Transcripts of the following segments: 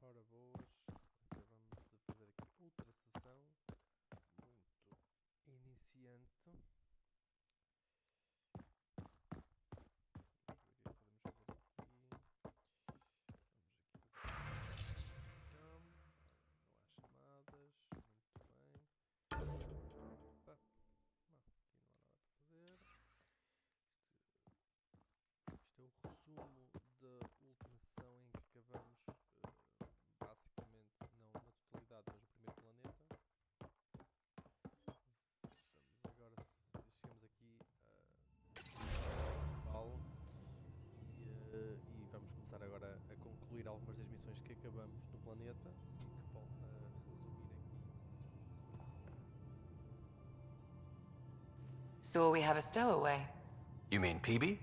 Ora boas, acabamos de fazer aqui outra sessão muito iniciante. Podemos fazer aqui. Vamos aqui fazer não há chamadas. Muito bem. Opa. Não, aqui não há nada para fazer. Isto é o resumo da última sessão em que acabamos. Basicamente, não na totalidade, mas o primeiro planeta. Agora chegamos aqui a Val e vamos começar agora a concluir algumas das missões que acabamos no planeta e que volta a resumir aqui. So we have a stowaway. You mean PB?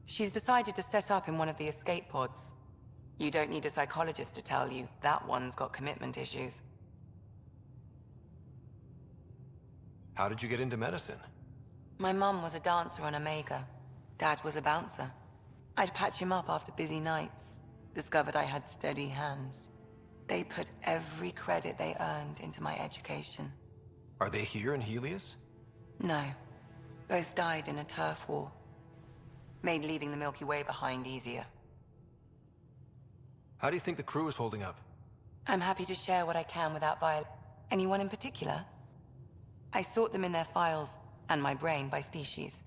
She's decided to set up in one of the escape pods. You don't need a psychologist to tell you that one's got commitment issues. How did you get into medicine? My mum was a dancer on Omega. Dad was a bouncer. I'd patch him up after busy nights. Discovered I had steady hands. They put every credit they earned into my education. Are they here in Helios? No. Both died in a turf war. Made leaving the Milky Way behind easier. How do you think the crew is holding up? I'm happy to share what I can without violence. Anyone in particular? I sort them in their files, and my brain by species.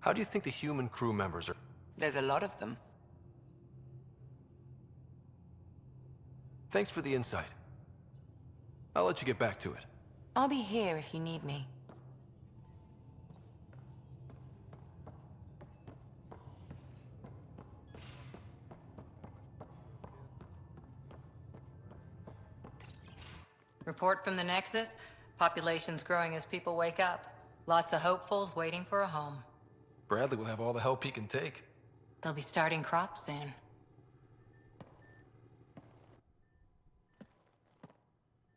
How do you think the human crew members are? There's a lot of them. Thanks for the insight. I'll let you get back to it. I'll be here if you need me. Report from the Nexus. Population's growing as people wake up. Lots of hopefuls waiting for a home. Bradley will have all the help he can take. They'll be starting crops soon.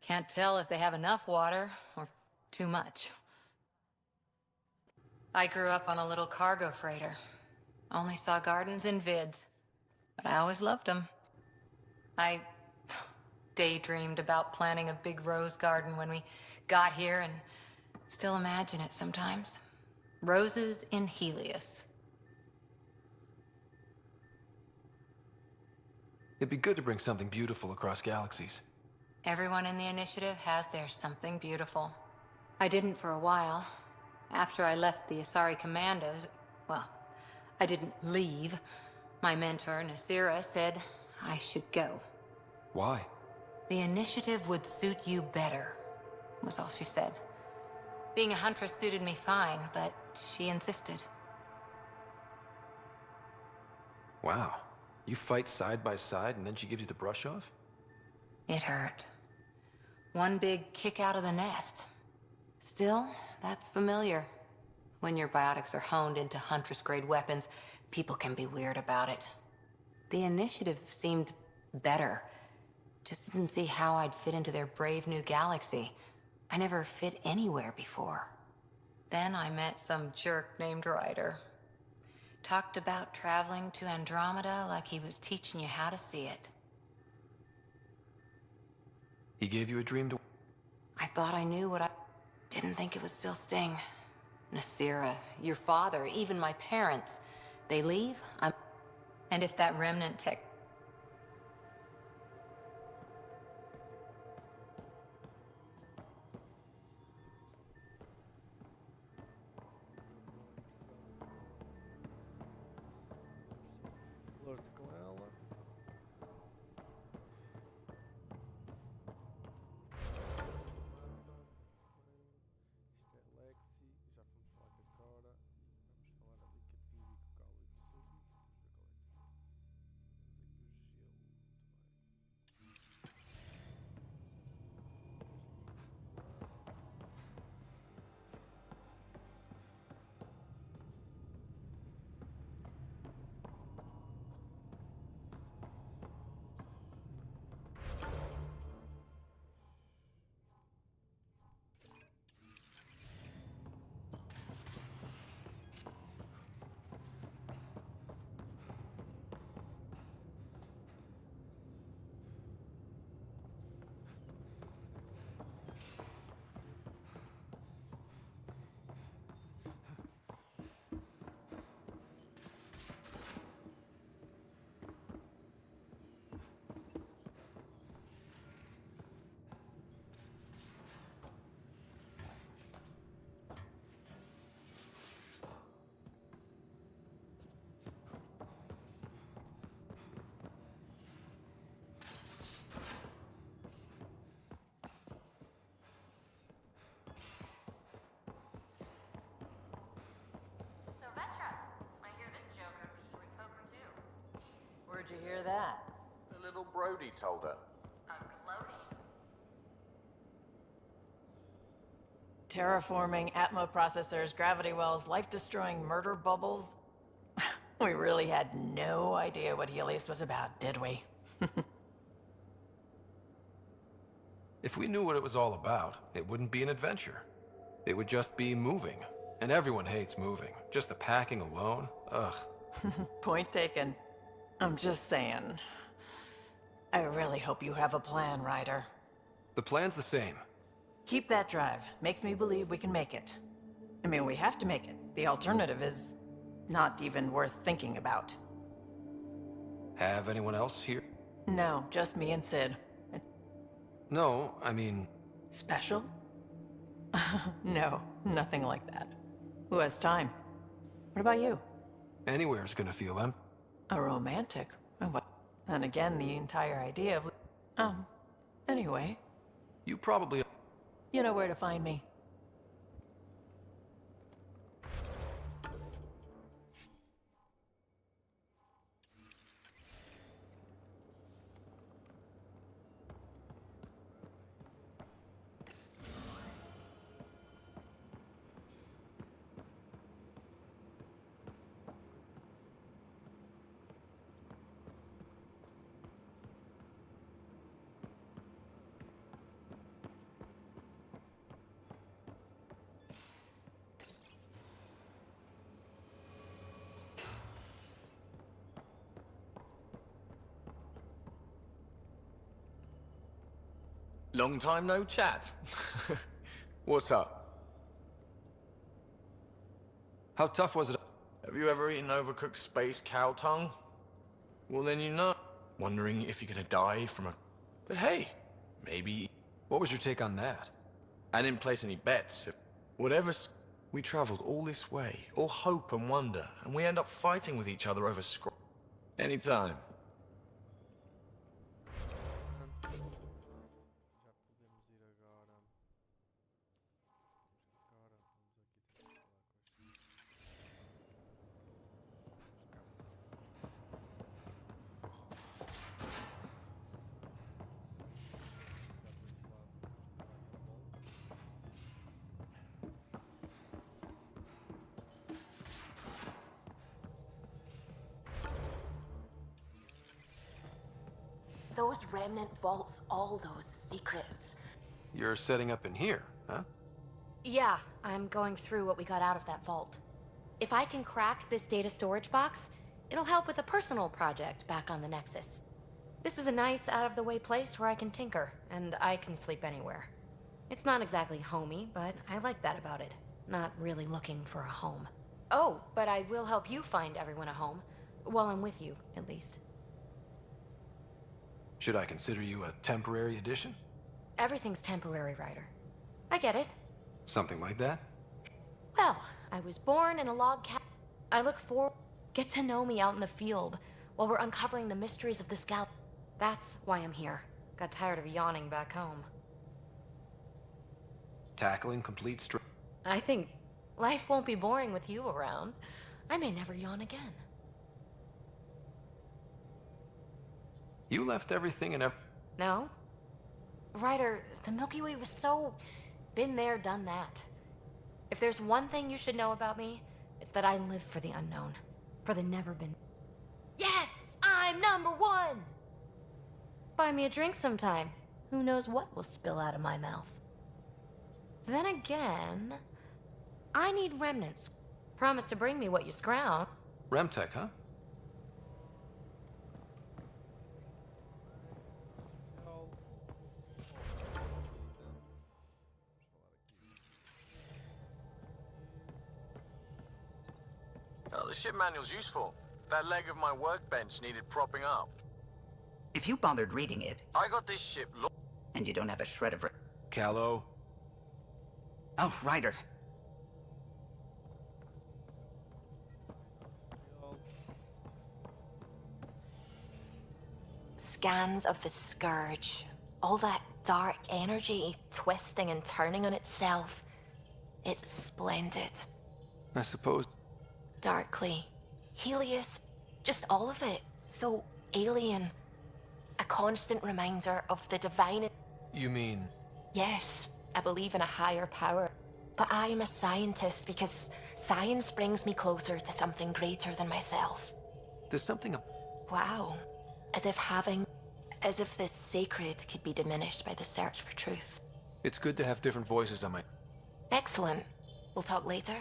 Can't tell if they have enough water or too much. I grew up on a little cargo freighter. Only saw gardens in vids, but I always loved them. I daydreamed about planting a big rose garden when we got here and still imagine it sometimes. Roses in Helios. It'd be good to bring something beautiful across galaxies. Everyone in the initiative has their something beautiful. I didn't for a while. After I left the Asari Commandos, well, I didn't leave. My mentor, Nasira, said I should go. Why? The initiative would suit you better, was all she said. Being a huntress suited me fine, but she insisted. Wow. You fight side by side and then she gives you the brush off? It hurt. One big kick out of the nest. Still, that's familiar. When your biotics are honed into Huntress-grade weapons, people can be weird about it. The initiative seemed better. Just didn't see how I'd fit into their brave new galaxy. I never fit anywhere before. Then I met some jerk named Ryder. Talked about traveling to Andromeda like he was teaching you how to see it. He gave you a dream to... I thought I knew what I... Didn't think it would still sting. Nasira, your father, even my parents. They leave, I'm... And if that remnant tech... Flerte com ela. Isto é Lexi, já fomos falar com a Cora. Vamos falar ali com a Pibi e com o Calo e com o Subi. Vamos ver qual é que temos aqui o gelo Where'd you hear that? The little Brody told her. Terraforming, Atmo processors, gravity wells, life-destroying murder bubbles. We really had no idea what Helios was about, did we? If we knew what it was all about, it wouldn't be an adventure. It would just be moving. And everyone hates moving. Just the packing alone, ugh. Point taken. I'm just saying. I really hope you have a plan, Ryder. The plan's the same. Keep that drive. Makes me believe we can make it. I mean, we have to make it. The alternative is not even worth thinking about. Have anyone else here? No, just me and Sid. No, I mean... Special? No, nothing like that. Who has time? What about you? Anywhere's gonna feel empty. A romantic? And what? And again, the entire idea of... Anyway. You probably... You know where to find me. Long time no chat. What's up? How tough was it? Have you ever eaten overcooked space cow tongue? Well, then you know. Wondering if you're gonna die from a... But hey, maybe... What was your take on that? I didn't place any bets. Whatever's... We traveled all this way, all hope and wonder, and we end up fighting with each other over Anytime. Those remnant vaults, all those secrets. You're setting up in here, huh? Yeah, I'm going through what we got out of that vault. If I can crack this data storage box, it'll help with a personal project back on the Nexus. This is a nice, out-of-the-way place where I can tinker, and I can sleep anywhere. It's not exactly homey, but I like that about it. Not really looking for a home. Oh, but I will help you find everyone a home. While I'm with you, at least. Should I consider you a temporary addition? Everything's temporary, Ryder. I get it. Something like that? Well, I was born in a log cabin. I look forward. Get to know me out in the field while we're uncovering the mysteries of this gal. That's why I'm here. Got tired of yawning back home. Tackling complete I think life won't be boring with you around. I may never yawn again. You left everything and No? Ryder, the Milky Way was so... been there, done that. If there's one thing you should know about me, it's that I live for the unknown. For the never been... Yes! I'm #1! Buy me a drink sometime. Who knows what will spill out of my mouth. Then again... I need remnants. Promise to bring me what you scrounge. Remtech, huh? Oh, the ship manual's useful. That leg of my workbench needed propping up. If you bothered reading it, I got this ship and you don't have a shred of... Callow. Oh, Ryder. Scans of the Scourge. All that dark energy twisting and turning on itself. It's splendid. I suppose. Darkly. Helios. Just all of it. So alien. A constant reminder of the divine... You mean... Yes, I believe in a higher power. But I am a scientist because science brings me closer to something greater than myself. There's something... Wow. As if this sacred could be diminished by the search for truth. It's good to have different voices on my... Excellent. We'll talk later.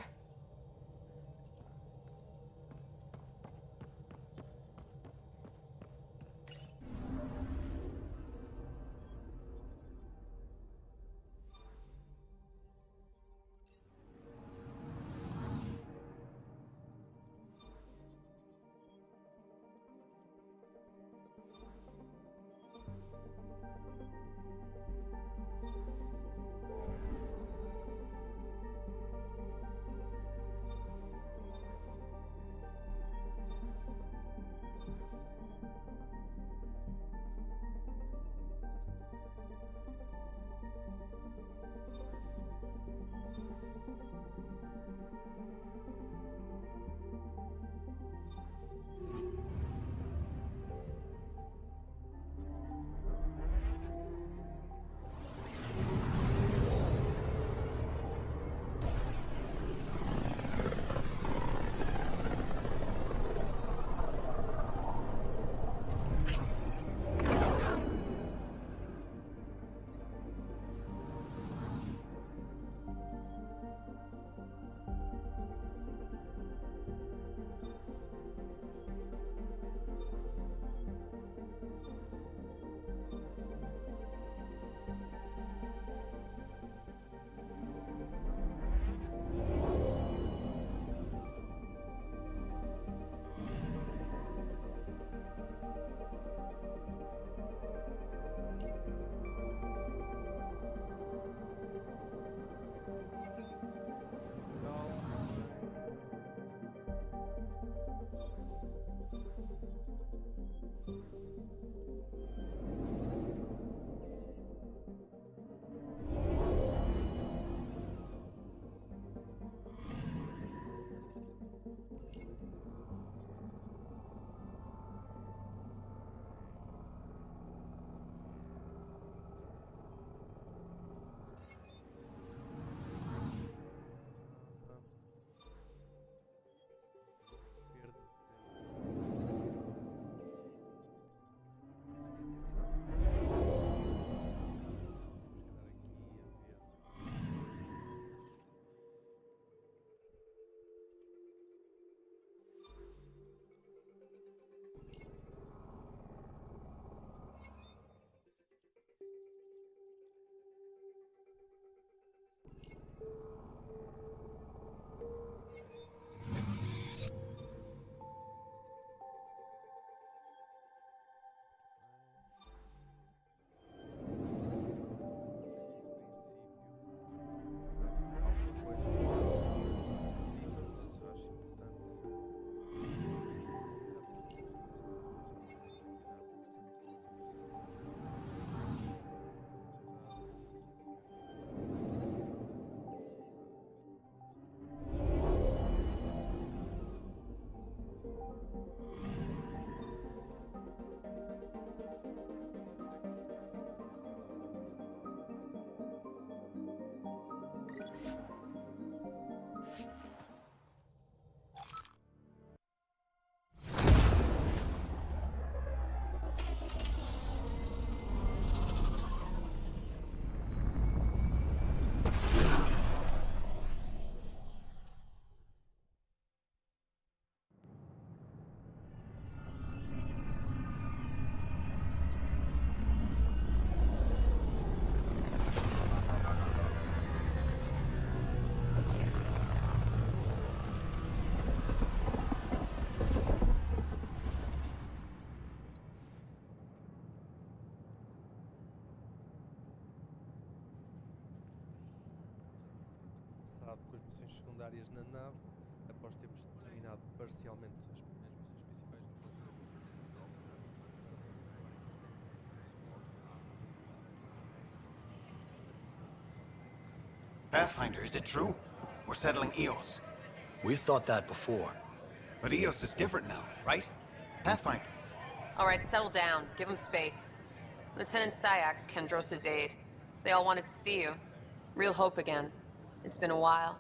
continuado com as missões secundárias na nave, após termos terminado parcialmente as missões principais do Pathfinder, is it true? We're settling Eos. We've thought that before. But Eos is different now, right? Pathfinder. All right, settle down. Give him space. Lieutenant Syax, Kendros' aide. They all wanted to see you. Real hope again. It's been a while.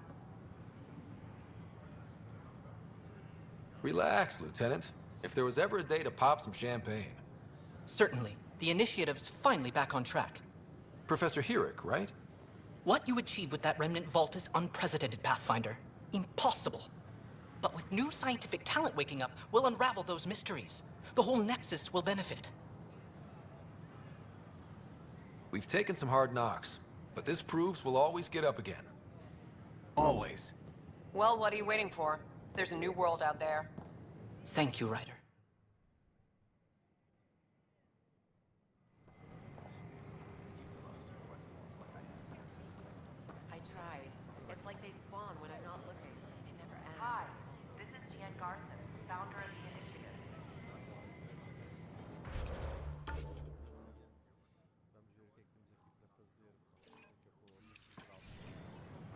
Relax, Lieutenant. If there was ever a day to pop some champagne. Certainly. The initiative's finally back on track. Professor Herrick, right? What you achieved with that remnant vault is unprecedented, Pathfinder. Impossible. But with new scientific talent waking up, we'll unravel those mysteries. The whole Nexus will benefit. We've taken some hard knocks, but this proves we'll always get up again. Always. Well, what are you waiting for? There's a new world out there. Thank you, Ryder. I tried. It's like they spawn when I'm not looking. It never ends. Hi, this is Jan Garson, founder of the initiative. Vamos ver o que é que temos aqui para fazer.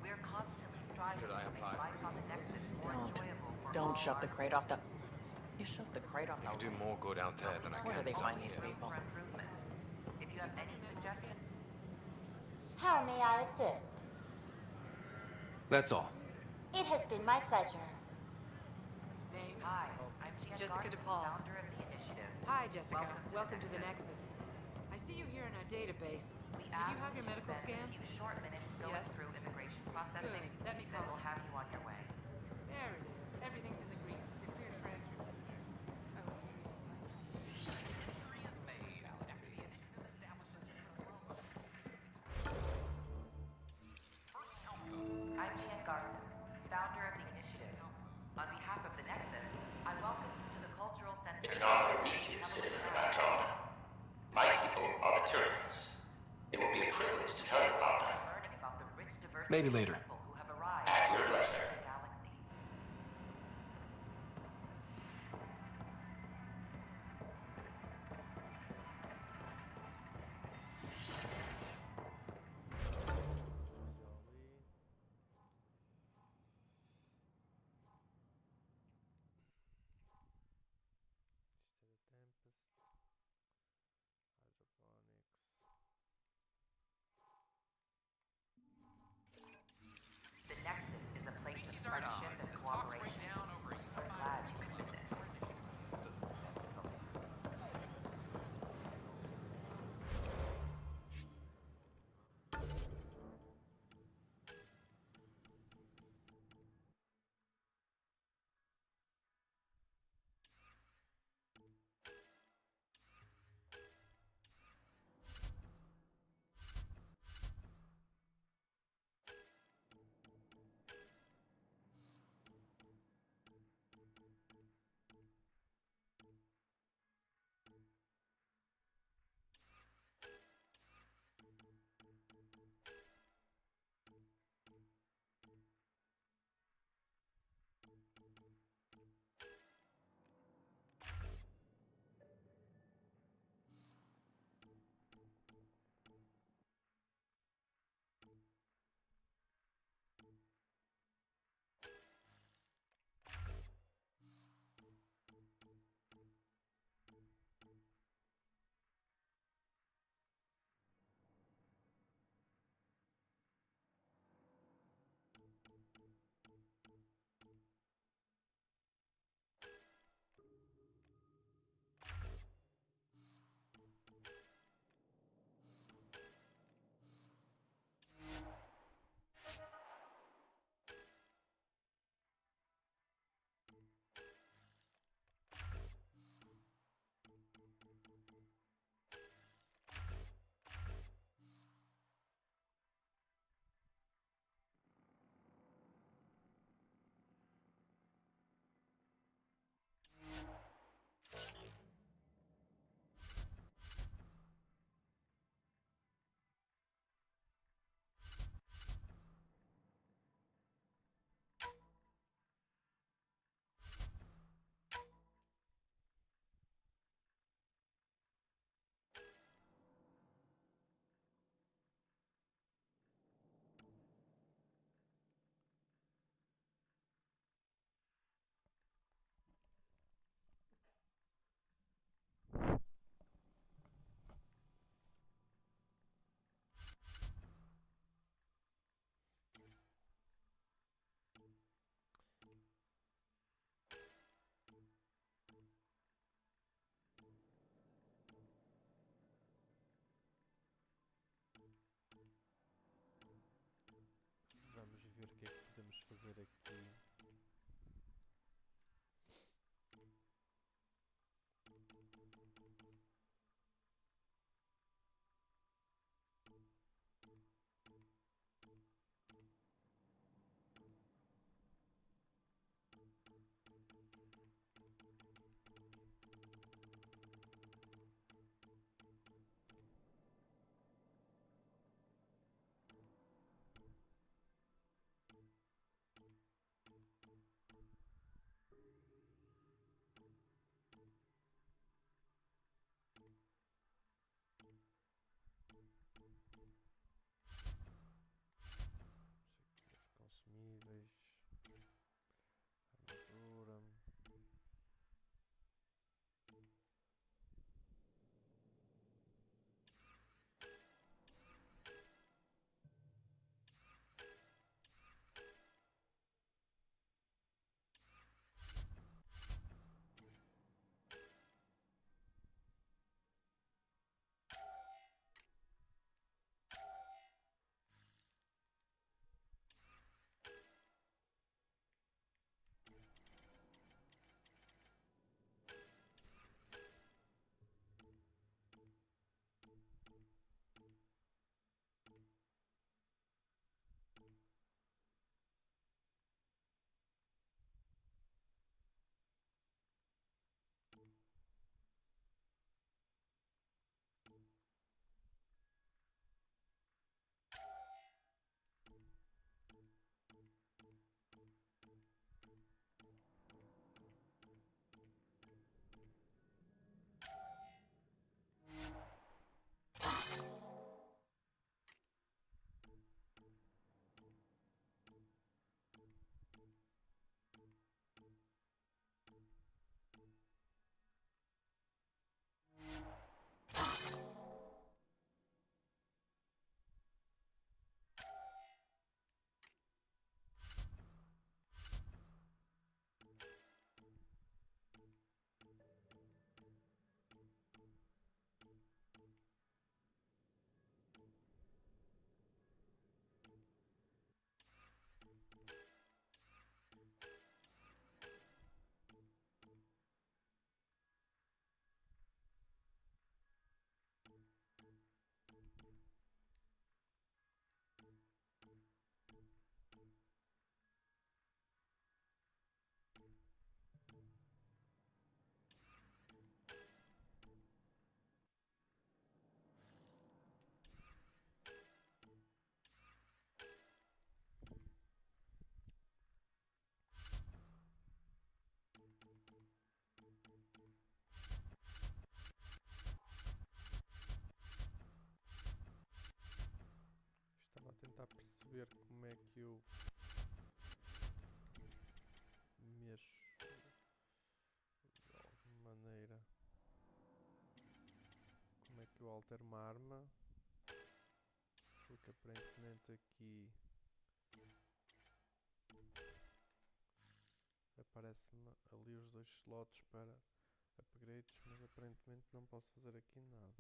We're constantly striving to make life on the Nexus more enjoyable for Don't all shove the our crate off the... You shoved the crate off the... I could do more good out there than I Where can do they down find these here. people? for improvement. If you have any suggestions, How may I assist? That's all. It has been my pleasure. hi, I'm Jan Jessica Garson, DePaul. founder of the initiative. Hi, Jessica. Welcome Welcome to the Nexus. I see you here in our database. We Did you have your medical spend scan? a few short minutes going Yes. through immigration processing. Good. Let me Then call we'll it. have you on your way. There it is. Everything's in the green. You're cleared for entry. I'm Jan Garson, founder of the initiative. On behalf of the Nexus, I welcome you to the Cultural Center. It's an honor to meet you, citizen of Andromeda. My people are the Turians. It will be a privilege to tell you about them. Learning about the rich diversity Maybe of later. people who have arrived At your from leisure. the galaxy. Hydroponics. que eu altere uma arma, porque aparentemente aqui aparece-me ali os 2 slots para upgrades, mas aparentemente não posso fazer aqui nada.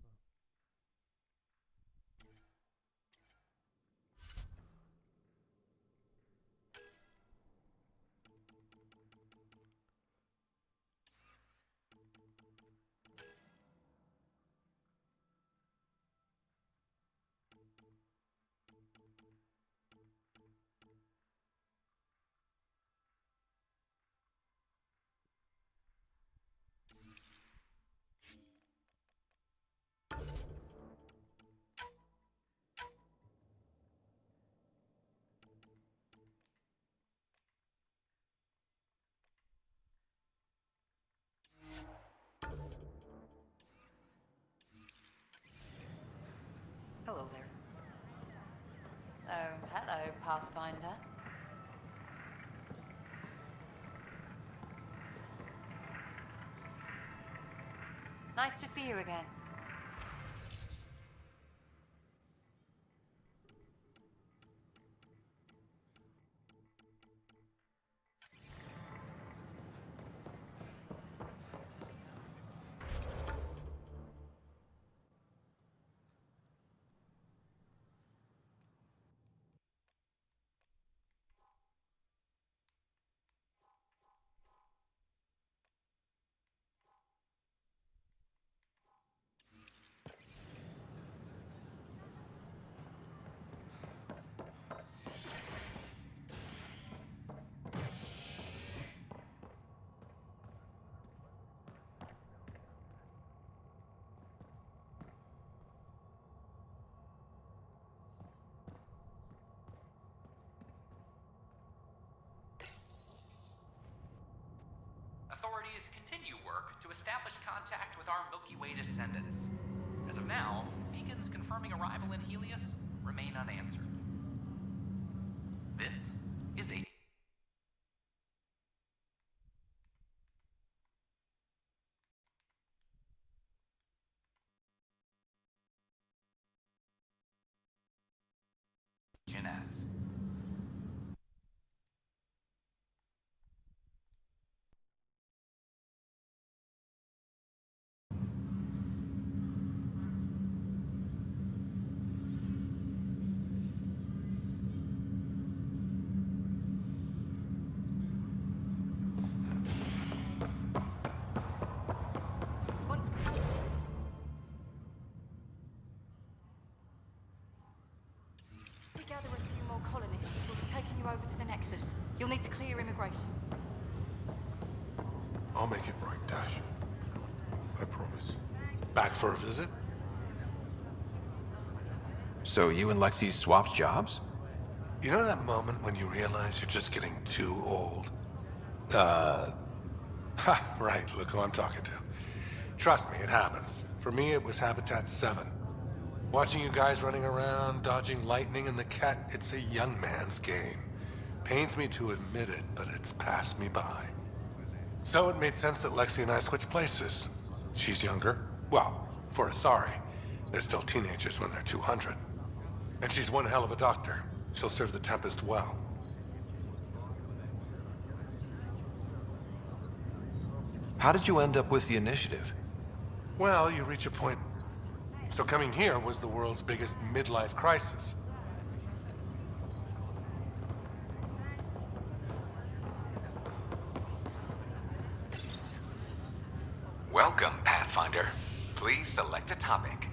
Hello there. Oh, hello, Pathfinder. Nice to see you again. Authorities continue work to establish contact with our Milky Way descendants. As of now, beacons confirming arrival in Helios remain unanswered. This is a... Gen S. We gather a few more colonists. We'll be taking you over to the Nexus. You'll need to clear immigration. I'll make it right, Dash. I promise. Back for a visit? So you and Lexi swapped jobs? You know that moment when you realize you're just getting too old? Right, look who I'm talking to. Trust me, it happens. For me, it was Habitat 7. Watching you guys running around, dodging lightning and the cat, it's a young man's game. Pains me to admit it, but it's passed me by. So it made sense that Lexi and I switched places. She's younger. Well, for Asari. They're still teenagers when they're 200. And she's one hell of a doctor. She'll serve the Tempest well. How did you end up with the initiative? Well, you reach a point. So coming here was the world's biggest midlife crisis. Welcome, Pathfinder. Please select a topic.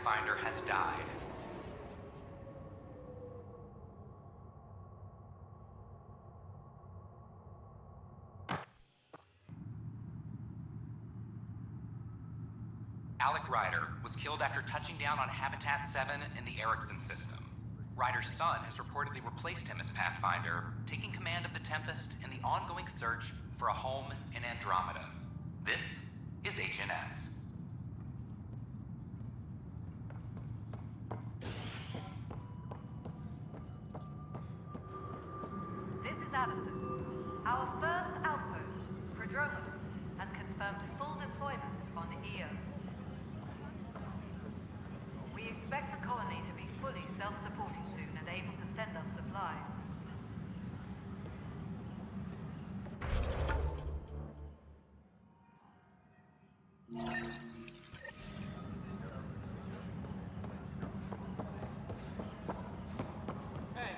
Pathfinder has died. Alec Ryder was killed after touching down on Habitat 7 in the Erickson system. Ryder's son has reportedly replaced him as Pathfinder, taking command of the Tempest in the ongoing search for a home in Andromeda. This is HNS. This is Addison. Our first outpost, Prodromos, has confirmed full deployment on Eos. We expect the colony to be fully self-supporting soon and able to send us supplies. Hey,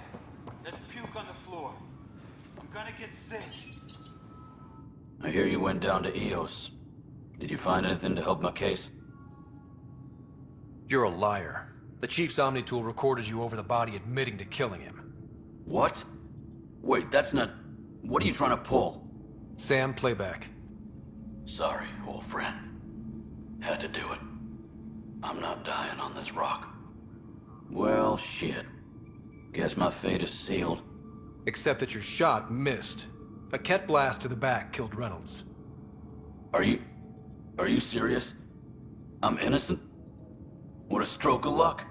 there's puke on the floor. I'm gonna get sick. I hear you went down to Eos. Did you find anything to help my case? You're a liar. The Chief's Omnitool recorded you over the body admitting to killing him. What? Wait, that's not... What are you trying to pull? Sam, playback. Sorry, old friend. Had to do it. I'm not dying on this rock. Well, shit. Guess my fate is sealed. Except that your shot missed. A Ket blast to the back killed Reynolds. Are you serious? I'm innocent? What a stroke of luck.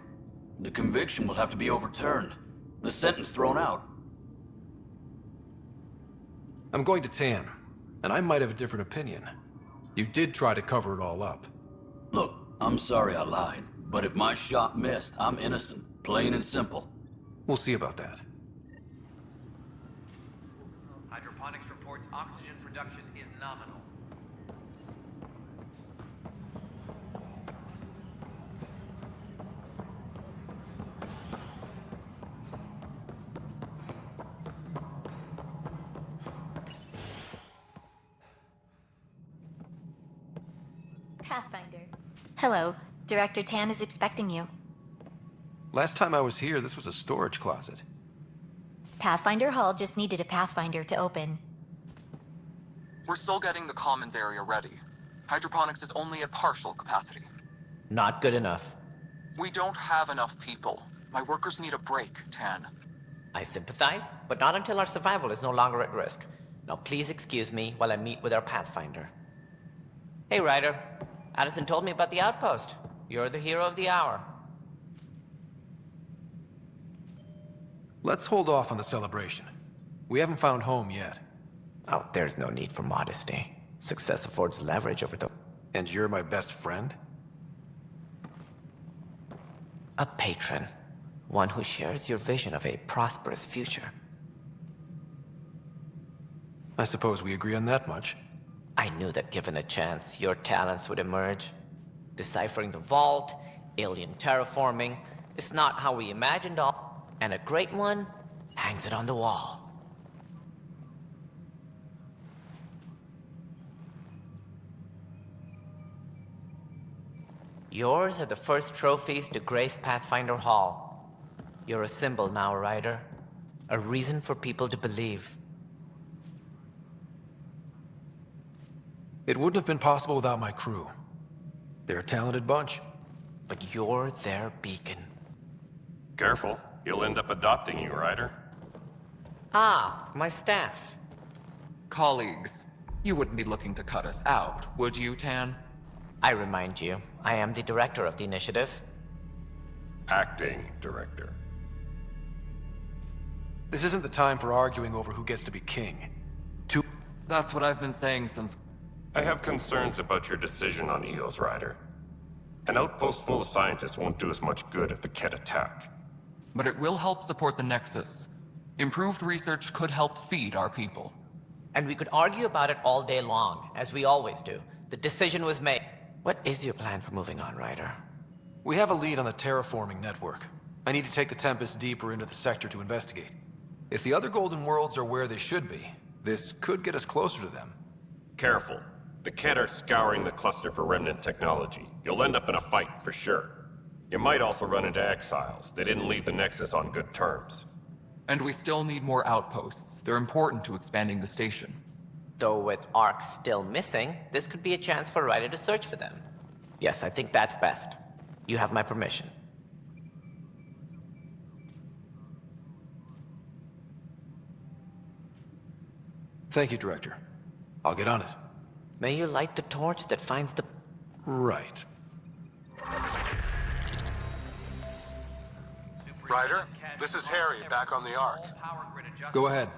The conviction will have to be overturned. The sentence thrown out. I'm going to Tan, and I might have a different opinion. You did try to cover it all up. Look, I'm sorry I lied, but if my shot missed, I'm innocent. Plain and simple. We'll see about that. Hydroponics reports oxygen production is nominal. Pathfinder. Hello. Director Tan is expecting you. Last time I was here, this was a storage closet. Pathfinder Hall just needed a Pathfinder to open. We're still getting the commons area ready. Hydroponics is only at partial capacity. Not good enough. We don't have enough people. My workers need a break, Tan. I sympathize, but not until our survival is no longer at risk. Now please excuse me while I meet with our Pathfinder. Hey, Ryder. Addison told me about the outpost. You're the hero of the hour. Let's hold off on the celebration. We haven't found home yet. Oh, there's no need for modesty. Success affords leverage over the... And you're my best friend? A patron. One who shares your vision of a prosperous future. I suppose we agree on that much. I knew that given a chance, your talents would emerge. Deciphering the vault, alien terraforming, it's not how we imagined all. And a great one hangs it on the wall. Yours are the first trophies to grace Pathfinder Hall. You're a symbol now, Ryder. A reason for people to believe. It wouldn't have been possible without my crew. They're a talented bunch. But you're their beacon. Careful. He'll end up adopting you, Ryder. Ah, my staff. Colleagues, you wouldn't be looking to cut us out, would you, Tan? I remind you, I am the director of the initiative. Acting director. This isn't the time for arguing over who gets to be king. That's what I've been saying since... I have concerns about your decision on Eos, Ryder. An outpost full of scientists won't do us much good if the Ket attack. But it will help support the Nexus. Improved research could help feed our people. And we could argue about it all day long, as we always do. The decision was made. What is your plan for moving on, Ryder? We have a lead on the terraforming network. I need to take the Tempest deeper into the sector to investigate. If the other Golden Worlds are where they should be, this could get us closer to them. Careful. The Ket are scouring the cluster for remnant technology. You'll end up in a fight, for sure. You might also run into exiles. They didn't leave the Nexus on good terms. And we still need more outposts. They're important to expanding the station. Though with Ark still missing, this could be a chance for Ryder to search for them. Yes, I think that's best. You have my permission. Thank you, Director. I'll get on it. May you light the torch that finds the... Right. Ryder, this is Harry, back on the Ark. Go ahead.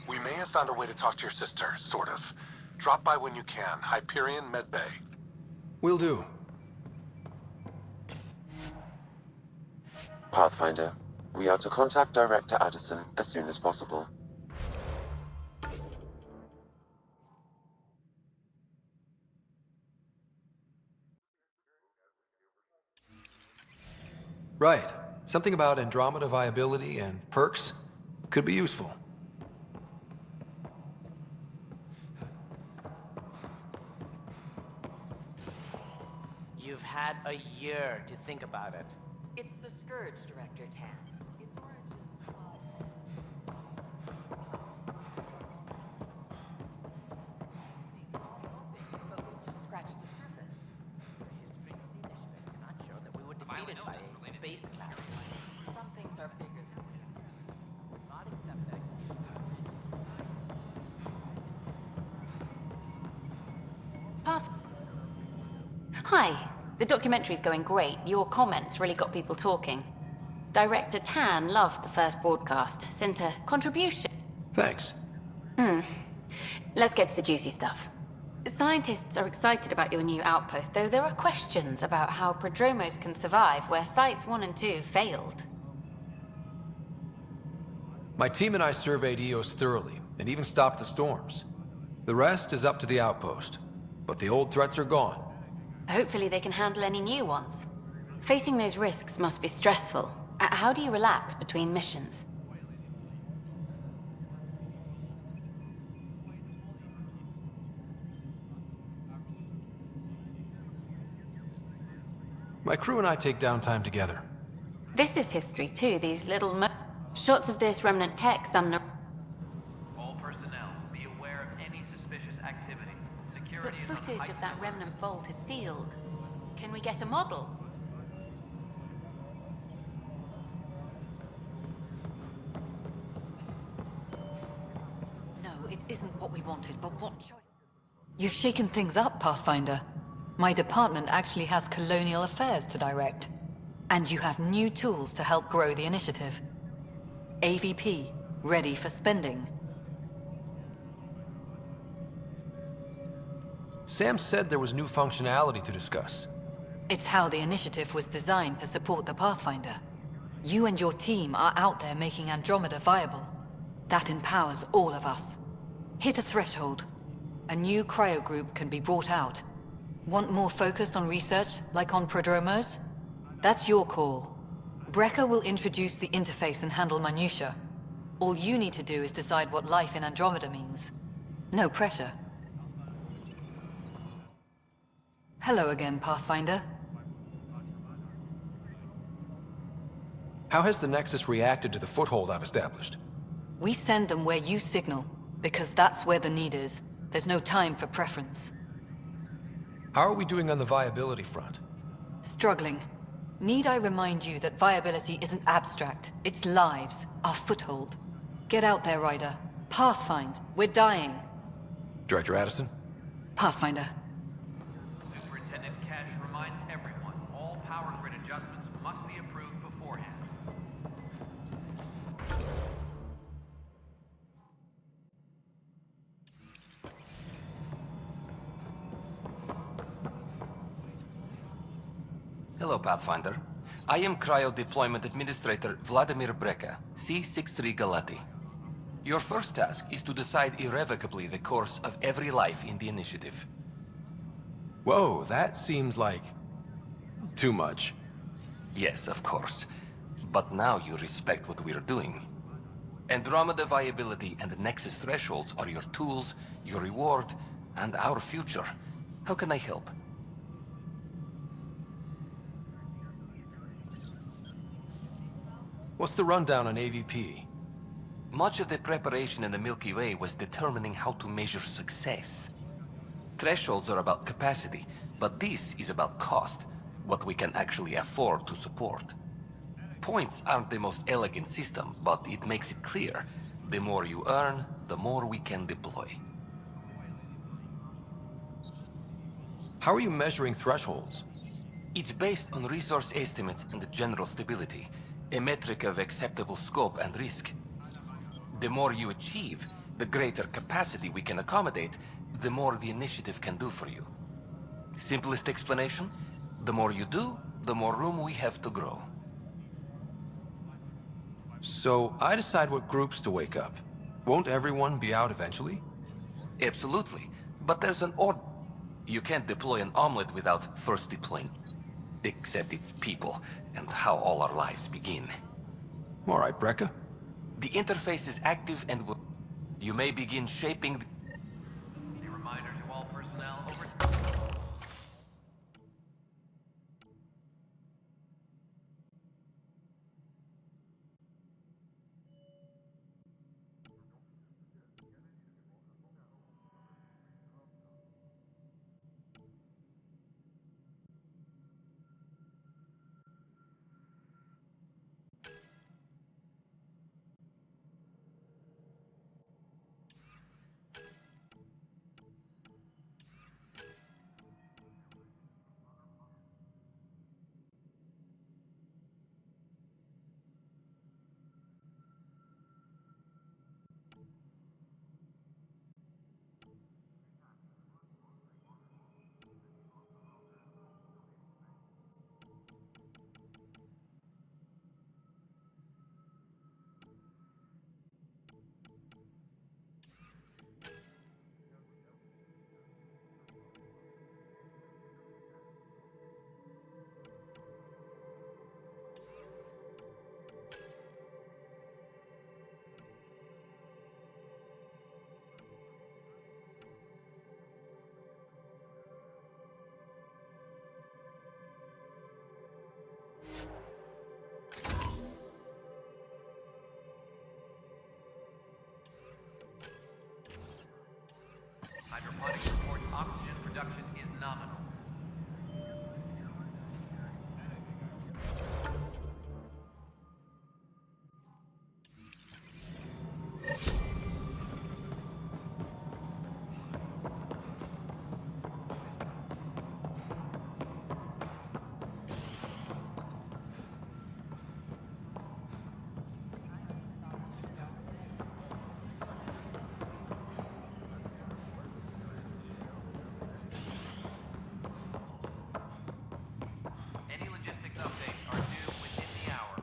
We may have found a way to talk to your sister, sort of. Drop by when you can. Hyperion Medbay. Will do. Pathfinder, we are to contact Director Addison as soon as possible. Right. Something about Andromeda viability and perks could be useful. You've had a year to think about it. It's the Scourge, Director Tan. Its scratch the surface. Not sure that we were defeated by a space class. Some things are bigger than we. Not accepted. Hi. The documentary's going great. Your comments really got people talking. Director Tan loved the first broadcast. Sent a contribution. Thanks. Let's get to the juicy stuff. Scientists are excited about your new outpost, though there are questions about how prodromos can survive where Sites 1 and 2 failed. My team and I surveyed EOS thoroughly, and even stopped the storms. The rest is up to the outpost, but the old threats are gone. Hopefully they can handle any new ones. Facing those risks must be stressful. How do you relax between missions? My crew and I take downtime together. This is history too, these little shots of this remnant tech, some All personnel, be aware of any suspicious activity. Security But is on footage of that remnant vault is sealed. Can we get a model? No, it isn't what we wanted, but what choice? You've shaken things up, Pathfinder. My department actually has colonial affairs to direct. And you have new tools to help grow the initiative. AVP, ready for spending. Sam said there was new functionality to discuss. It's how the initiative was designed to support the Pathfinder. You and your team are out there making Andromeda viable. That empowers all of us. Hit a threshold. A new cryo group can be brought out. Want more focus on research, like on prodromos? That's your call. Brecker will introduce the interface and handle minutiae. All you need to do is decide what life in Andromeda means. No pressure. Hello again, Pathfinder. How has the Nexus reacted to the foothold I've established? We send them where you signal, because that's where the need is. There's no time for preference. How are we doing on the viability front? Struggling. Need I remind you that viability isn't abstract, it's lives, our foothold. Get out there, Ryder. Pathfind, we're dying. Director Addison? Pathfinder. Superintendent Cash reminds everyone, all power grid adjustments must be approved beforehand. Hello, Pathfinder. I am Cryo Deployment Administrator Vladimir Brecker, C-63 Galati. Your first task is to decide irrevocably the course of every life in the initiative. Whoa, that seems like... too much. Yes, of course. But now you respect what we're doing. Andromeda viability and the Nexus thresholds are your tools, your reward, and our future. How can I help? What's the rundown on AVP? Much of the preparation in the Milky Way was determining how to measure success. Thresholds are about capacity, but this is about cost, what we can actually afford to support. Points aren't the most elegant system, but it makes it clear. The more you earn, the more we can deploy. How are you measuring thresholds? It's based on resource estimates and the general stability, a metric of acceptable scope and risk. The more you achieve, the greater capacity we can accommodate, the more the initiative can do for you. Simplest explanation, the more you do, the more room we have to grow. So, I decide what groups to wake up. Won't everyone be out eventually? Absolutely, but there's an order. You can't deploy an omelet without first deploying. Except it's people, and how all our lives begin. All right, Brekka. The interface is active and will... You may begin shaping the... A reminder to all personnel over... Hydroponics reports oxygen production is nominal. Updates are due within the hour.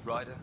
Ryder?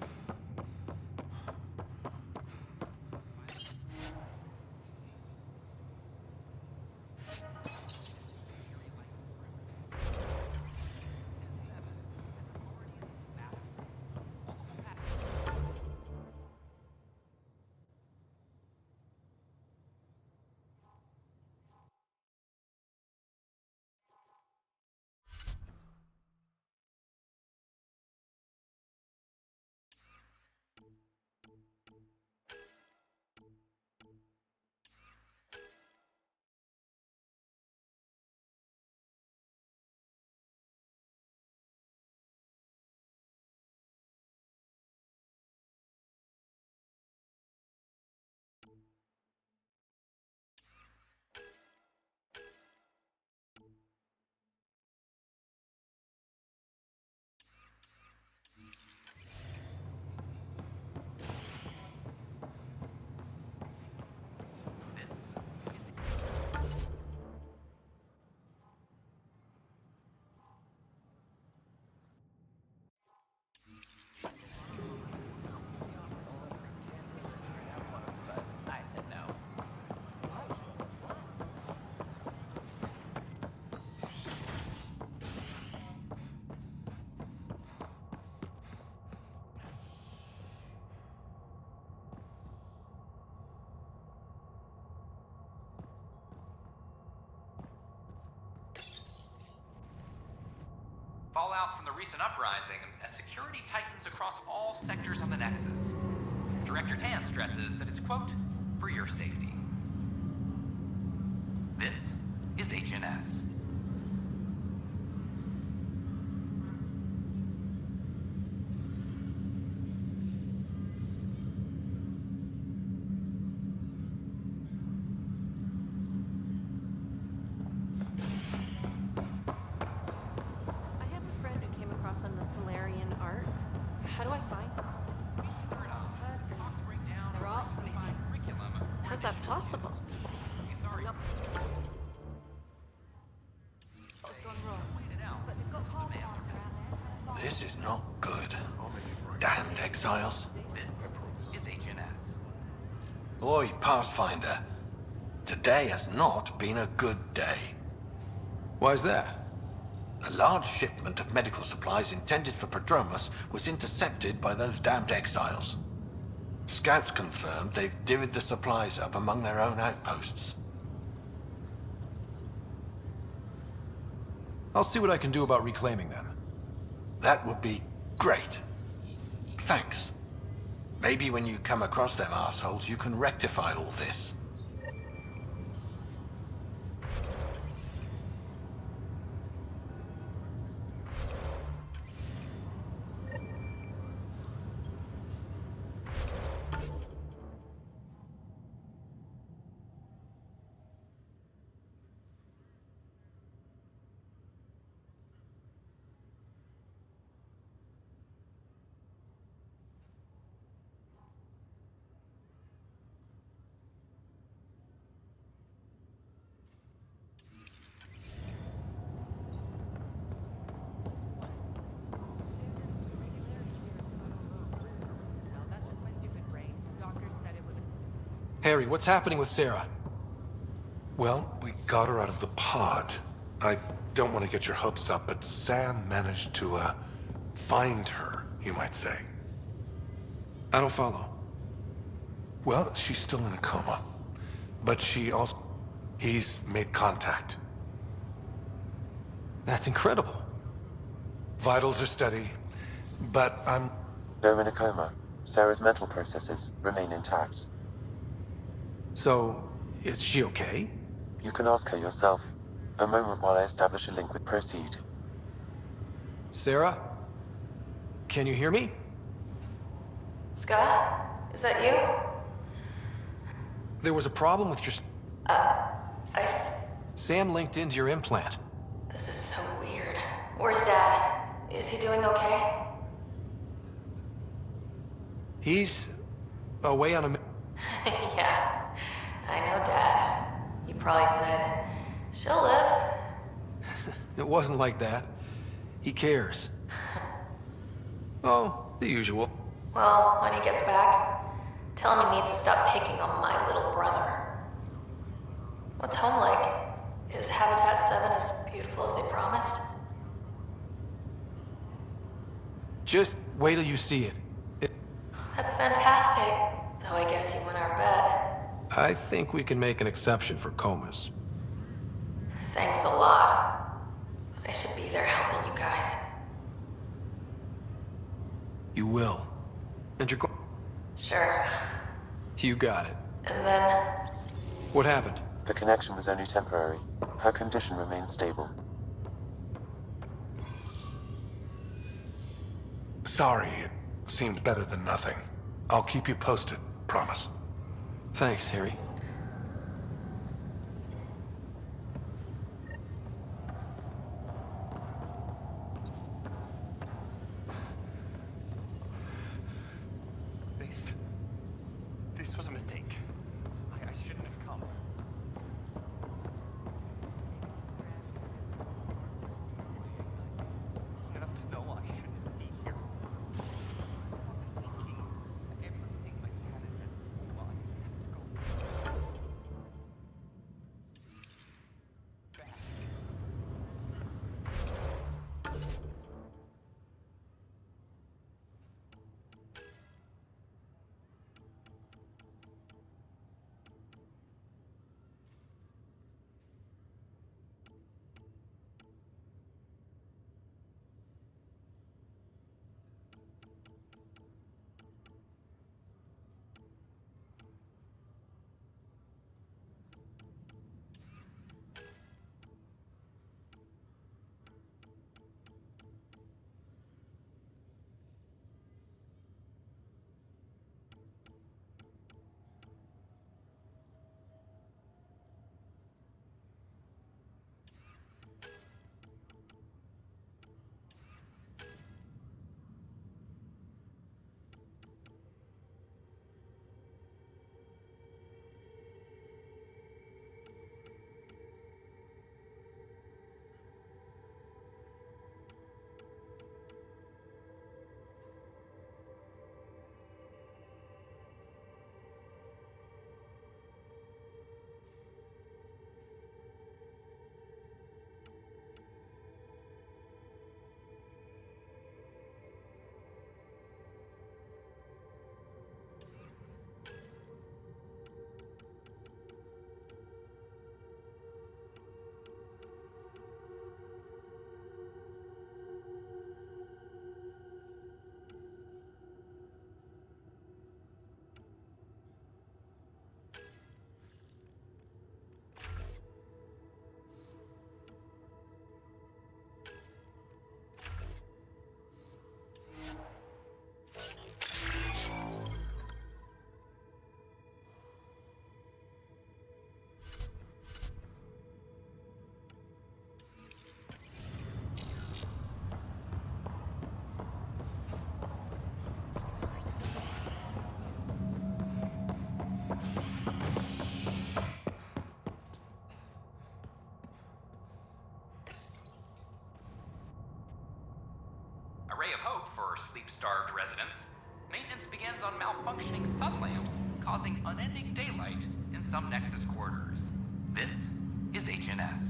fallout from the recent uprising as security tightens across all sectors of the Nexus. Director Tan stresses that it's, quote, for your safety. This is HNS. How's that possible? This is not good. Damned exiles. This is HNS. Oi, Pathfinder. Today has not been a good day. Why's that? A large shipment of medical supplies intended for Prodromos was intercepted by those damned exiles. Scouts confirmed they've divvied the supplies up among their own outposts. I'll see what I can do about reclaiming them. That would be great. Thanks. Maybe when you come across them assholes, you can rectify all this. Harry, what's happening with Sarah? Well, we got her out of the pod. I don't want to get your hopes up, but Sam managed to, find her, you might say. I don't follow. Well, she's still in a coma. But he's made contact. That's incredible. Vitals are steady, but Though in a coma, Sarah's mental processes remain intact. So, is she okay? You can ask her yourself. A moment while I establish a link with Proceed. Sarah? Can you hear me? Scott? Is that you? There was a problem with your... Sam linked into your implant. This is so weird. Where's Dad? Is he doing okay? He's away on a... Yeah, I know Dad. He probably said, she'll live. It wasn't like that. He cares. Oh, the usual. Well, when he gets back, tell him he needs to stop picking on my little brother. What's home like? Is Habitat 7 as beautiful as they promised? Just wait till you see it. That's fantastic. Though I guess you win our bet. I think we can make an exception for comas. Thanks a lot. I should be there helping you guys. You will. And you're going... Sure. You got it. And then... What happened? The connection was only temporary. Her condition remains stable. sorry. It seemed better than nothing. I'll keep you posted, promise. Thanks, Harry. This was a mistake. I shouldn't have come. Enough to know I shouldn't be here. Everything my dad has had. sleep-starved residents, maintenance begins on malfunctioning sun lamps, causing unending daylight in some Nexus quarters. This is HNS.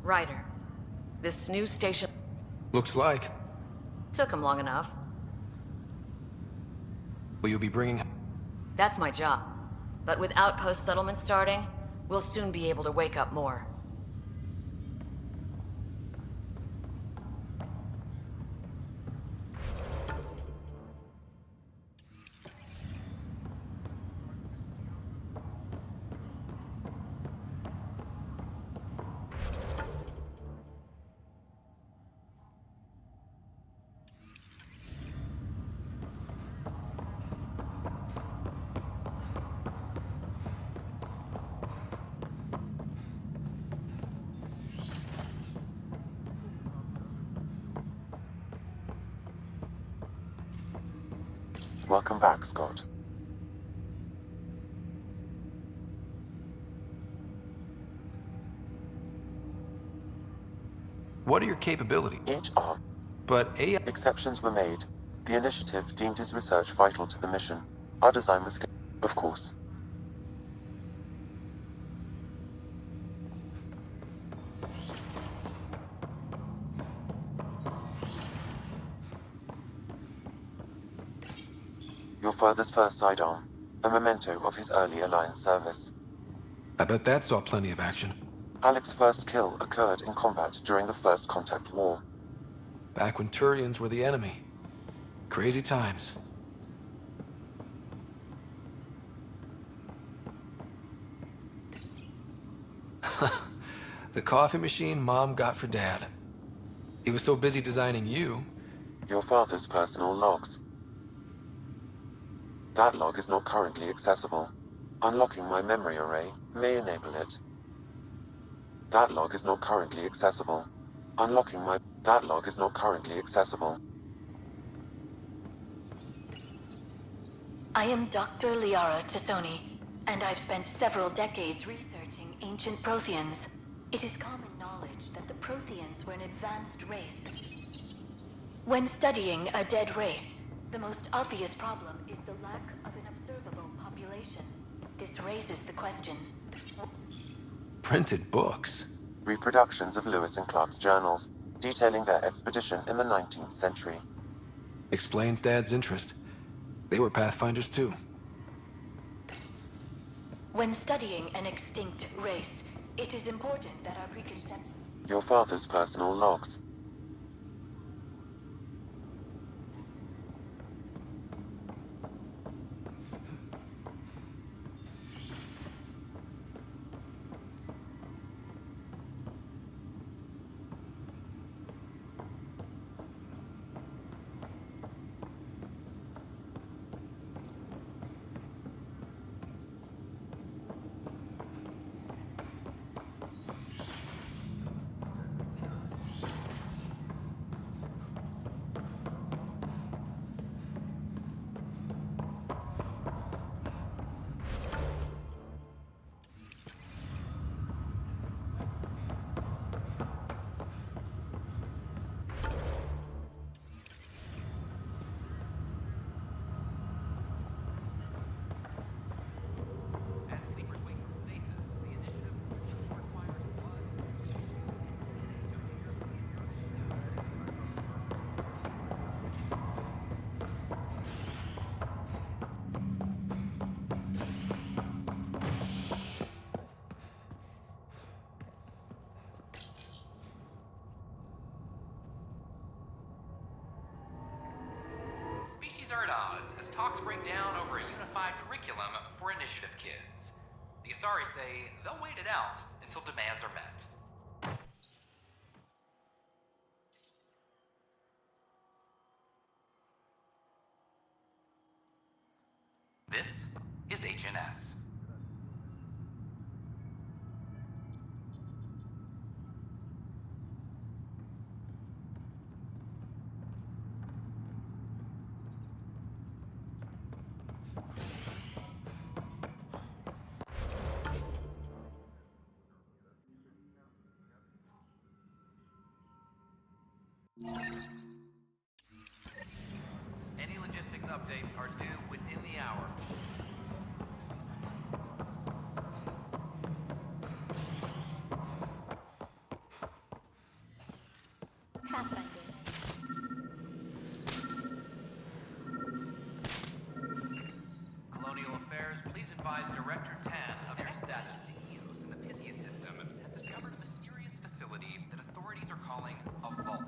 Ryder, this new station... Looks like. Took him long enough. Will you be bringing... That's my job. But with outpost settlement starting, we'll soon be able to wake up more. Welcome back, Scott. What are your capabilities? Each arm. But AI... Exceptions were made. The initiative deemed his research vital to the mission. Our design was... Of course. Your father's first sidearm, a memento of his early Alliance service. I bet that saw plenty of action. Alec's first kill occurred in combat during the First Contact War. Back when Turians were the enemy. Crazy times. The coffee machine Mom got for Dad. He was so busy designing you. Your father's personal logs. That log is not currently accessible. Unlocking my memory array may enable it. That log is not currently accessible. Unlocking my... That log is not currently accessible. I am Dr. Liara Tassoni, and I've spent several decades researching ancient Protheans. It is common knowledge that the Protheans were an advanced race. When studying a dead race, the most obvious problem is the lack of an observable population. This raises the question. Printed books. Reproductions of Lewis and Clark's journals, detailing their expedition in the 19th century. Explains Dad's interest. They were Pathfinders too. When studying an extinct race, it is important that our preconceptions... Your father's personal logs. absurd odds as talks break down over a unified curriculum for initiative kids. The Asari say they'll wait it out until demands are met. This is HNS. Any logistics updates are due within the hour. Colonial Affairs, please advise Director Tan of your status. EOS in the Pythia system has discovered a mysterious facility that authorities are calling a vault.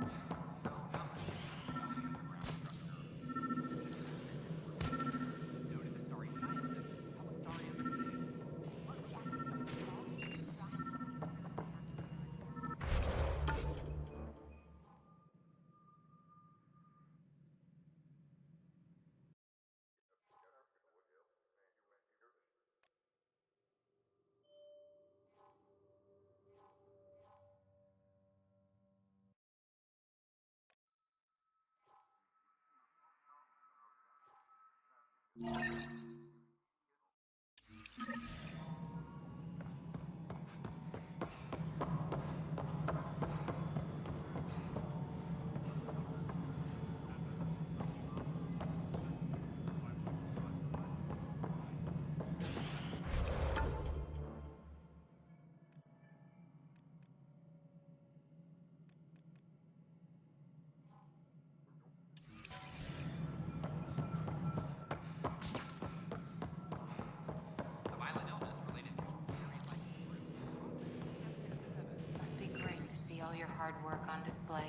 Your hard work on display.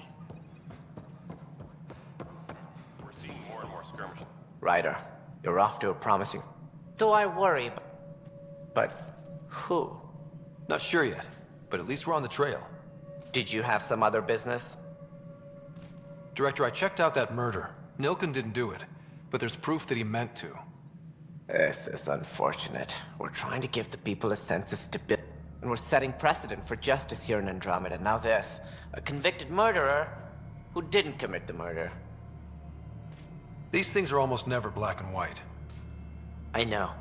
We're seeing more and more skirmishes. Ryder, you're off to a promising... Though I worry, but who? Not sure yet, but at least we're on the trail. Did you have some other business? Director, I checked out that murder. Nilken didn't do it, but there's proof that he meant to. This is unfortunate. We're trying to give the people a sense of stability. And we're setting precedent for justice here in Andromeda. Now this, a convicted murderer who didn't commit the murder. These things are almost never black and white. I know.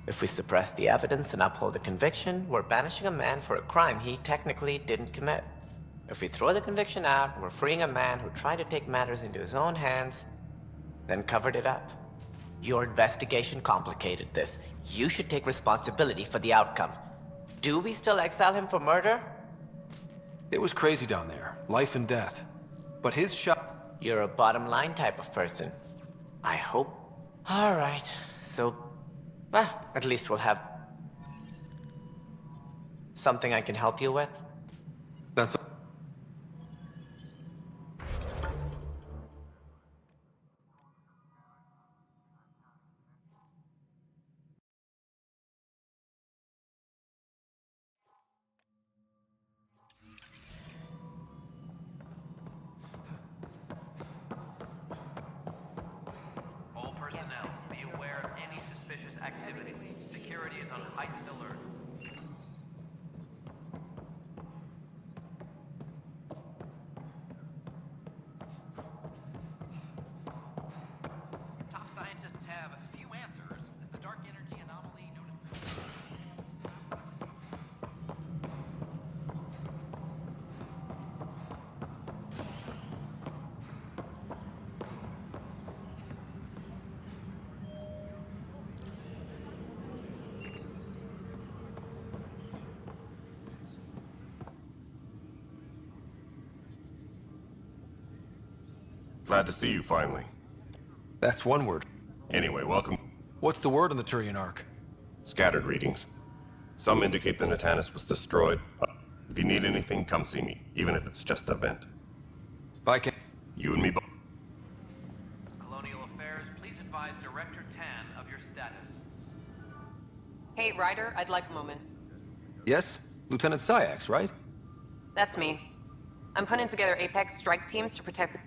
If we suppress the evidence and uphold the conviction, we're banishing a man for a crime he technically didn't commit. If we throw the conviction out, we're freeing a man who tried to take matters into his own hands, then covered it up. Your investigation complicated this. You should take responsibility for the outcome. Do we still exile him for murder? It was crazy down there. Life and death. But his shot... You're a bottom line type of person. I hope. All right. So, well, at least we'll have something I can help you with. That's... Glad to see you finally. That's one word. Anyway, welcome. What's the word on the Turian Ark? Scattered readings. Some indicate the Natanus was destroyed. If you need anything, come see me, even if it's just a vent. Bye, Ken. You and me both. Hey, Ryder, I'd like a moment. Yes? Lieutenant Syax, right? That's me. I'm putting together Apex strike teams to protect the...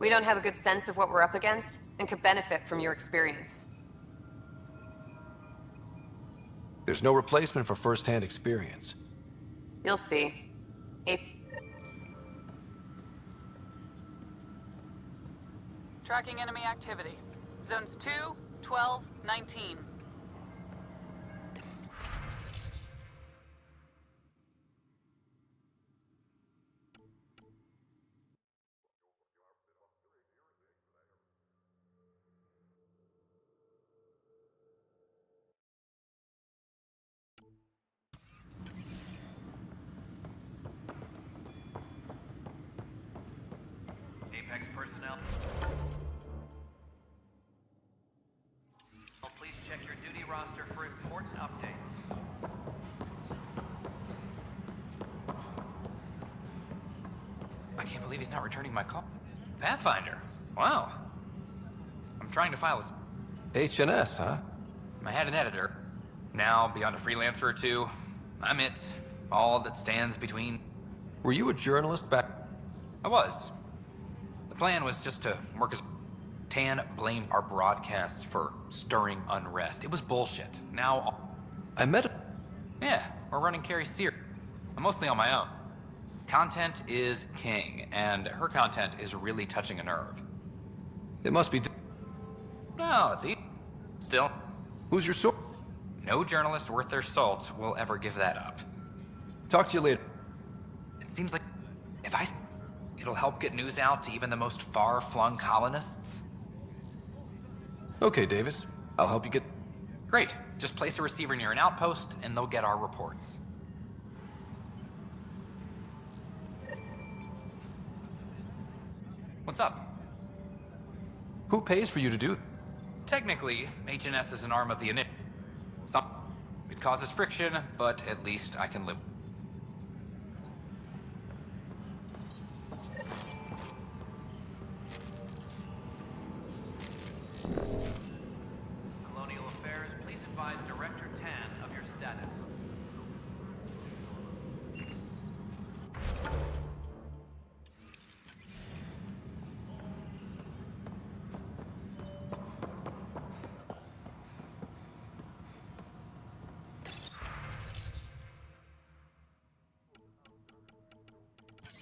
We don't have a good sense of what we're up against, and could benefit from your experience. There's no replacement for first-hand experience. You'll see. Tracking enemy activity. Zones 2, 12, 19. Apex personnel. Please check your duty roster for important updates. I can't believe he's not returning my call. Pathfinder? Wow. I'm trying to file a... HNS, huh? I had an editor. Now, beyond a freelancer or two, I'm it. All that stands between... Were you a journalist back... I was. The plan was just to work as... Tan blamed our broadcasts for stirring unrest. It was bullshit. Now... I met... Yeah, we're running Carrie Sear. I'm mostly on my own. Content is king, and her content is really touching a nerve. It must be... No, it's easy. Still. Who's your source? No journalist worth their salt will ever give that up. Talk to you later. It seems like if I... It'll help get news out to even the most far-flung colonists. Okay, Davis. I'll help you get... Great. Just place a receiver near an outpost, and they'll get our reports. What's up? Who pays for you to do... Technically, HNS is an arm of the initiative. It causes friction, but at least I can live. Colonial Affairs, please advise Director Tan of your status.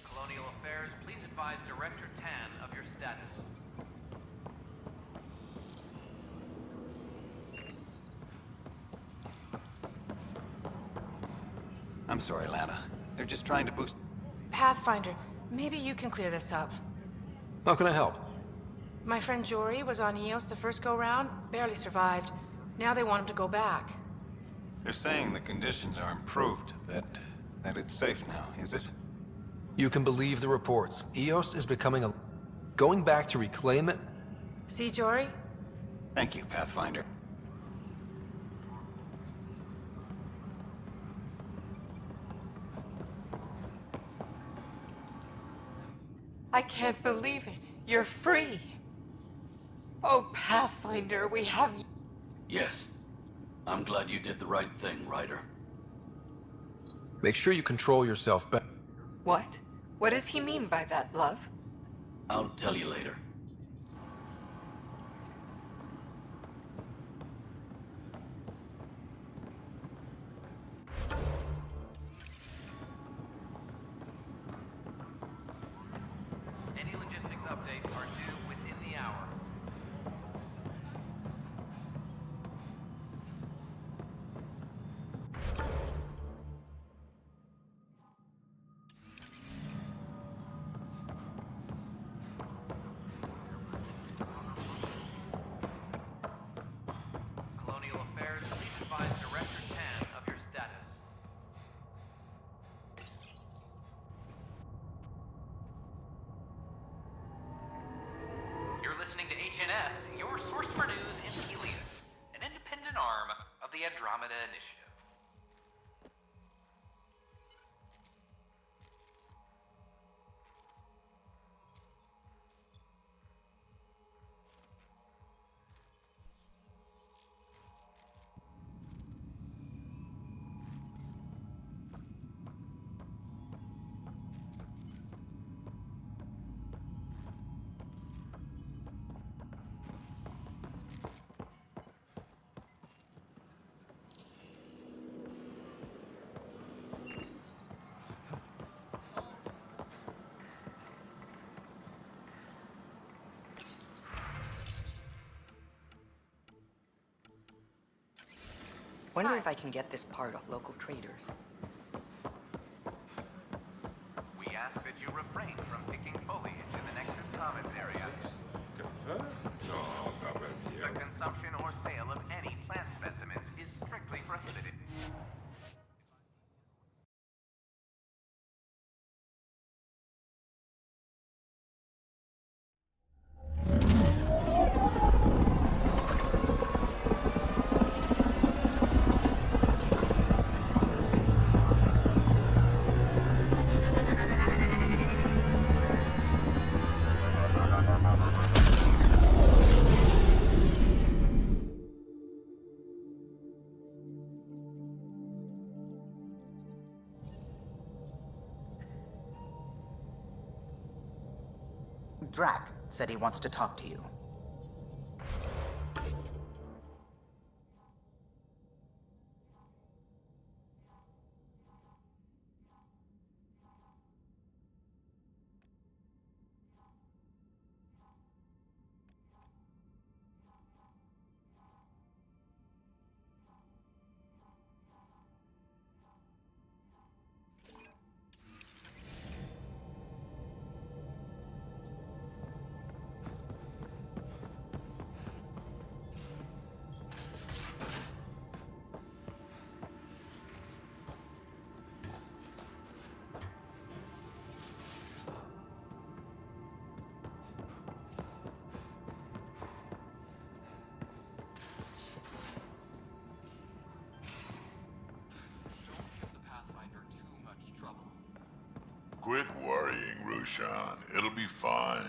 Colonial Affairs, please advise Director Tan of your status. I'm sorry, Lana. They're just trying to boost... Pathfinder, maybe you can clear this up. How can I help? My friend Jory was on Eos the first go-round, barely survived. Now they want him to go back. They're saying the conditions are improved, that it's safe now, is it? You can believe the reports. Eos is becoming a... Going back to reclaim it... See, Jory? Thank you, Pathfinder. I can't believe it. You're free. Oh, Pathfinder, we have... Yes. I'm glad you did the right thing, Ryder. Make sure you control yourself better. What? What does he mean by that, love? I'll tell you later. Any logistics updates are due within the hour. Colonial Affairs, please advise Director Tan of your status. You're listening to HNS, your source for news in Helios, an independent arm of the Andromeda Initiative. Wonder if I can get this part off local traders. We ask that you refrain from picking foliage in the Nexus Commons area. The consumption or sale of any plant specimens is strictly prohibited. Drac said he wants to talk to you. Quit worrying, Roshan. It'll be fine.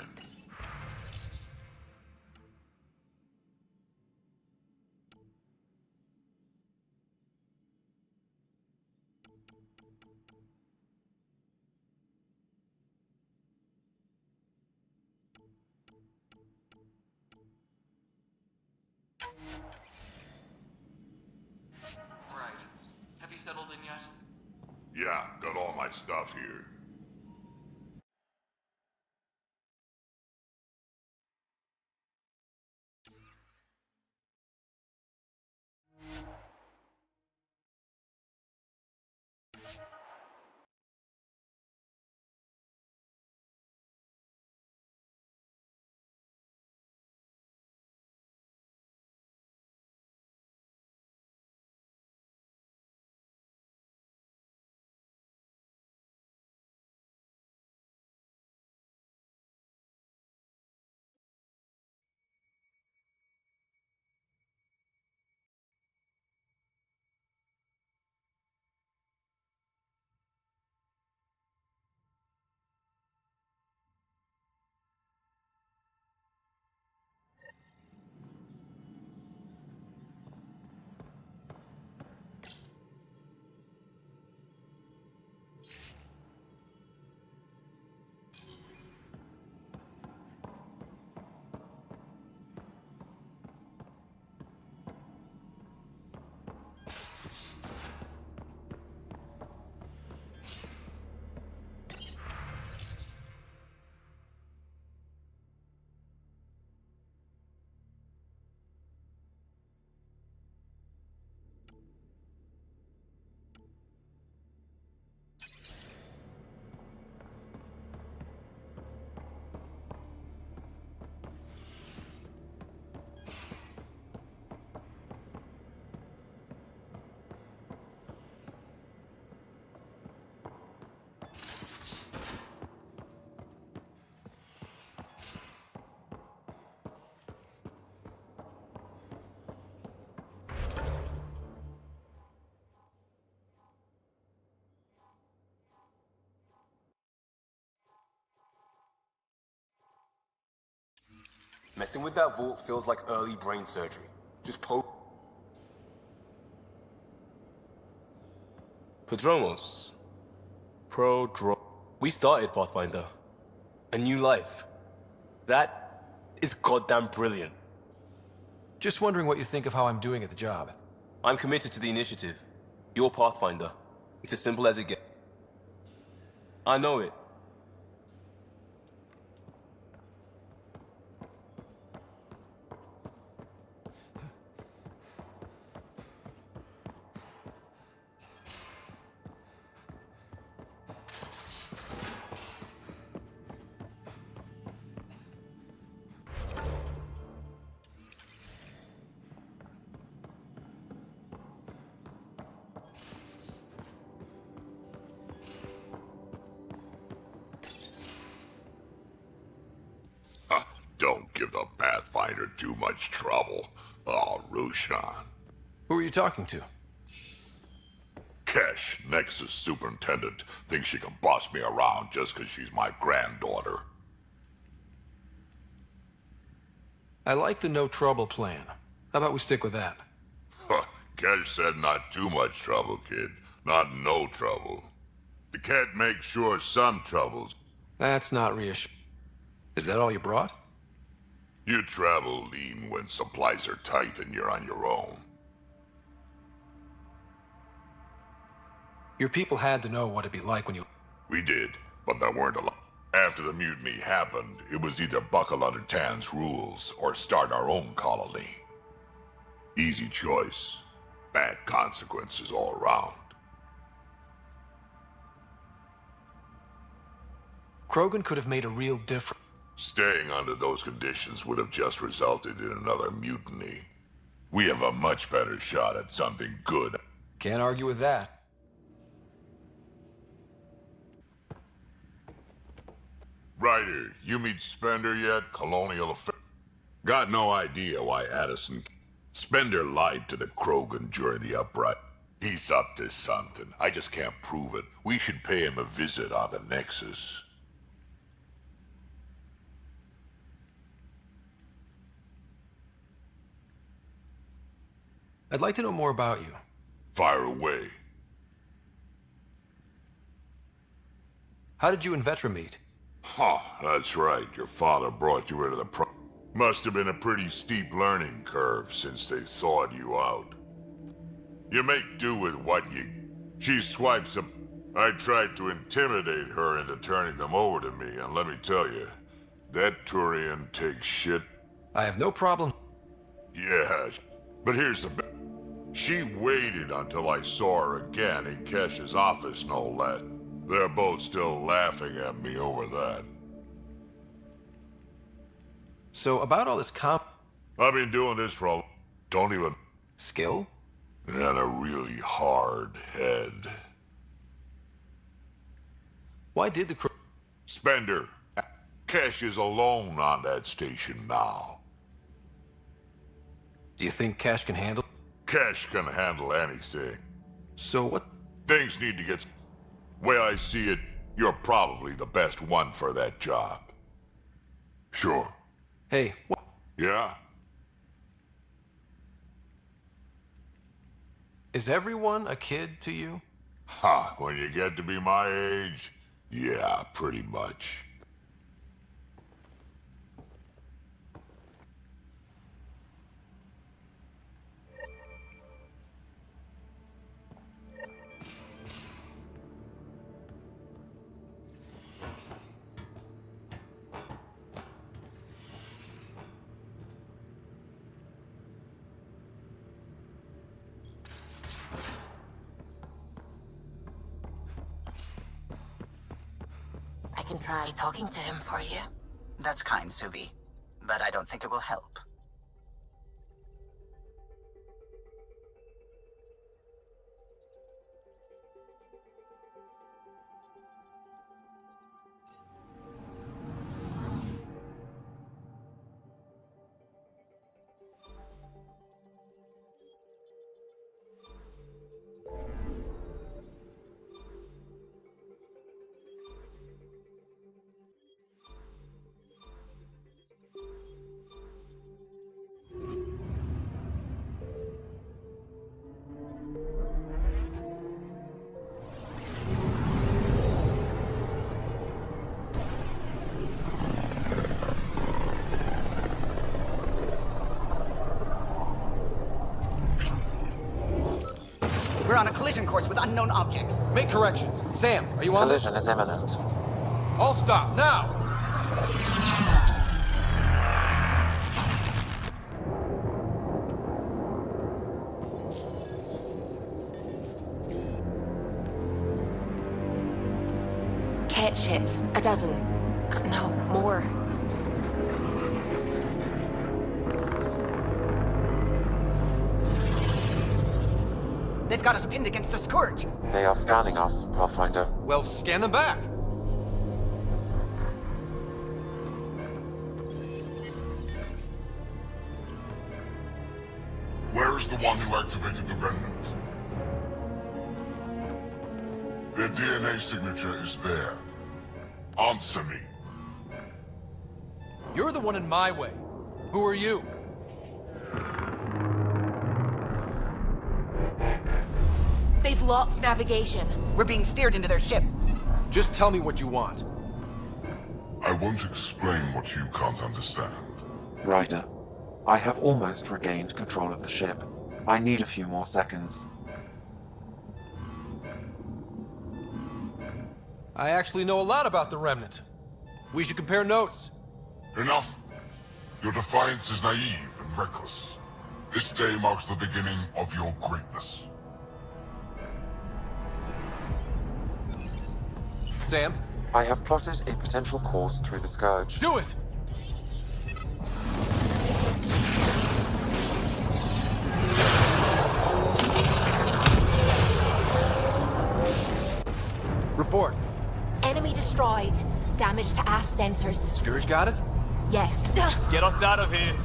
Right. Have you settled in yet? Yeah, got all my stuff here. Messing with that vault feels like early brain surgery. Just Prodromos. We started Pathfinder. A new life. That is goddamn brilliant. Just wondering what you think of how I'm doing at the job. I'm committed to the initiative. You're Pathfinder. It's as simple as it gets. I know it. Don't give the Pathfinder too much trouble. Oh, Rushan. Who are you talking to? Kesh, Nexus Superintendent, thinks she can boss me around just because she's my granddaughter. I like the no trouble plan. How about we stick with that? Kesh said not too much trouble, kid. Not no trouble. You can't make sure some troubles. That's not reassuring. Is that all you brought? You travel lean when supplies are tight and you're on your own. Your people had to know what it'd be like when you... We did, but there weren't a lot. After the mutiny happened, it was either buckle under Tan's rules or start our own colony. Easy choice. Bad consequences all around. Krogan could have made a real difference. Staying under those conditions would have just resulted in another mutiny. We have a much better shot at something good. Can't argue with that. Ryder, you meet Spender yet? Colonial Affairs? Got no idea why Addison... Spender lied to the Krogan during the uprising. He's up to something. I just can't prove it. We should pay him a visit on the Nexus. I'd like to know more about you. Fire away. How did you and Vetra meet? Huh, that's right. Your father brought you into the Must have been a pretty steep learning curve since they thawed you out. You make do with what you... She swipes up... I tried to intimidate her into turning them over to me, and let me tell you, that Turian takes shit. I have no problem. Yeah, but here's the... She waited until I saw her again in Kesh's office, no less. They're both still laughing at me over that. So, about all this I've been doing this for a... Don't even... Skill? And a really hard head. Why did the... Spender. Kesh is alone on that station now. Do you think Kesh can handle... Kesh can handle anything. So what... Things need to get... Way I see it, you're probably the best one for that job. Sure. Hey, what? Yeah? Is everyone a kid to you? Ha, when you get to be my age, yeah, pretty much. I can try talking to him for you. That's kind, Suvi. But I don't think it will help. We're on a collision course with unknown objects. Make corrections. Sam, are you on this? Collision is imminent. All stop, now! Cat ships. 12. No, more. They've got us pinned against the Scourge. They are scanning us, Pathfinder. Well, scan them back. one who activated the Remnant. Their DNA signature is there. Answer me. You're the one in my way. Who are you? They've lost navigation. We're being steered into their ship. Just tell me what you want. I won't explain what you can't understand. Ryder, I have almost regained control of the ship. I need a few more seconds. I actually know a lot about the Remnant. We should compare notes. Enough! Your defiance is naive and reckless. This day marks the beginning of your greatness. Sam? I have plotted a potential course through the Scourge. Do it! Report. Enemy destroyed. Damage to aft sensors. Scourge got it? Yes. Get us out of here.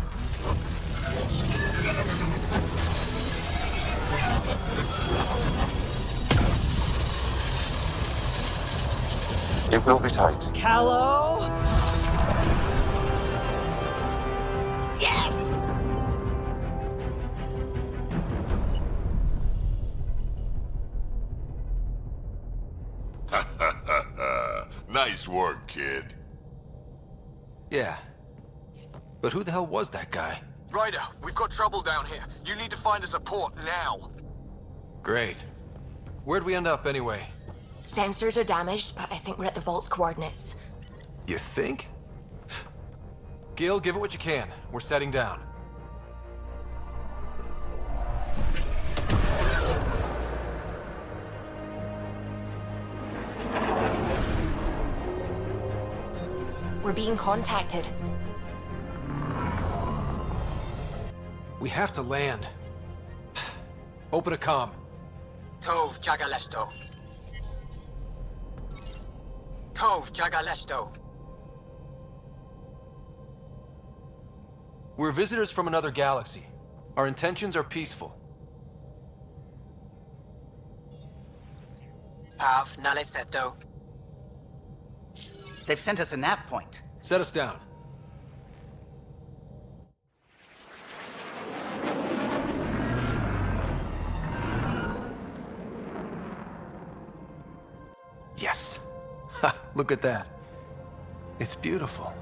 It will be tight. Callow? Yes! Nice work, kid. Yeah. But who the hell was that guy? Ryder, we've got trouble down here. You need to find us a port now. Great. Where'd we end up anyway? Sensors are damaged, but I think we're at the Vault's coordinates. You think? Gil, give it what you can. We're setting down. We're being contacted. We have to land. Open a comm. Tov Jagalesto. Tov Jagalesto. We're visitors from another galaxy. Our intentions are peaceful. Av Naleseto. They've sent us a nav point. Set us down. Yes. Ha, look at that. It's beautiful.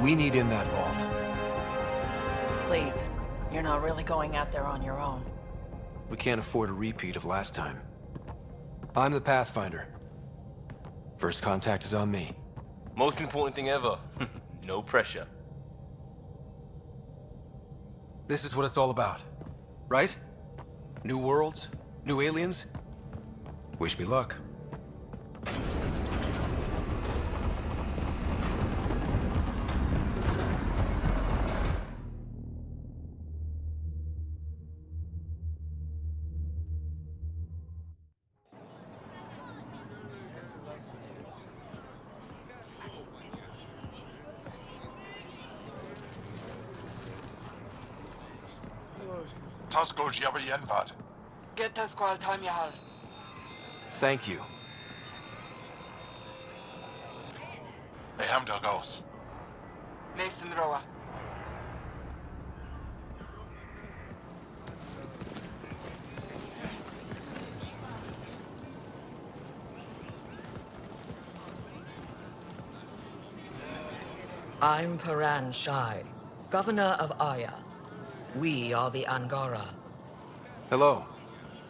We need in that vault. Please, you're not really going out there on your own. We can't afford a repeat of last time. I'm the Pathfinder. First contact is on me. Most important thing ever. No pressure. This is what it's all about, right? New worlds, new aliens. Wish me luck. Tasko Jiabayenvad. Get the squad time you have. Thank you. Hamda Ghost. Mason Roa. I'm Paran Shai, Governor of Aya. We are the Angara. Hello.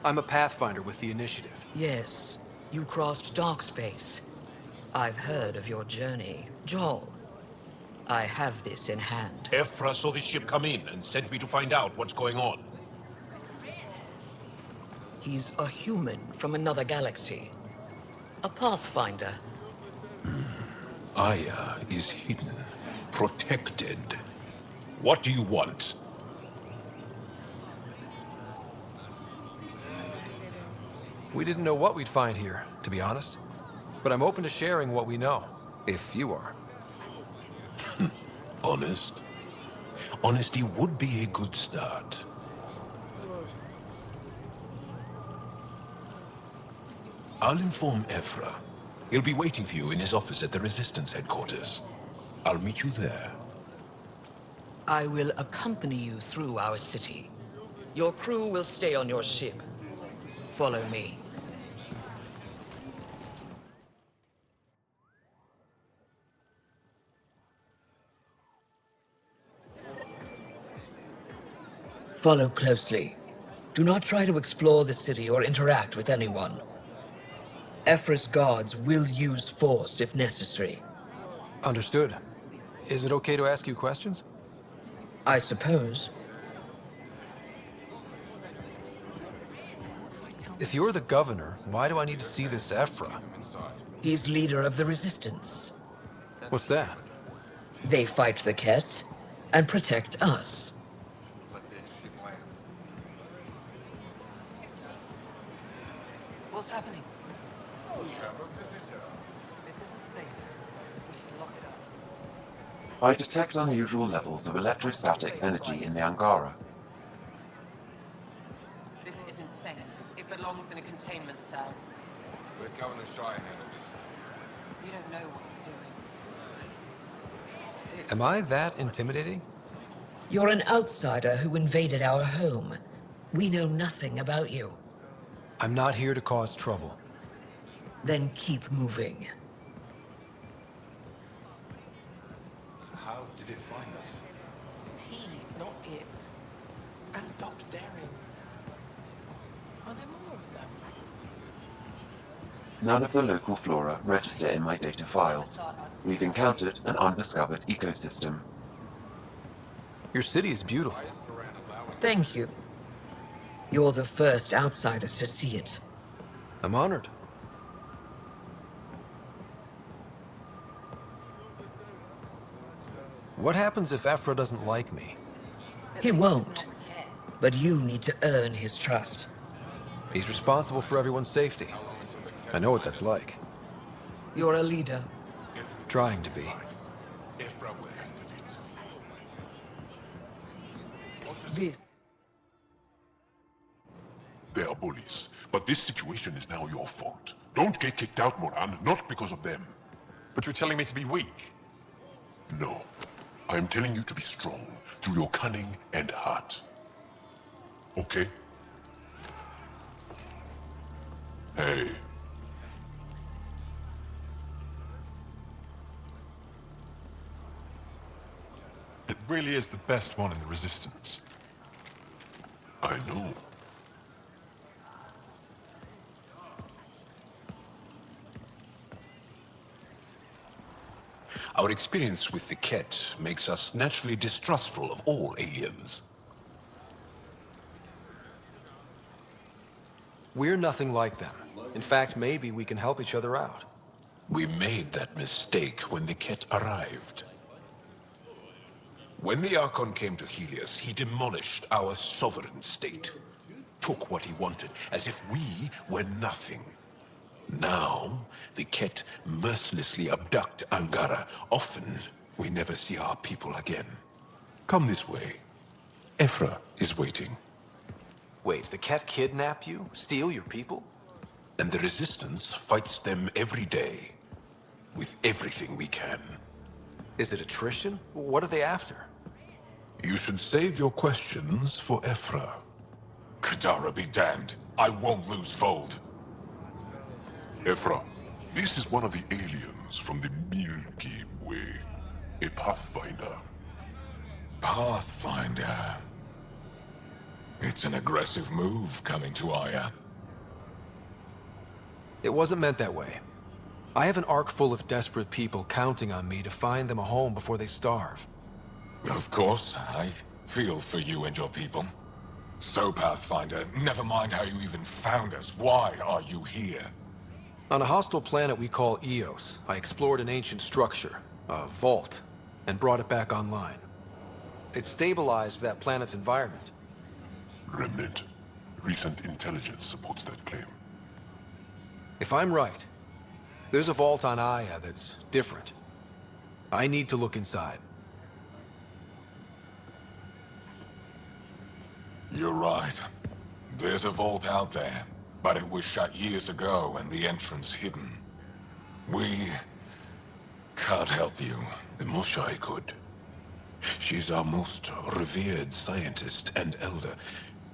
I'm a Pathfinder with the Initiative. Yes, you crossed dark space. I've heard of your journey. Joel, I have this in hand. Ephra saw the ship come in and sent me to find out what's going on. He's a human from another galaxy. A Pathfinder. Aya is hidden, protected. What do you want? We didn't know what we'd find here, to be honest. But I'm open to sharing what we know, if you are. Honest? Honesty would be a good start. I'll inform Ephra. He'll be waiting for you in his office at the Resistance headquarters. I'll meet you there. I will accompany you through our city. Your crew will stay on your ship. Follow me. Follow closely. Do not try to explore the city or interact with anyone. Ephra's guards will use force if necessary. Understood. Is it okay to ask you questions? I suppose. If you're the governor, why do I need to see this Ephra? He's leader of the Resistance. What's that? They fight the Ket and protect us. What's happening? This isn't safe. We should lock it up. I detect unusual levels of electrostatic energy in the Angara. This is insane. It belongs in a containment cell. Let Governor Shire handle this. You don't know what you're doing. Am I that intimidating? You're an outsider who invaded our home. We know nothing about you. I'm not here to cause trouble. Then keep moving. How did it find us? He, not it. And stop staring. Are there more of them? None of the local flora register in my data files. We've encountered an undiscovered ecosystem. Your city is beautiful. Thank you. You're the first outsider to see it. I'm honored. What happens if Ephra doesn't like me? He won't. But you need to earn his trust. He's responsible for everyone's safety. I know what that's like. You're a leader. Trying to be. Ephra will handle it. This. They are bullies, but this situation is now your fault. Don't get kicked out, Moran, not because of them. But you're telling me to be weak. No. I am telling you to be strong, through your cunning and heart. Okay? Hey. It really is the best one in the Resistance. I know. Our experience with the Ket makes us naturally distrustful of all aliens. We're nothing like them. In fact, maybe we can help each other out. We made that mistake when the Ket arrived. When the Archon came to Helios, he demolished our sovereign state. Took what he wanted, as if we were nothing. Now, the Ket mercilessly abduct Angaran. Often, we never see our people again. Come this way. Ephra is waiting. Wait, the Ket kidnap you? Steal your people? And the Resistance fights them every day. With everything we can. Is it attrition? What are they after? You should save your questions for Ephra. Kadara be damned. I won't lose Voeld. Ephra, this is one of the aliens from the Milky Way. A Pathfinder. Pathfinder? It's an aggressive move coming to Aya. It wasn't meant that way. I have an ark full of desperate people counting on me to find them a home before they starve. Of course, I feel for you and your people. So, Pathfinder, never mind how you even found us. Why are you here? On a hostile planet we call Eos, I explored an ancient structure, a vault, and brought it back online. It stabilized that planet's environment. Remnant. Recent intelligence supports that claim. If I'm right, there's a vault on Aya that's different. I need to look inside. You're right. There's a vault out there, but it was shut years ago and the entrance hidden. We can't help you. The Moshai could. She's our most revered scientist and elder.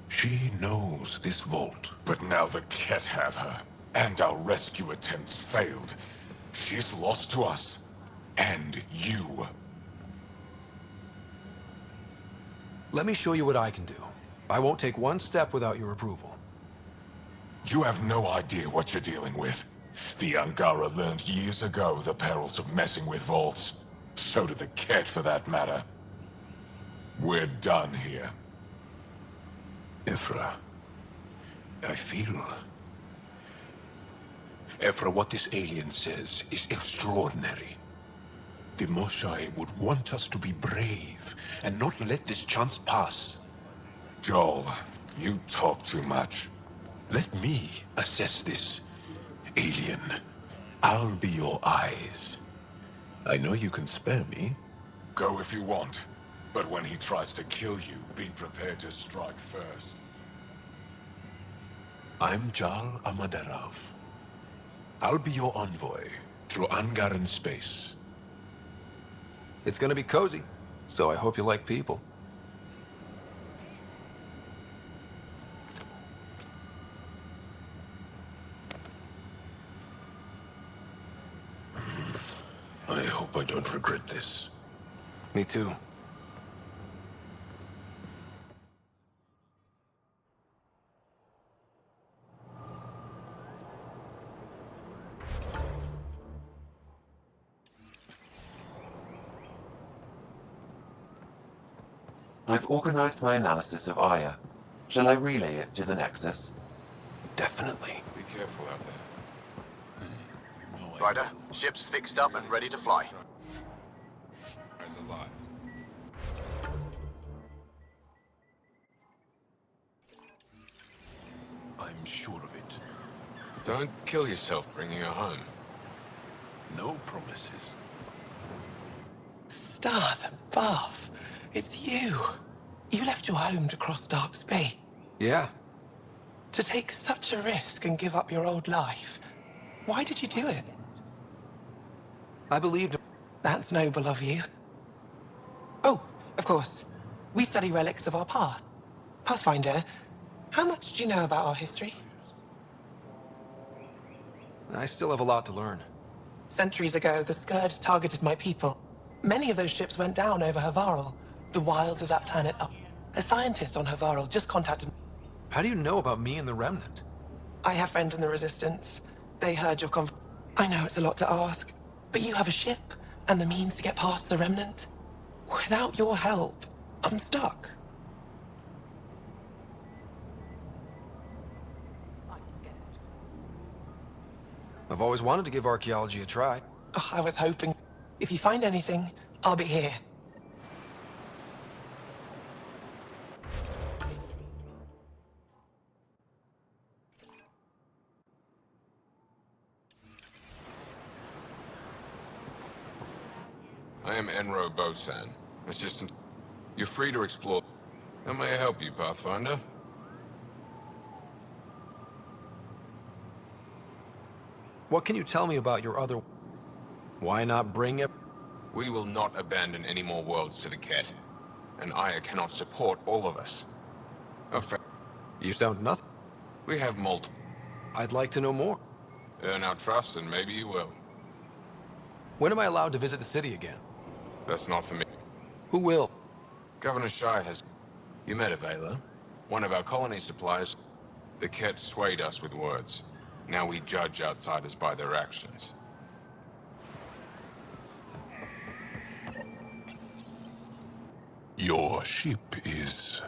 She knows this vault. But now the Ket have her, and our rescue attempts failed. She's lost to us, and you. Let me show you what I can do. I won't take one step without your approval. You have no idea what you're dealing with. The Angara learned years ago the perils of messing with vaults. So did the Ket, for that matter. We're done here. Ephra, I feel... Ephra, what this alien says is extraordinary. The Moshai would want us to be brave and not let this chance pass. Joel, you talk too much. Let me assess this, alien. I'll be your eyes. I know you can spare me. Go if you want. But when he tries to kill you, be prepared to strike first. I'm Jal Amaderov. I'll be your envoy through Angaran space. It's gonna be cozy, so I hope you like people. I hope I don't regret this. Me too. I've organized my analysis of Aya. Shall I relay it to the Nexus? Definitely. Be careful out there. Ryder, ship's fixed up and ready to fly. There's alive. I'm sure of it. Don't kill yourself bringing her home. No promises. Stars above. It's you. You left your home to cross dark space. Yeah. To take such a risk and give up your old life. Why did you do it? I believed... That's noble of you. Oh, of course. We study relics of our past. Pathfinder, how much do you know about our history? I still have a lot to learn. Centuries ago, the Scourge targeted my people. Many of those ships went down over Havarl. The wilds of that planet up. A scientist on Havarl just contacted me. How do you know about me and the Remnant? I have friends in the Resistance. They heard your I know it's a lot to ask, but you have a ship and the means to get past the Remnant. Without your help, I'm stuck. I've always wanted to give archaeology a try. Oh, I was hoping. If you find anything, I'll be here. I am Enro Bosan, assistant. You're free to explore. How may I help you, Pathfinder? What can you tell me about your other... Why not bring it? We will not abandon any more worlds to the Ket. And Aya cannot support all of us. You sound nothing. We have multiple. I'd like to know more. Earn our trust and maybe you will. When am I allowed to visit the city again? That's not for me. Who will? Governor Shai has... You met Avela, one of our colony suppliers. The Ket swayed us with words. Now we judge outsiders by their actions. Your ship is...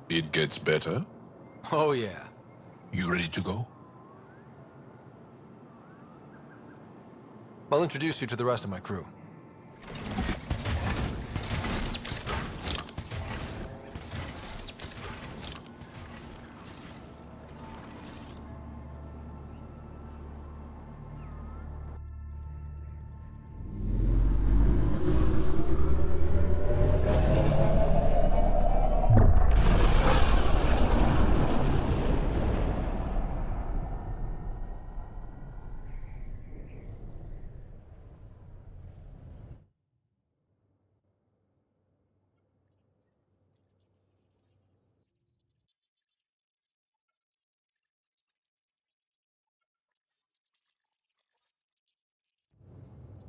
It gets better? Oh, yeah. You ready to go? I'll introduce you to the rest of my crew.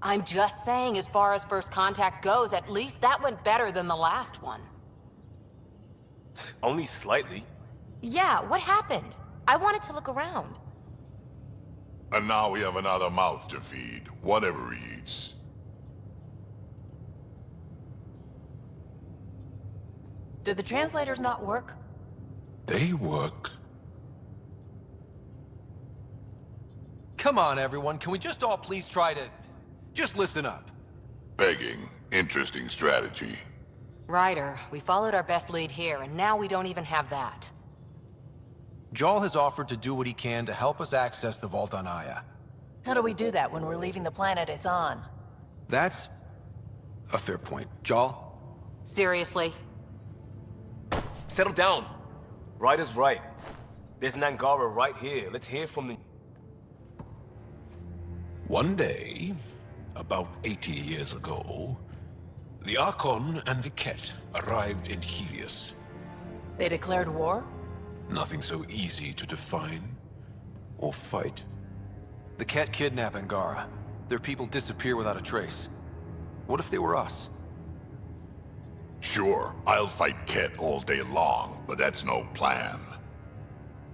I'm just saying, as far as first contact goes, at least that went better than the last one. Only slightly. Yeah, what happened? I wanted to look around. And now we have another mouth to feed, whatever he eats. Did the translators not work? They work. Come on, everyone. Can we just all please try to... just listen up? Begging. Interesting strategy. Ryder, we followed our best lead here, and now we don't even have that. Jarl has offered to do what he can to help us access the vault on Aya. How do we do that when we're leaving the planet it's on? That's a fair point. Jarl? Seriously? Settle down. Ryder's right. There's an Angara right here. Let's hear from the... One day, about 80 years ago, the Archon and the Ket arrived in Helios. They declared war? Nothing so easy to define or fight. The Ket kidnap Angara. Their people disappear without a trace. What if they were us? Sure, I'll fight Ket all day long, but that's no plan.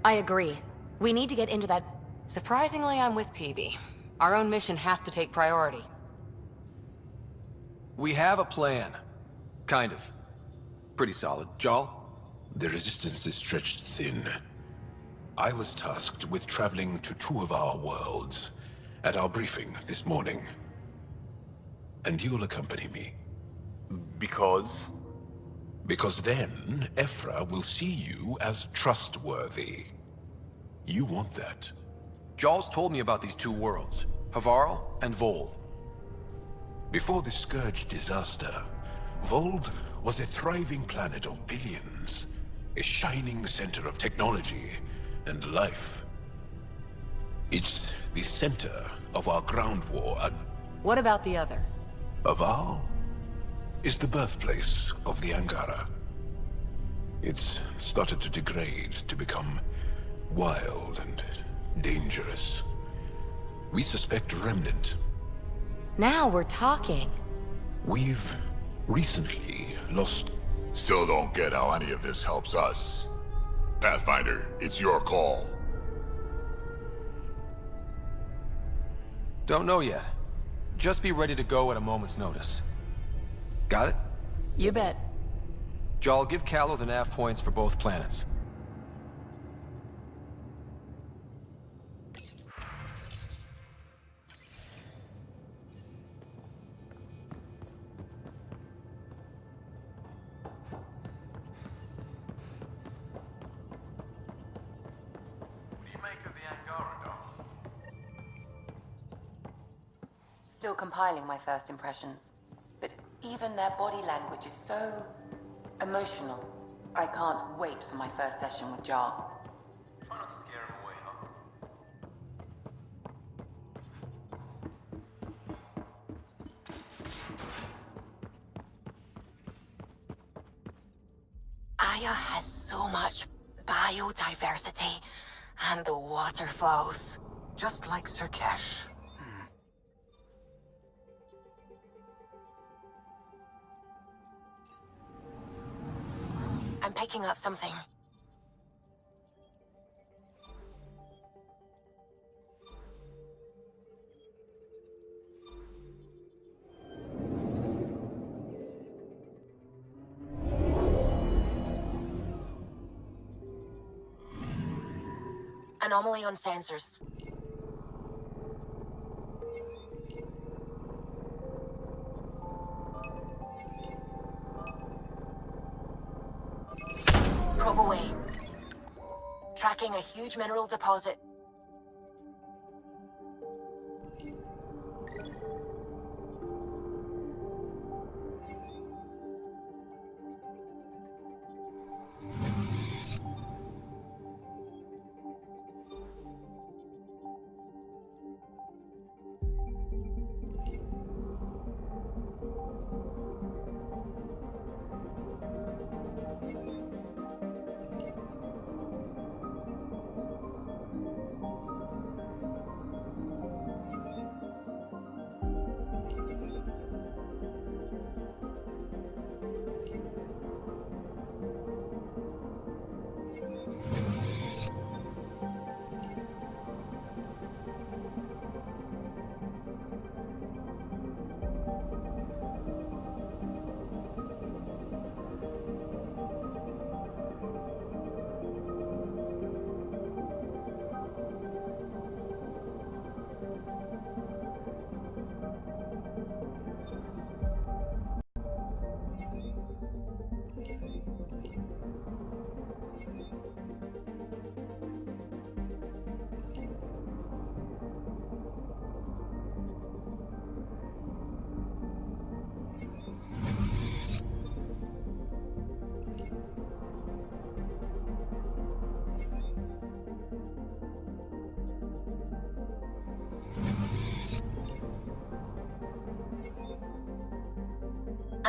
I agree. We need to get into that... Surprisingly, I'm with PB. Our own mission has to take priority. We have a plan. Kind of. Pretty solid. Jarl? The resistance is stretched thin. I was tasked with traveling to 2 of our worlds at our briefing this morning. And you'll accompany me. Because? Because then, Ephra will see you as trustworthy. You want that. Jarl's told me about these 2 worlds. Havarl and Voeld. Before the Scourge disaster, Voeld was a thriving planet of billions. A shining center of technology and life. It's the center of our ground war. What about the other? Havarl is the birthplace of the Angara. It's started to degrade, to become wild and dangerous. We suspect Remnant. Now we're talking. We've recently lost... Still don't get how any of this helps us. Pathfinder, it's your call. Don't know yet. Just be ready to go at a moment's notice. Got it? You bet. Jarl, give Callow the nav points for both planets. Still compiling my first impressions. But even their body language is so... emotional. I can't wait for my first session with Jarl. Try not to scare him away, huh? Aya has so much biodiversity, and the waterfalls. Just like Sirkesh. I'm picking up something. Anomaly on sensors. Probe away. Tracking a huge mineral deposit.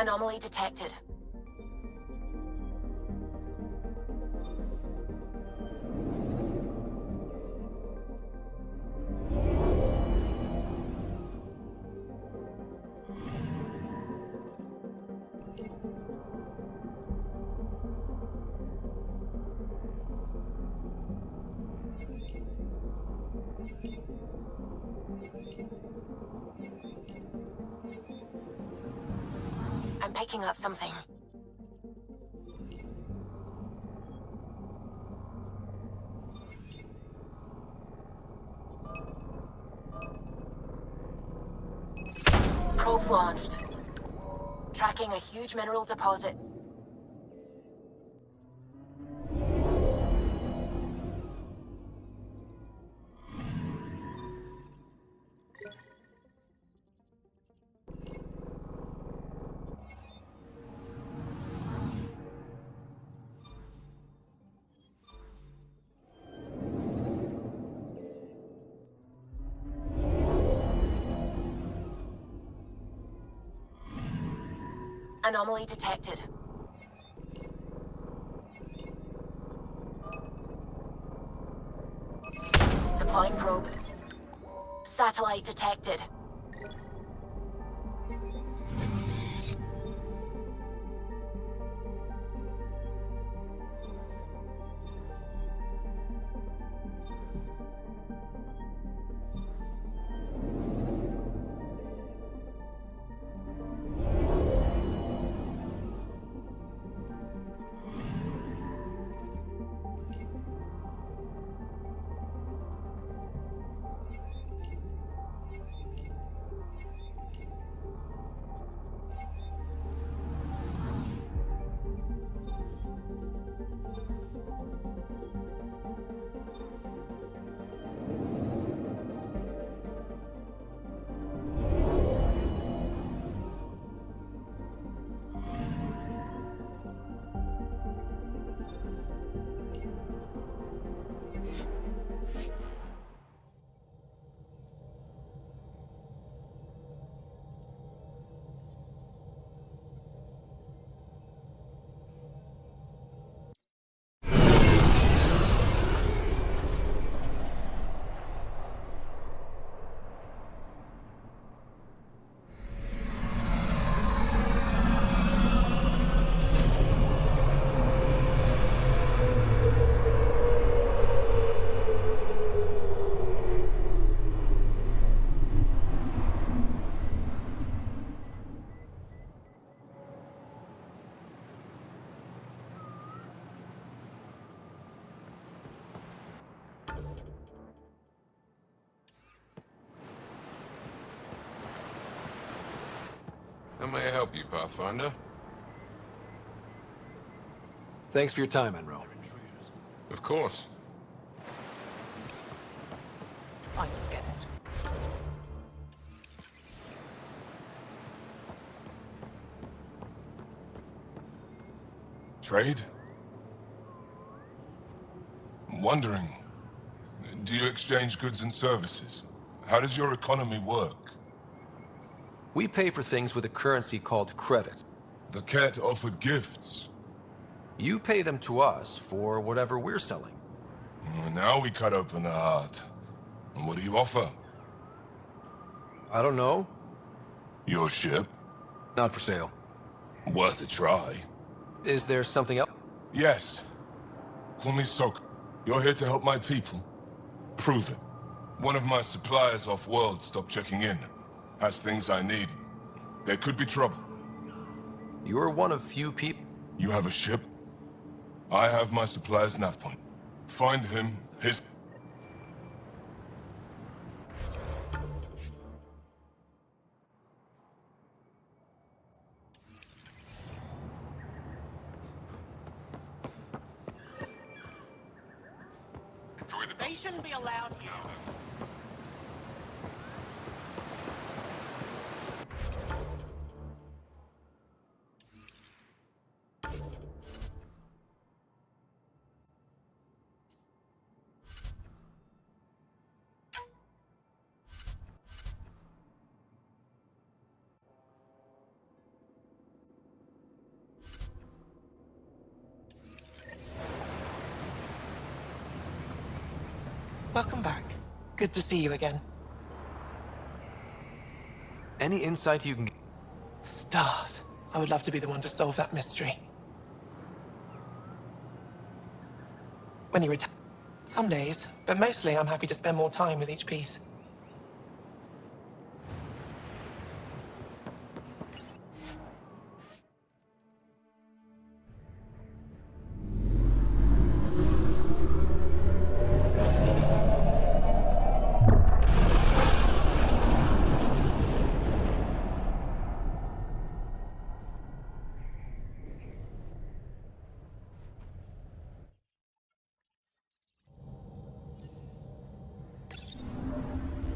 Anomaly detected. I'm picking up something. Probes launched. Tracking a huge mineral deposit. Anomaly detected. Deploying probe. Satellite detected. How may I help you, Pathfinder? Thanks for your time, Enro. Of course. I'm scared. Trade? I'm wondering, do you exchange goods and services? How does your economy work? We pay for things with a currency called credits. The Ket offered gifts. You pay them to us for whatever we're selling. Now we cut open the heart. And what do you offer? I don't know. Your ship? Not for sale. Worth a try. Is there something else? Yes. Call me Sok. You're here to help my people. Prove it. One of my suppliers off Voeld stopped checking in. Has things I need. There could be trouble. You're one of few people. You have a ship? I have my supplier's nav point. Find him, his... They shouldn't be allowed here. Welcome back. Good to see you again. Any insight you can... Start. I would love to be the one to solve that mystery. When you retire... Some days, but mostly I'm happy to spend more time with each piece.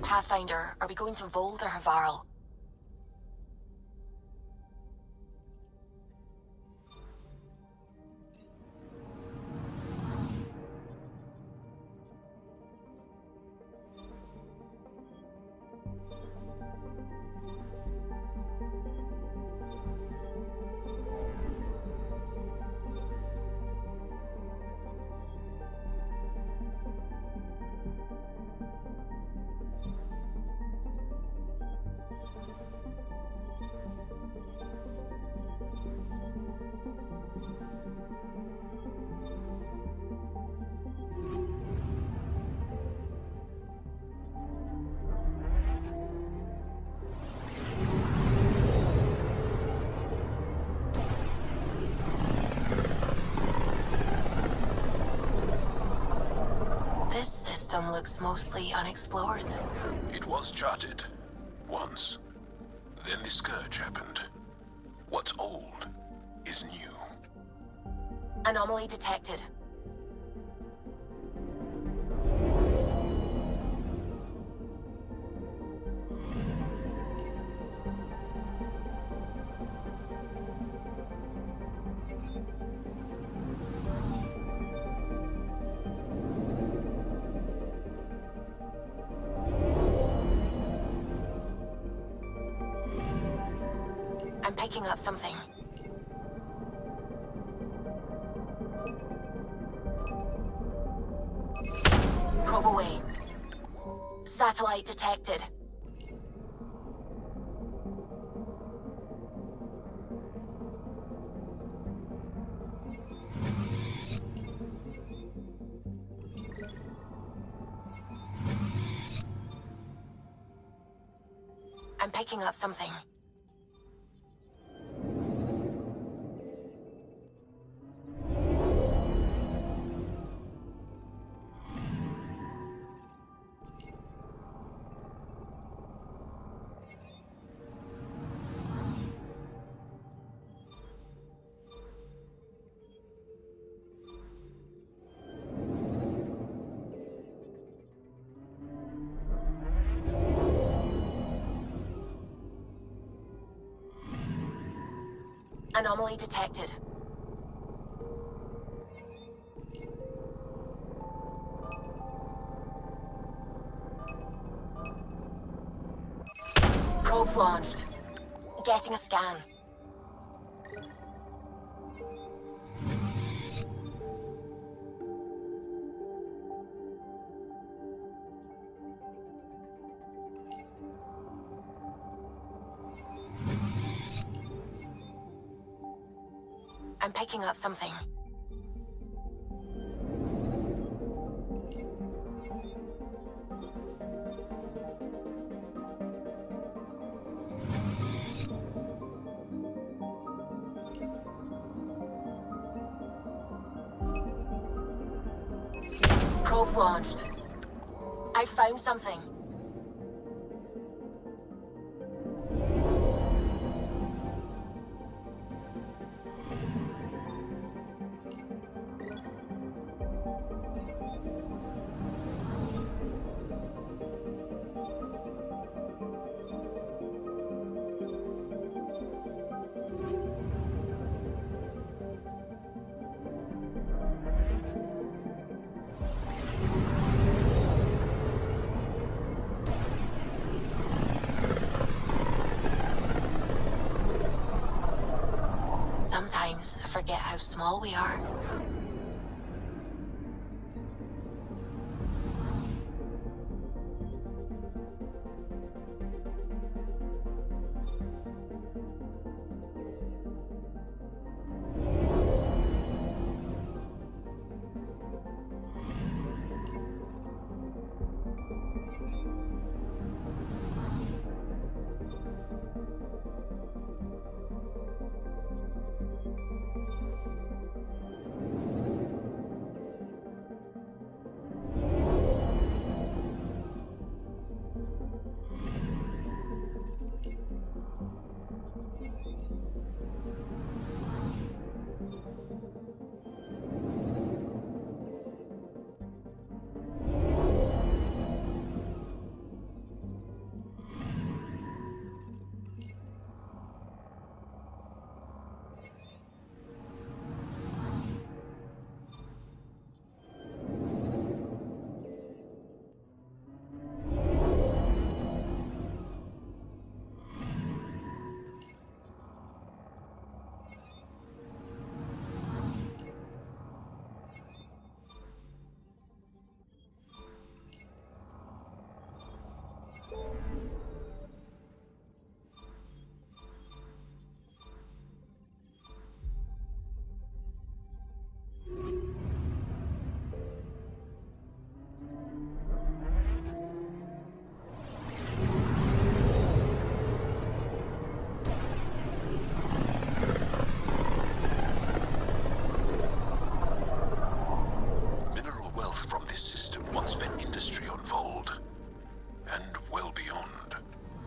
Pathfinder, are we going to Voeld or Havarl? This system looks mostly unexplored. It was charted. Once. Then the Scourge happened. What's old is new. Anomaly detected. I'm picking up something. Probe away. Satellite detected. I'm picking up something. Anomaly detected. Probes launched. Getting a scan. I'm picking up something. Probes launched. I found something. Sometimes I forget how small we are.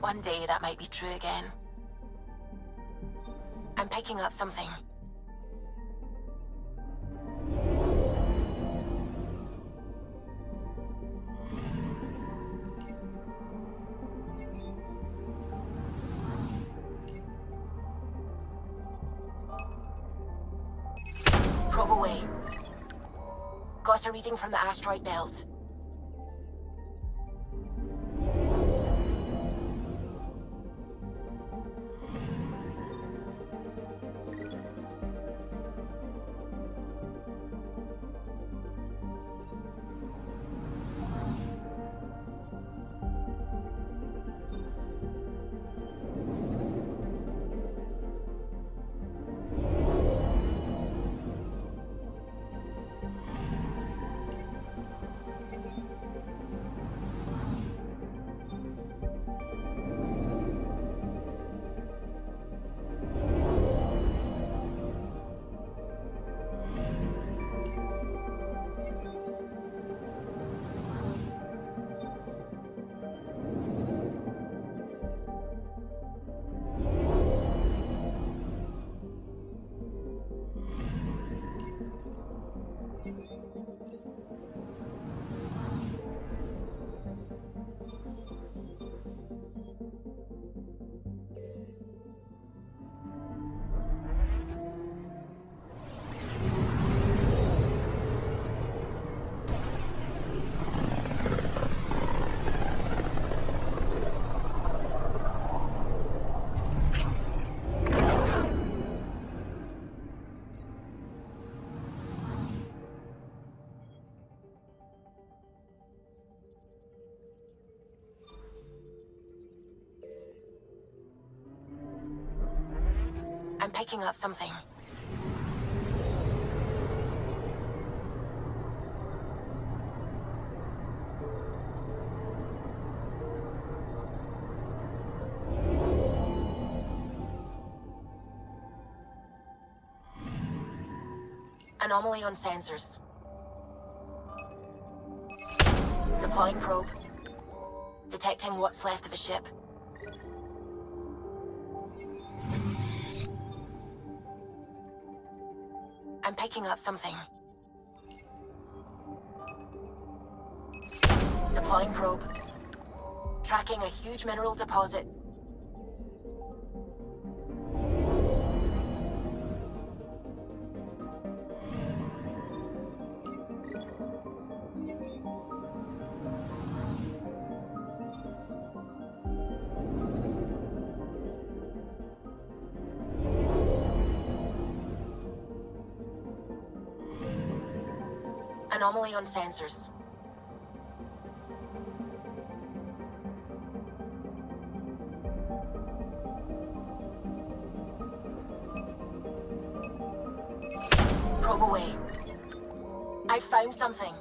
One day that might be true again. I'm picking up something. Probe away. Got a reading from the asteroid belt. I'm picking up something. Anomaly on sensors. Deploying probe. Detecting what's left of a ship. I'm picking up something. Deploying probe. Tracking a huge mineral deposit. Anomaly on sensors. Probe away. I found something.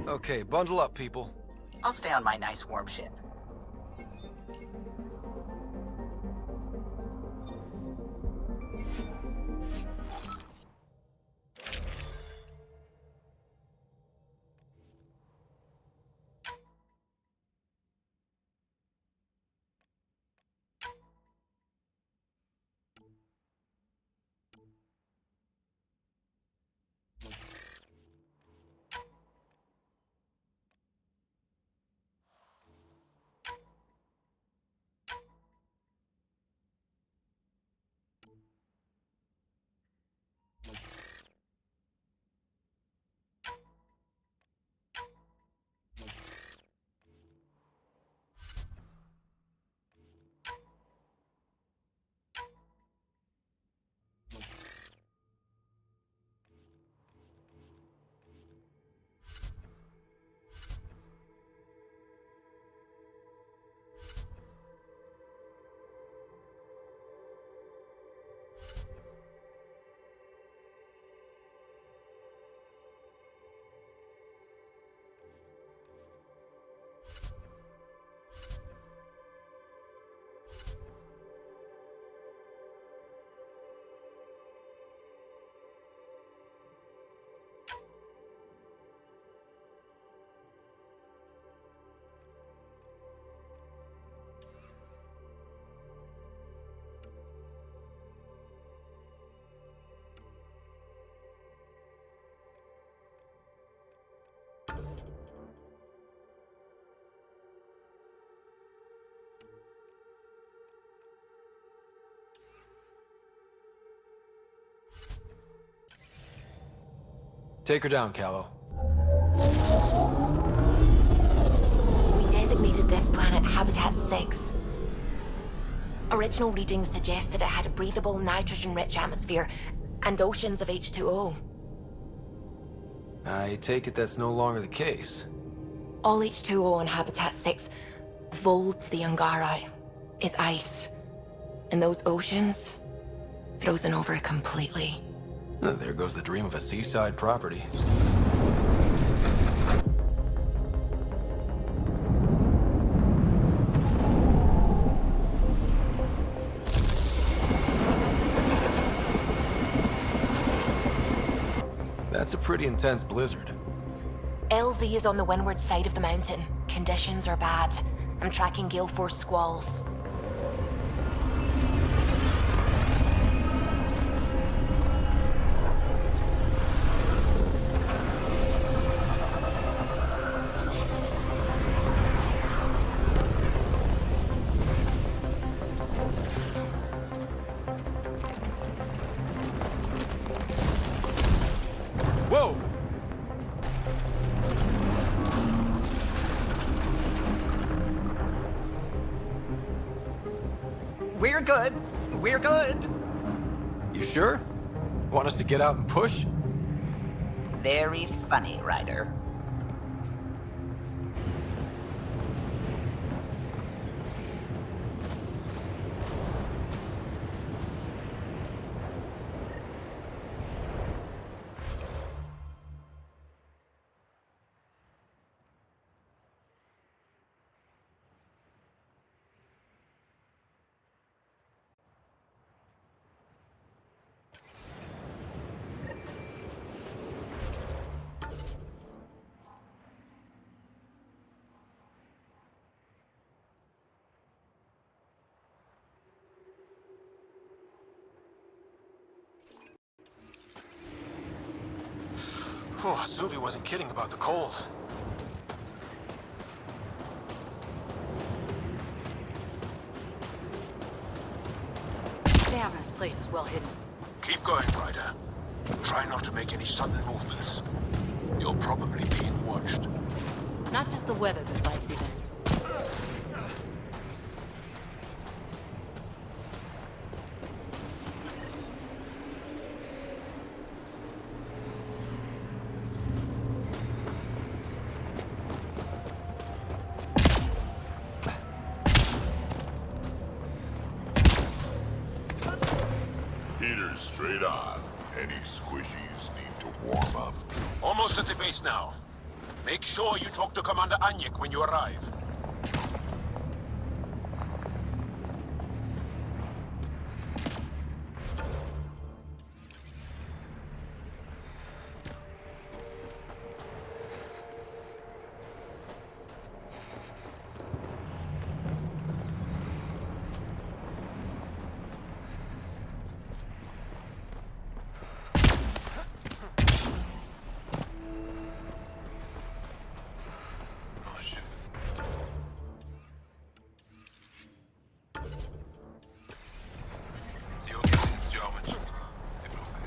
Okay, bundle up, people. I'll stay on my nice warm ship. Take her down, Callow. We designated this planet Habitat 6. Original readings suggest that it had a breathable, nitrogen-rich atmosphere and oceans of H2O. I take it that's no longer the case. All H2O on Habitat 6, Voeld to the Angaran, is ice. And those oceans, frozen over completely. Oh, there goes the dream of a seaside property. That's a pretty intense blizzard. LZ is on the windward side of the mountain. Conditions are bad. I'm tracking gale force squalls. Whoa! We're good. We're good. You sure? Want us to get out and push? Very funny, Ryder. Oh, Zuvi wasn't kidding about the cold. Damn, this place is well hidden. Keep going, Ryder. Try not to make any sudden movements. You're probably being watched. Not just the weather that's icy then. Heaters straight on. Any squishies need to warm up. Almost at the base now. Make sure you talk to Commander Anyek when you arrive.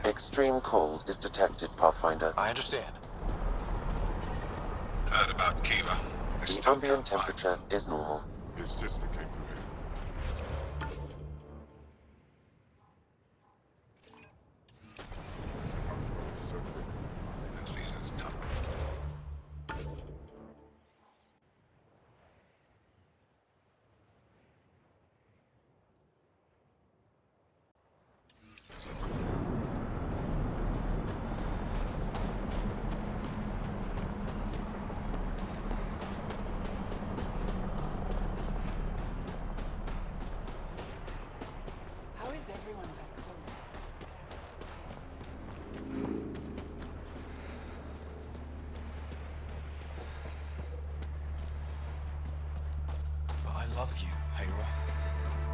Extreme cold is detected, Pathfinder. I understand. Heard about Kiva. The ambient temperature is normal. His sister came through here. How is everyone back home? But I love you, Hera.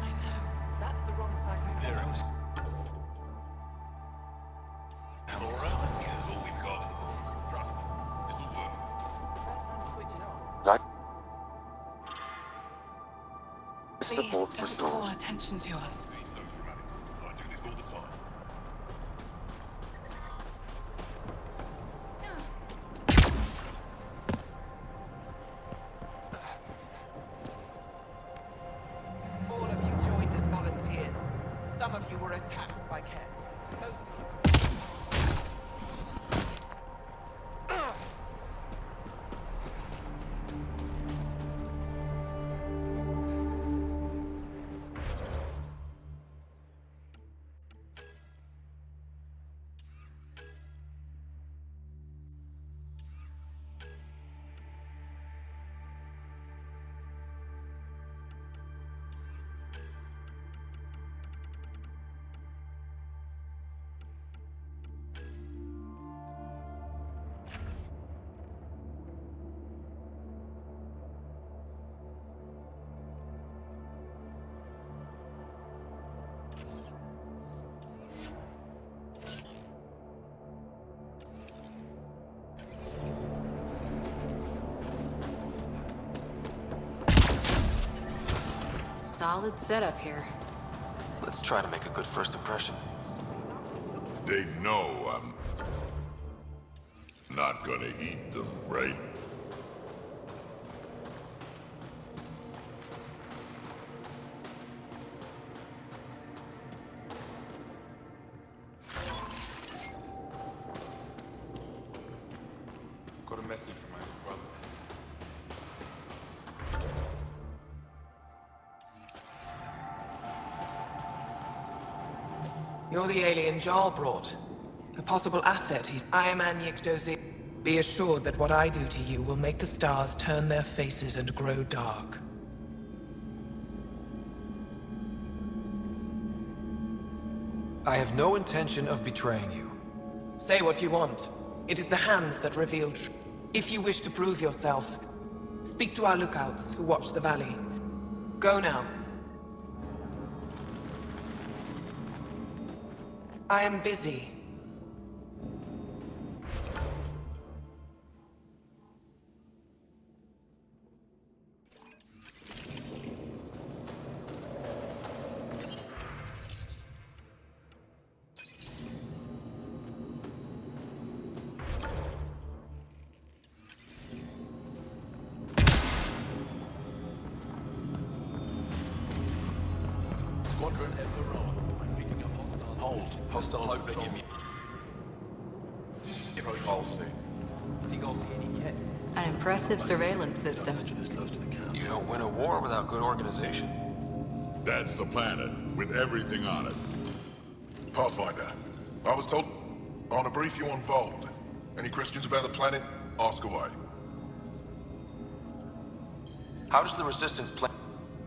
I know. That's the wrong side of the Theros. All right, here's all we've got. Trust me, this'll work. first time switching on. Life Please support don't restored. call attention to us. Be so dramatic. I do this all the time. were attacked by Ket. Most of you... Solid setup here. Let's try to make a good first impression. They know I'm not gonna eat them, right? Got a message from my brother. You're the alien Jarl brought. A possible asset I am Anyik Dozi. Be assured that what I do to you will make the stars turn their faces and grow dark. I have no intention of betraying you. Say what you want. It is the hands that reveal truth. If you wish to prove yourself, speak to our lookouts who watch the valley. Go now. I am busy. Squadron Emperor. I'm picking up hostile. Hold. Hostile hope they give me. Approach soon. Think I'll see any yet? An impressive surveillance system. You don't win a war without good organization. That's the planet, with everything on it. Pathfinder, I was told I want to brief you on Voeld. Any questions about the planet, ask away. How does the Resistance play?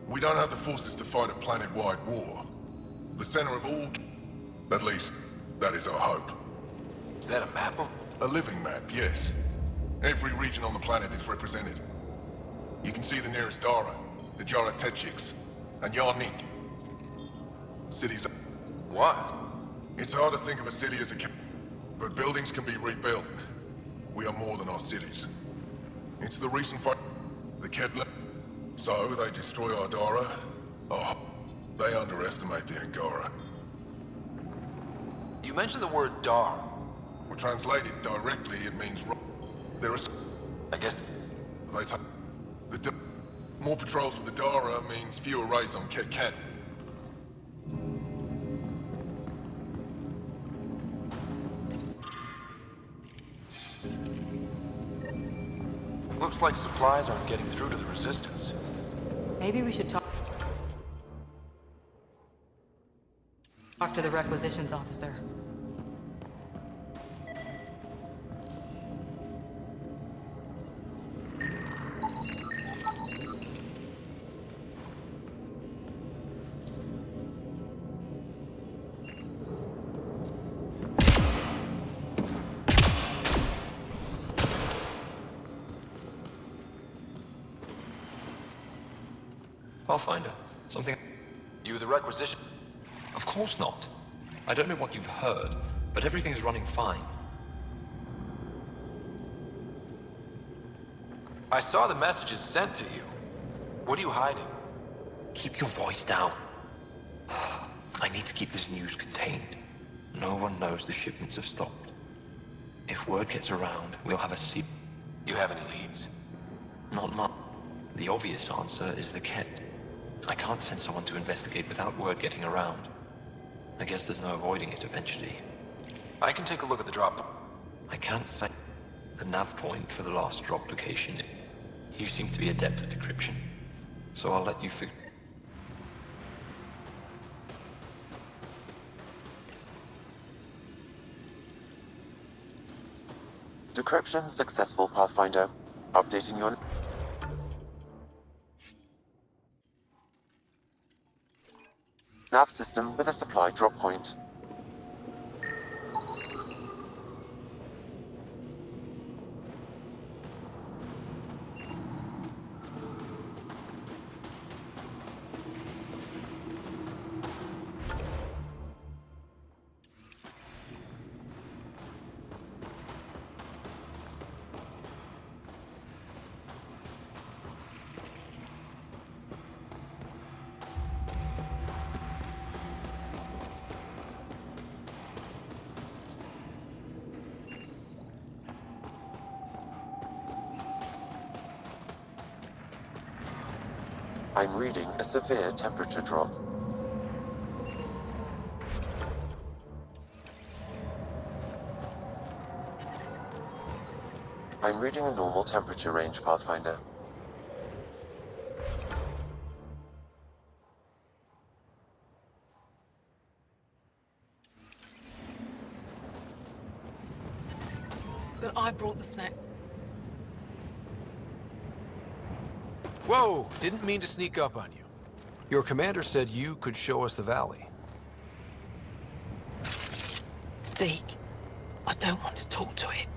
We don't have the forces to fight a planet-wide war. The center of all... At least, that is our hope. Is that a map of... A living map, yes. Every region on the planet is represented. You can see the nearest Dara, the Jara Tetchiks, and Yarnik. Cities... What? It's hard to think of a city as a... But buildings can be rebuilt. We are more than our cities. It's the recent fight... The Kedler... So, they destroy our Dara. Oh, they underestimate the Angara. You mentioned the word Dar. Well, translated directly, it means... There are... I guess... They take... More patrols for the Dara means fewer raids on Ket. Looks like supplies aren't getting through to the Resistance. Maybe we should talk to the requisitions officer. Pathfinder, something... You the requisition? Of course not. I don't know what you've heard, but everything is running fine. I saw the messages sent to you. What are you hiding? Keep your voice down. I need to keep this news contained. No one knows the shipments have stopped. If word gets around, we'll have a sea... You have any leads? Not much. The obvious answer is the Ket. I can't send someone to investigate without word getting around. I guess there's no avoiding it eventually. I can take a look at the drop. I can't say the nav point for the last drop location. You seem to be adept at decryption, so I'll let you figure. Decryption successful, Pathfinder. Updating your... nav system with a supply drop point. I'm reading a severe temperature drop. I'm reading a normal temperature range, Pathfinder. But I brought the snack. Whoa! Didn't mean to sneak up on you. Your commander said you could show us the valley. Zeke, I don't want to talk to it.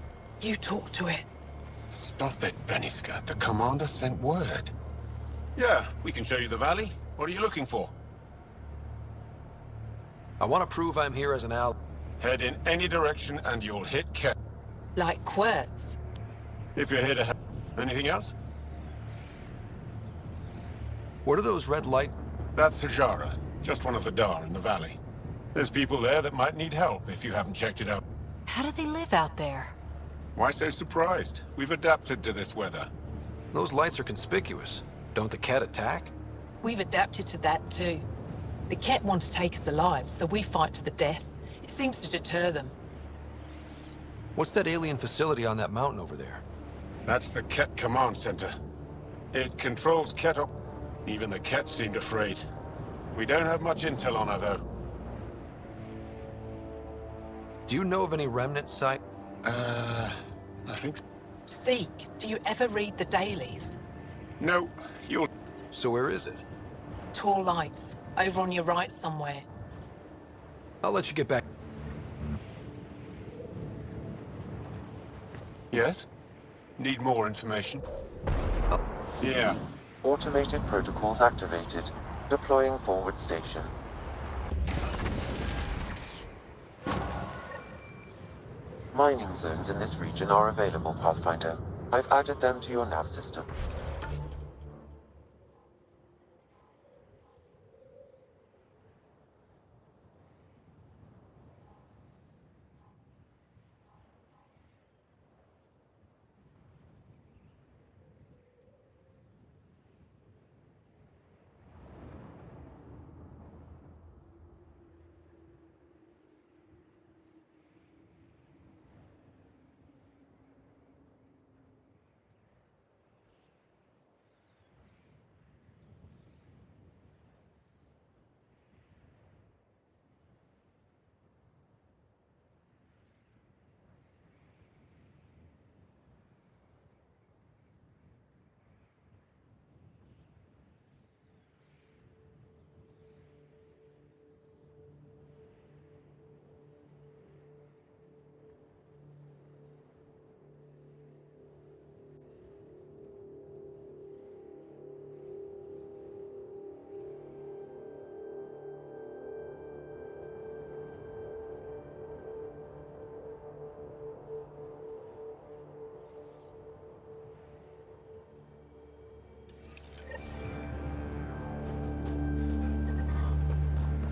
You talk to it. Stop it, Beniska. The commander sent word. Yeah, we can show you the valley. What are you looking for? I want to prove I'm here as an ally. Head in any direction and you'll hit Ket. Like quirts. If you're here to help. Anything else? What are those red light? That's Sajara, just one of the Dar in the valley. There's people there that might need help if you haven't checked it out. How do they live out there? Why so surprised? We've adapted to this weather. Those lights are conspicuous. Don't the Ket attack? We've adapted to that too. The Ket want to take us alive, so we fight to the death. It seems to deter them. What's that alien facility on that mountain over there? That's the Ket Command Center. It controls Ket. Even the Ket seemed afraid. We don't have much intel on her, though. Do you know of any remnant site? I think... Zeke, do you ever read the dailies? No, you'll... So where is it? Tall lights, over on your right somewhere. I'll let you get back. Yes? Need more information? Yeah. Automated protocols activated. Deploying forward station. Mining zones in this region are available, Pathfinder. I've added them to your nav system.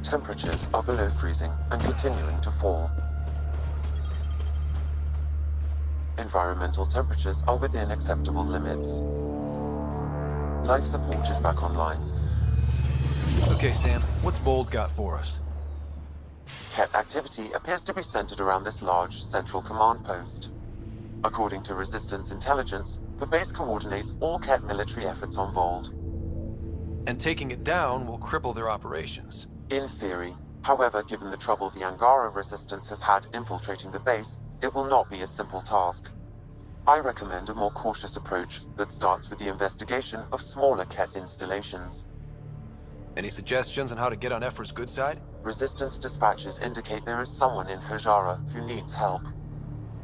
Temperatures are below freezing and continuing to fall. Environmental temperatures are within acceptable limits. Life support is back online. Okay, Sam, what's Voeld got for us? Ket activity appears to be centered around this large central command post. According to Resistance intelligence, the base coordinates all Ket military efforts on Voeld. And taking it down will cripple their operations. In theory. However, given the trouble the Angara Resistance has had infiltrating the base, it will not be a simple task. I recommend a more cautious approach that starts with the investigation of smaller Ket installations. Any suggestions on how to get on Ephra's good side? Resistance dispatches indicate there is someone in Hajara who needs help.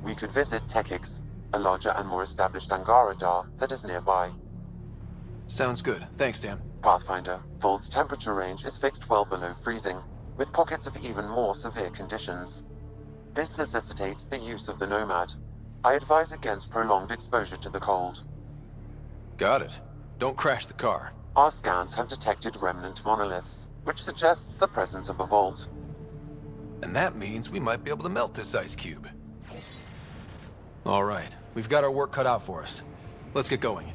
We could visit Tekix, a larger and more established Angara Dar that is nearby. Sounds good. Thanks, Sam. Pathfinder, Voeld's temperature range is fixed well below freezing, with pockets of even more severe conditions. This necessitates the use of the Nomad. I advise against prolonged exposure to the cold. Got it. Don't crash the car. Our scans have detected remnant monoliths, which suggests the presence of a vault. And that means we might be able to melt this ice cube. All right, we've got our work cut out for us. Let's get going.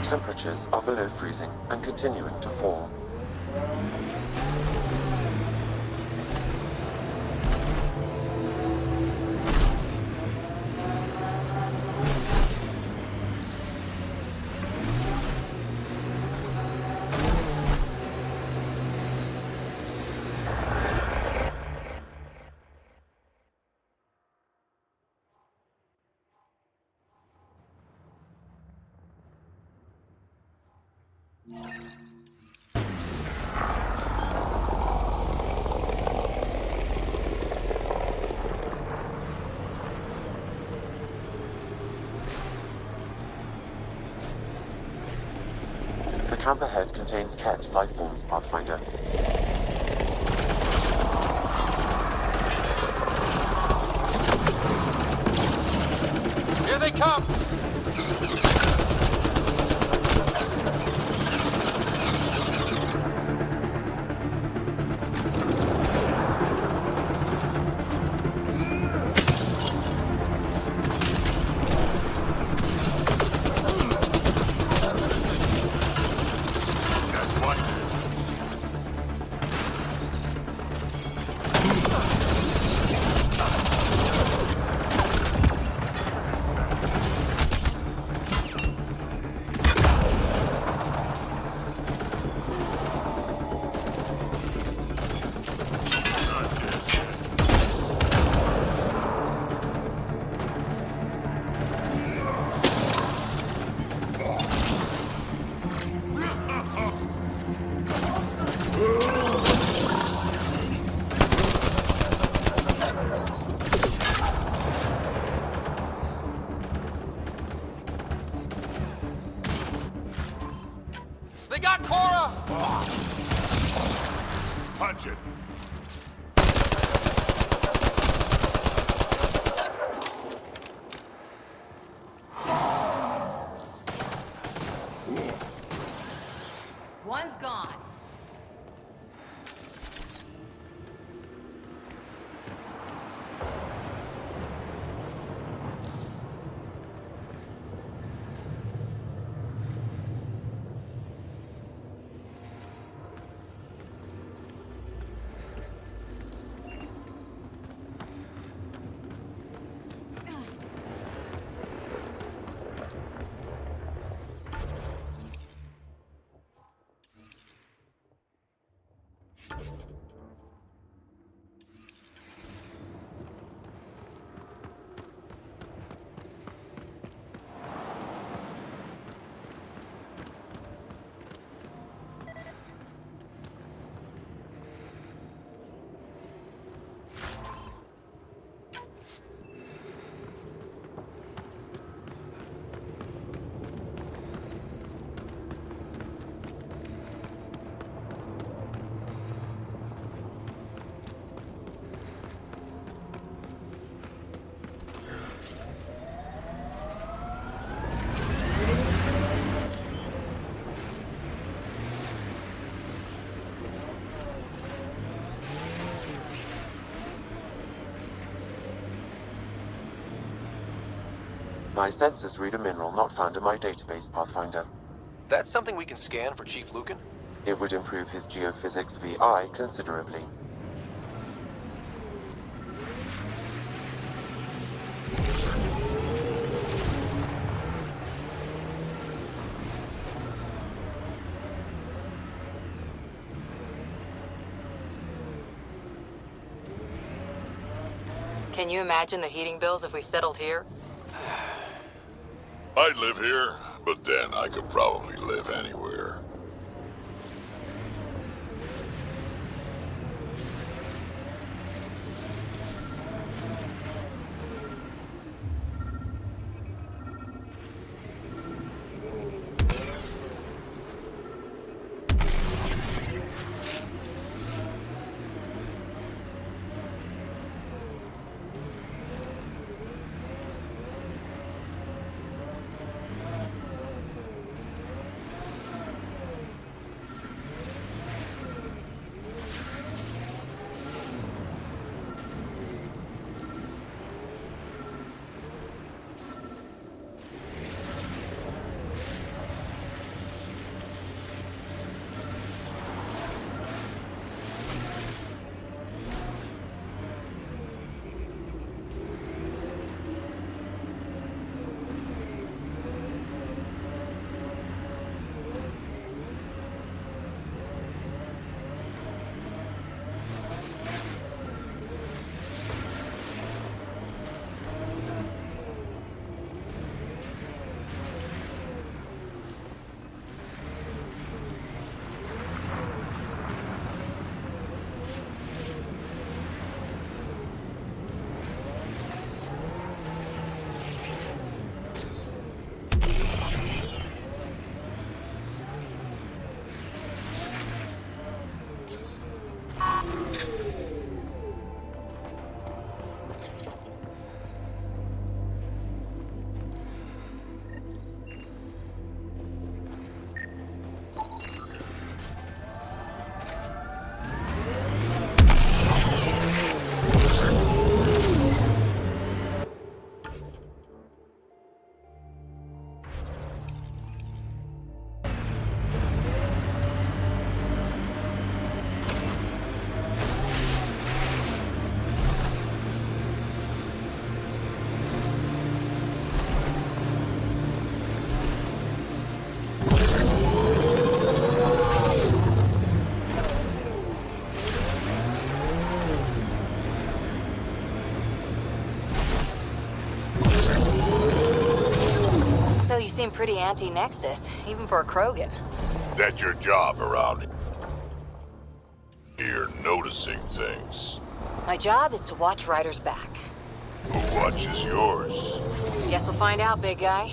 Temperatures are below freezing and continuing to fall. The camp ahead contains Ket life forms, Pathfinder. Here they come! punch it. One's gone. My sensors read a mineral not found in my database, Pathfinder. That's something we can scan for Chief Lucan? It would improve his geophysics VI considerably. Can you imagine the heating bills if we settled here? I'd live here, but then I could probably live anywhere. You seem pretty anti-Nexus, even for a Krogan. That's your job around here, noticing things. My job is to watch Ryder's back. Who watches yours? Guess we'll find out, big guy.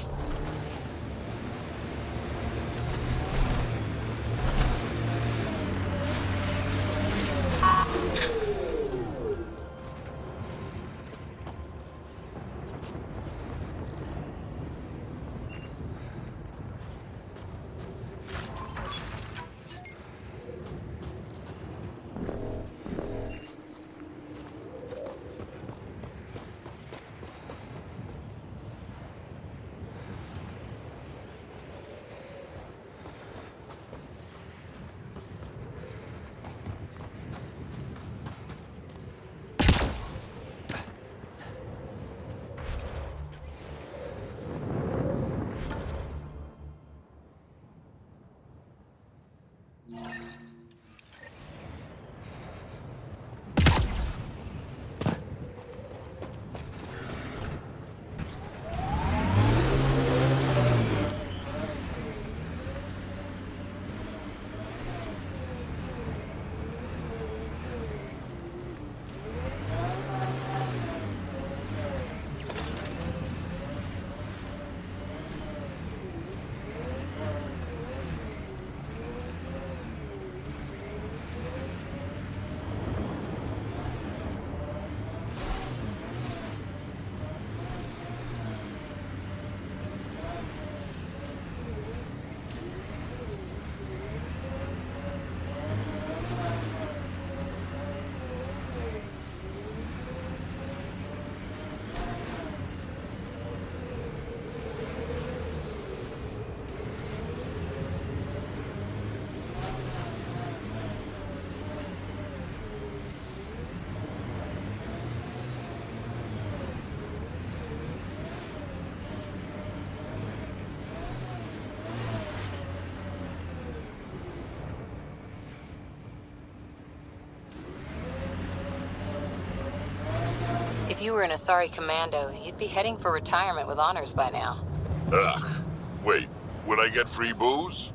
you were an Asari commando, you'd be heading for retirement with honors by now. Ugh. Wait, would I get free booze?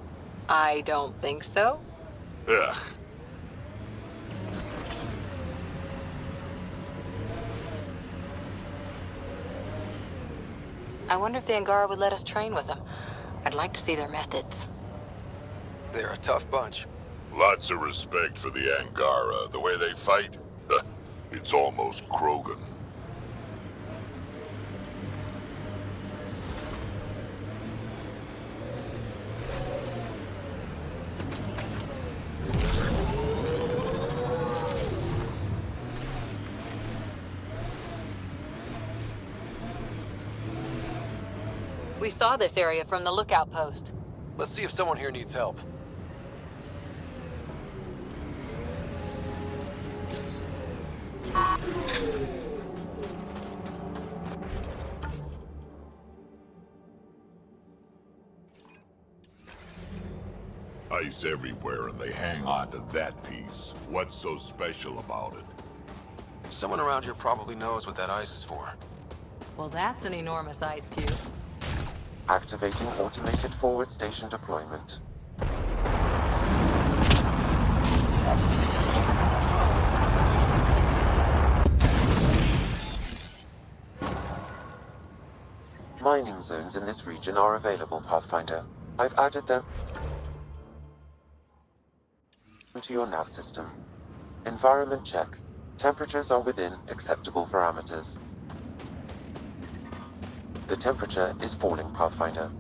I don't think so. Ugh. I wonder if the Angara would let us train with them. I'd like to see their methods. They're a tough bunch. Lots of respect for the Angara. The way they fight, it's almost Krogan. We saw this area from the lookout post. Let's see if someone here needs help. Ice everywhere, and they hang on to that piece. What's so special about it? Someone around here probably knows what that ice is for. Well, that's an enormous ice cube. Activating automated forward station deployment. Mining zones in this region are available, Pathfinder. I've added them to your nav system. Environment check. Temperatures are within acceptable parameters. The temperature is falling, Pathfinder.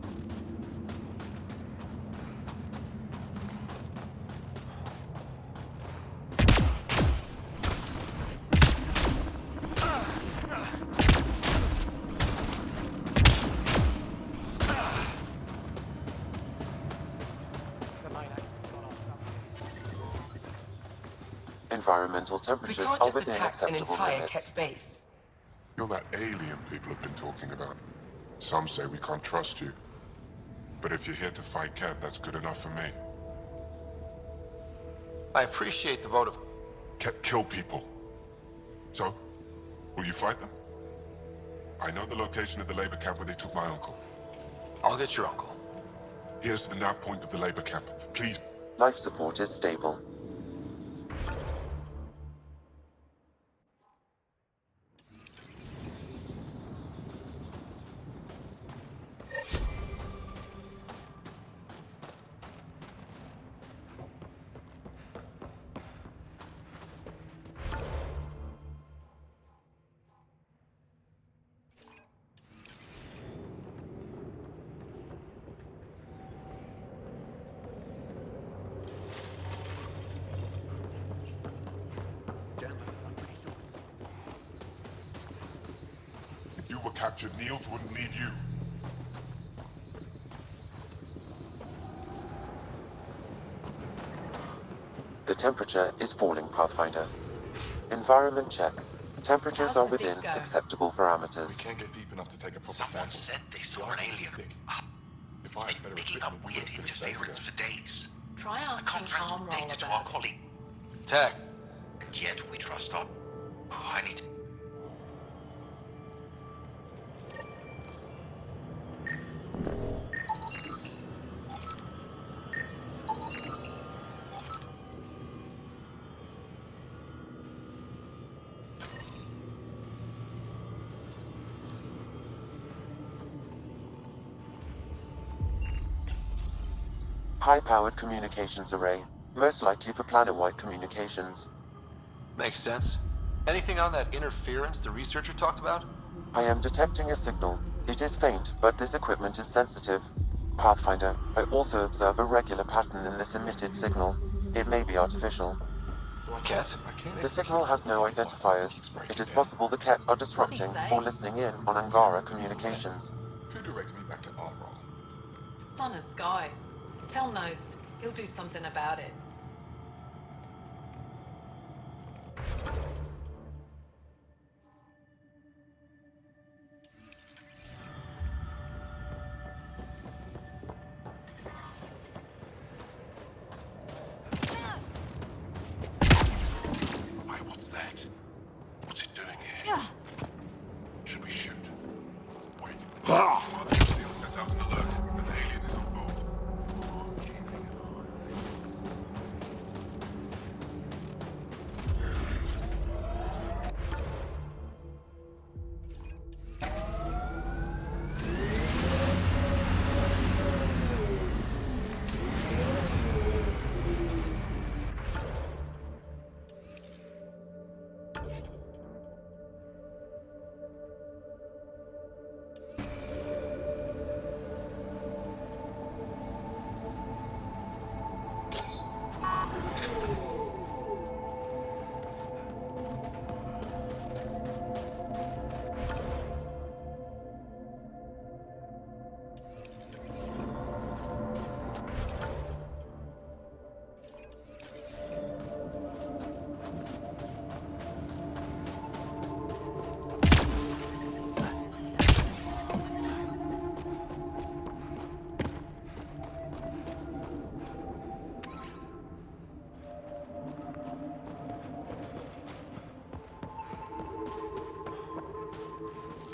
Environmental temperatures can't are just within attack an acceptable entire limits. Ket base. You're that alien people have been talking about. Some say we can't trust you. But if you're here to fight Ket, that's good enough for me. I appreciate the vote of... Ket kill people. So, will you fight them? I know the location of the labor camp where they took my uncle. I'll get your uncle. Here's the nav point of the labor camp. Please. Life support is stable. If you were captured, Niels wouldn't leave you. The temperature is falling, Pathfinder. Environment check. Temperatures are within acceptable parameters. We can't get deep enough to take a proper Someone sample. said they saw an alien. If I had better Picking up weird interference for days. Try The asking contract's Arm Roll data to about our colleague. Tech. And yet we trust our... Oh, I need to... High-powered communications array. Most likely for planet-wide communications. Makes sense. Anything on that interference the researcher talked about? I am detecting a signal. It is faint, but this equipment is sensitive. Pathfinder, I also observe a regular pattern in this emitted signal. It may be artificial. Ket? The signal has no identifiers. It is possible the Ket are disrupting or listening in on Angara communications. Who directs me back to Arm Roll? Son of Skies. Tell Noth. He'll do something about it. Why, what's that? What's it doing here?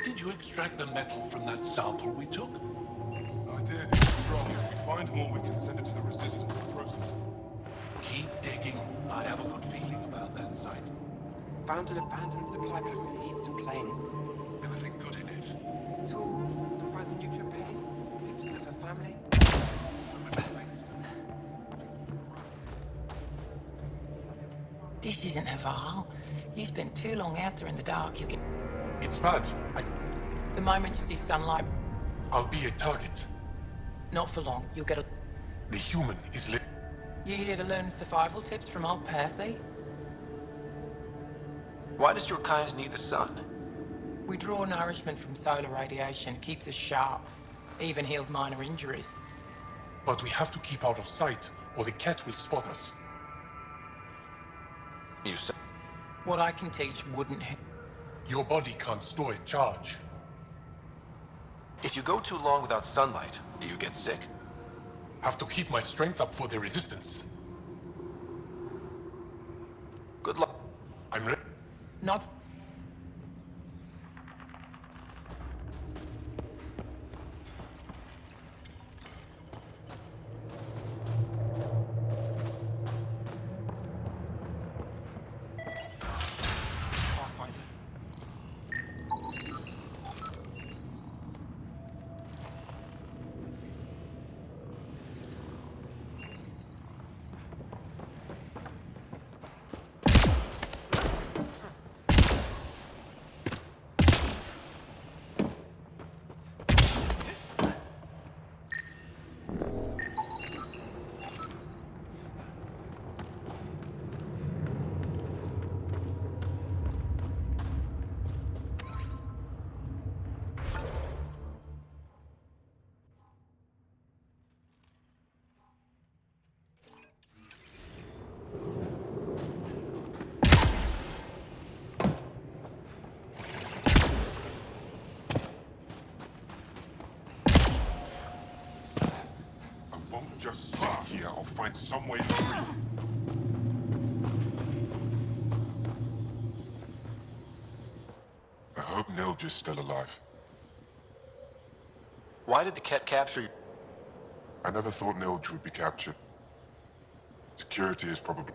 Did you extract the metal from that sample we took? I did. It's wrong. If we find more, we can send it to the Resistance for processing. Keep digging. I have a good feeling about that site. Found an abandoned supply boat in the eastern plain. Anything good in it? Tools, some frozen nutrient paste, pictures of her family. This isn't a Voeld. You spent too long out there in the dark, you'll get... It's bad. The moment you see sunlight, I'll be a target. not for long, you'll get a... The human is lit. You here to learn survival tips from old Percy? Why does your kind need the sun? We draw nourishment from solar radiation, keeps us sharp. Even healed minor injuries. But we have to keep out of sight, or the cat will spot us. You said... What I can teach wouldn't... Your body can't store a charge. If you go too long without sunlight, do you get sick? Have to keep my strength up for the Resistance. Good luck. I'm ready. Not... Just sit here. I'll find some way to free you. I hope Nilge is still alive. Why did the Ket capture you? I never thought Nilge would be captured. Security is probably...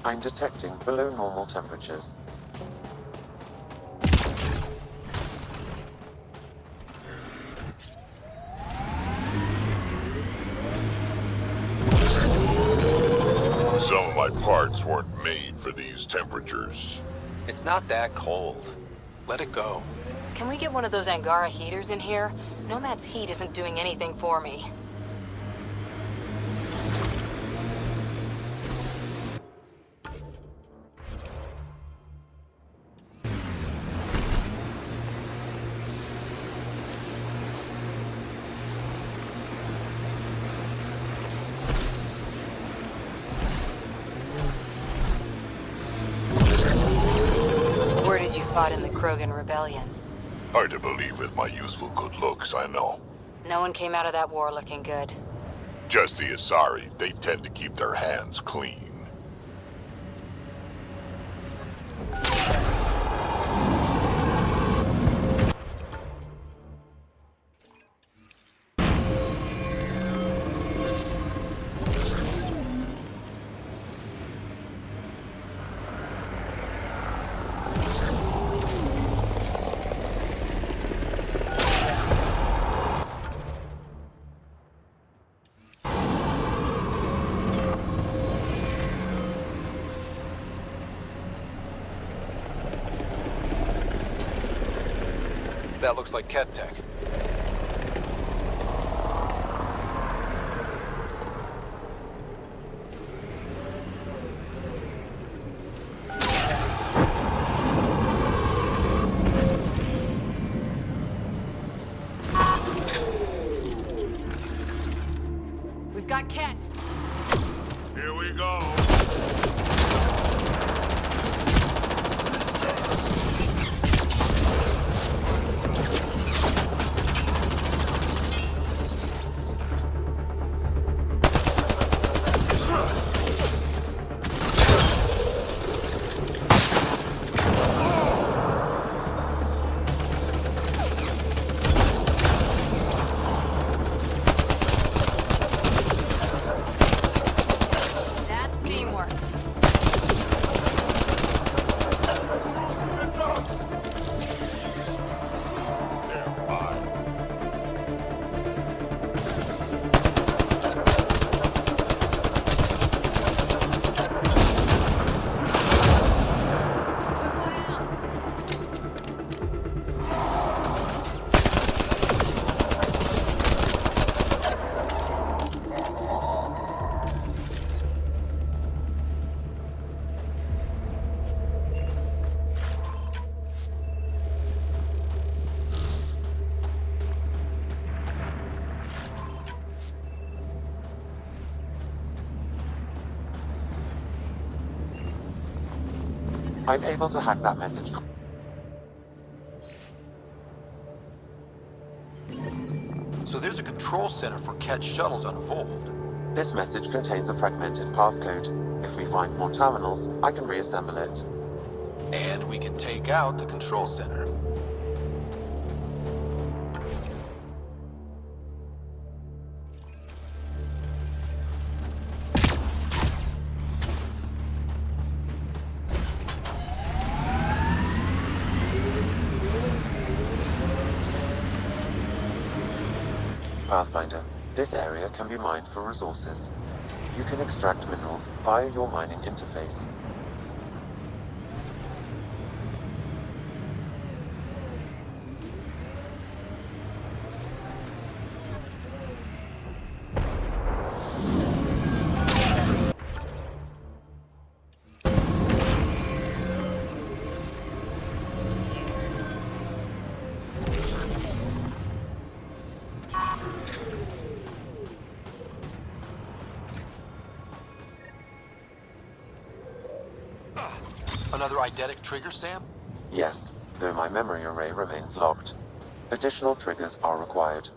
I'm detecting below normal temperatures. Some of my parts weren't made for these temperatures. It's not that cold. Let it go. Can we get one of those Angara heaters in here? Nomad's heat isn't doing anything for me. Fought in the Krogan rebellions. Hard to believe with my youthful good looks, I know. No one came out of that war looking good. Just the Asari, they tend to keep their hands clean. That looks like Ket tech. We've got Ket. Here we go. I'm able to hack that message. So there's a control center for Ket shuttles on Voeld. This message contains a fragmented passcode. If we find more terminals, I can reassemble it. And we can take out the control center. Pathfinder, this area can be mined for resources. You can extract minerals via your mining interface. Another eidetic trigger, Sam? Yes, though my memory array remains locked. Additional triggers are required.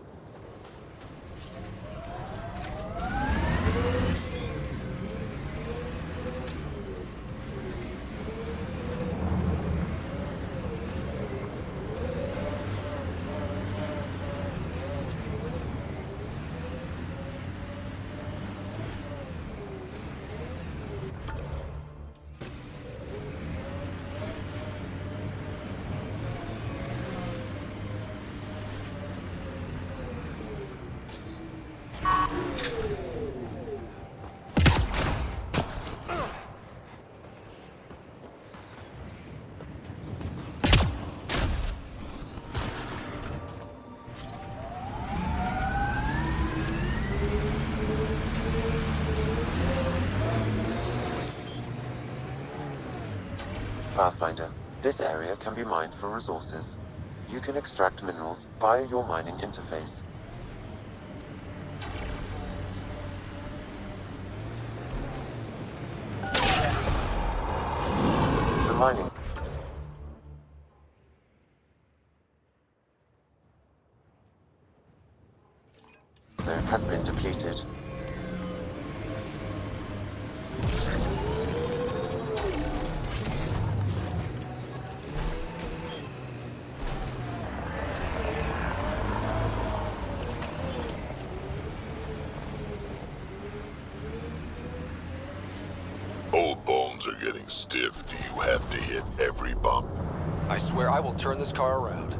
Pathfinder, this area can be mined for resources. You can extract minerals via your mining interface. The mining zone has been depleted. Old bones are getting stiff. Do you have to hit every bump? I swear I will turn this car around.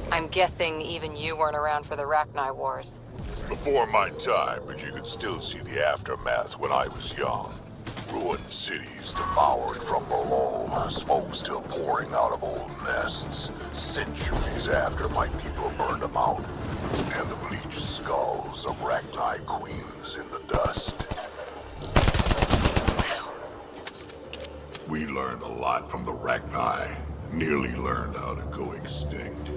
I'm guessing even you weren't around for the Rachni Wars. Before my time, but you could still see the aftermath when I was young. Ruined cities devoured from below, smoke still pouring out of old nests. Centuries after my people burned them out, and the bleached skulls of Rachni queens in the dust. We learned a lot from the Rachni. Nearly learned how to go extinct.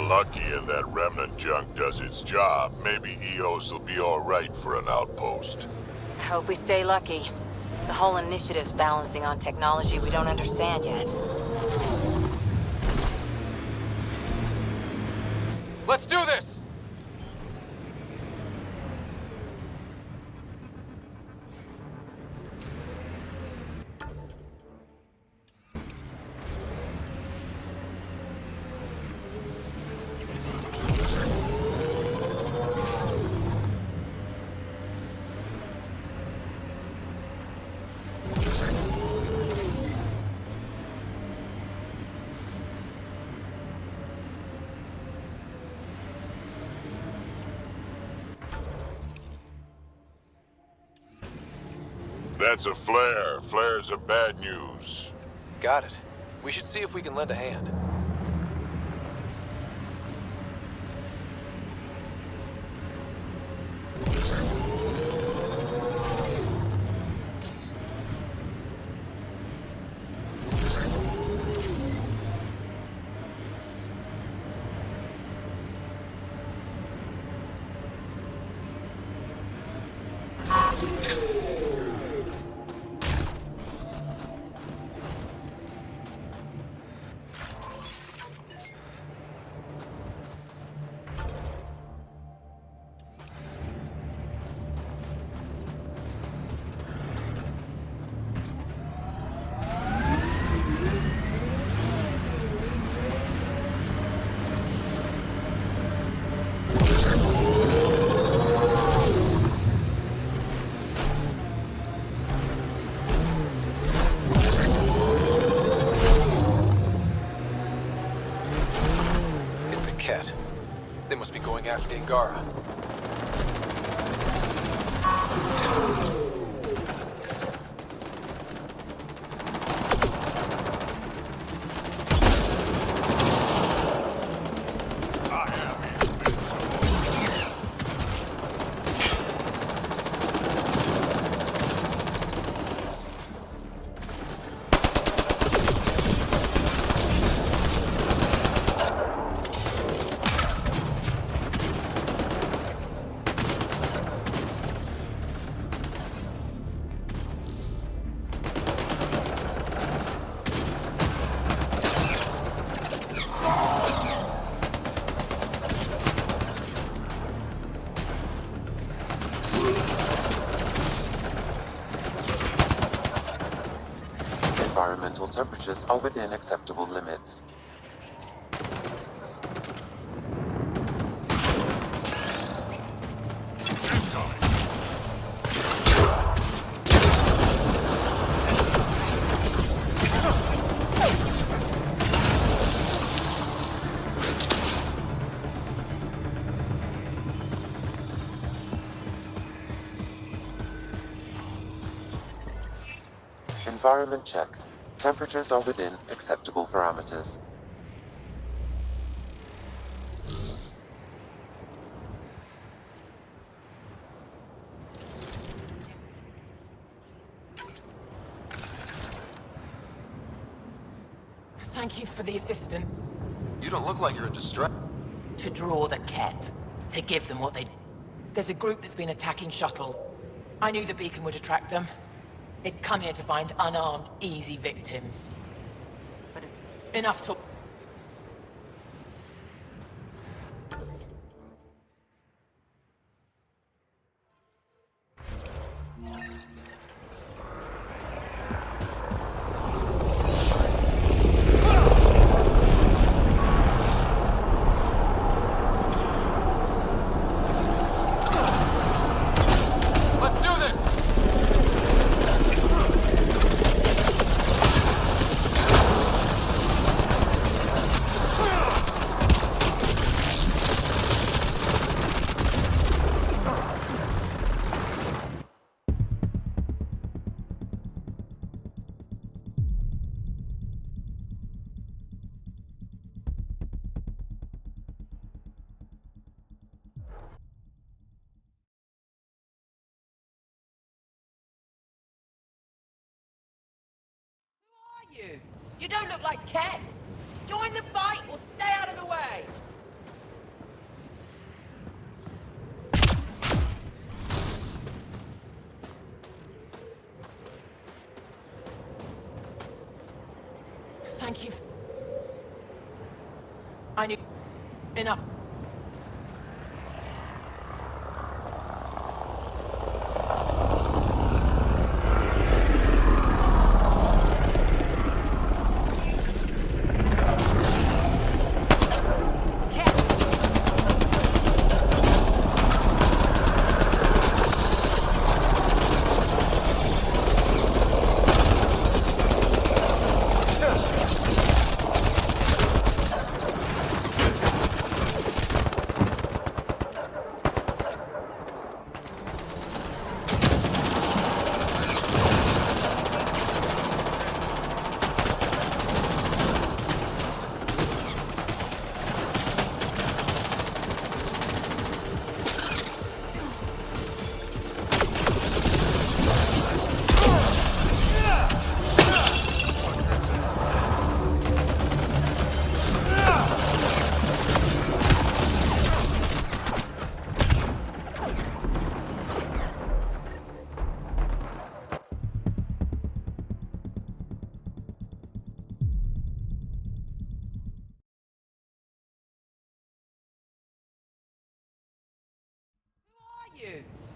Lucky and that remnant junk does its job, maybe EOS will be alright for an outpost. I hope we stay lucky. The whole initiative's balancing on technology we don't understand yet. Let's do this! That's a flare. Flares are bad news. Got it. We should see if we can lend a hand. They must be going after the Angara. Environmental temperatures are within acceptable limits. Environment check. Temperatures are within acceptable parameters. Thank you for the assistance. You don't look like you're in distress. To draw the Ket. To give them what they... There's a group that's been attacking shuttle. I knew the beacon would attract them. They'd come here to find unarmed, easy victims. But it's enough to... You don't look like Ket. Join the fight or stay out of the way. Thank you. I knew... Enough.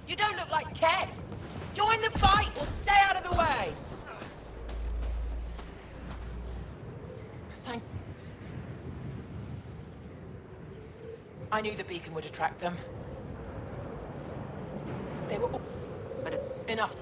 You don't look like Ket. Join the fight or stay out of the way. Thank... I knew the beacon would attract them. They were all... But enough.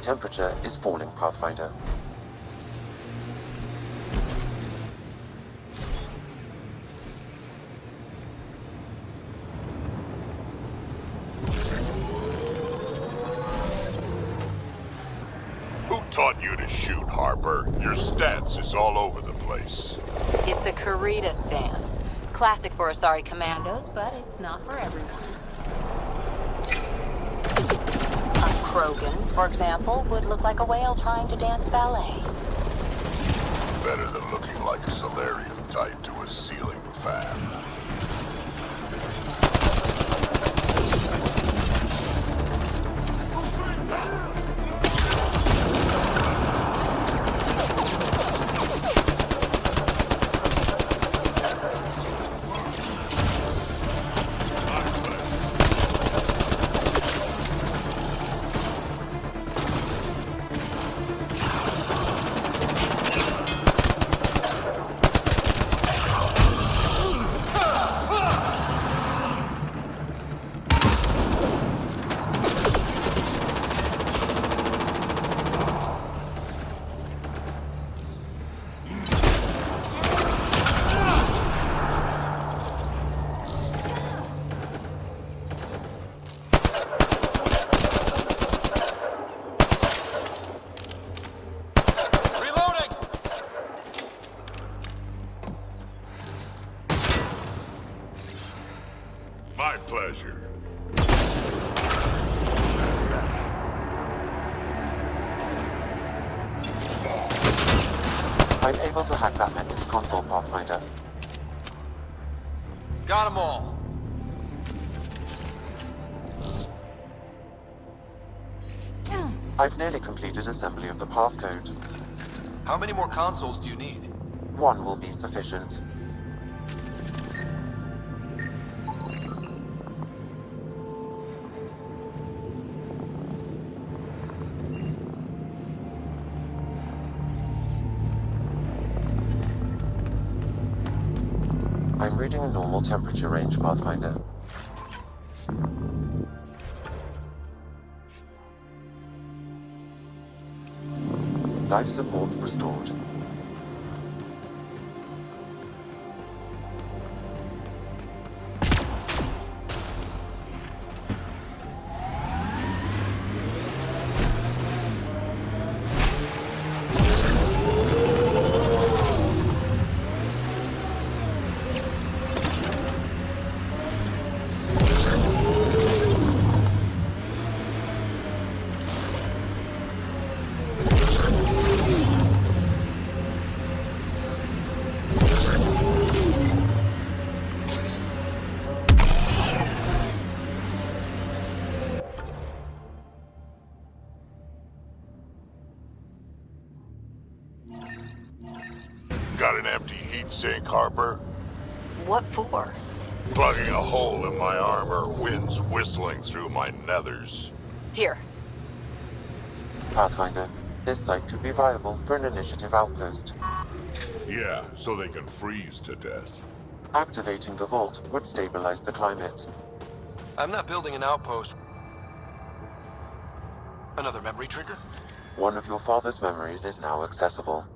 temperature is falling, Pathfinder. Who taught you to shoot, Harper? Your stance is all over the place. It's a Karita stance. Classic for Asari commandos, but it's not for everyone. A Krogan, for example, would look like a whale trying to dance ballet. Better than looking like a Solarian tied to a ceiling fan. My pleasure. I'm able to hack that message console, Pathfinder. Got them all. I've nearly completed assembly of the passcode. How many more consoles do you need? One will be sufficient. I'm reading a normal temperature range, Pathfinder. Life support restored. Got an empty heat sink, Harper? What for? Plugging a hole in my armor, winds whistling through my nethers. Here. Pathfinder, this site could be viable for an initiative outpost. Yeah, so they can freeze to death. Activating the vault would stabilize the climate. I'm not building an outpost. Another memory trigger? One of your father's memories is now accessible.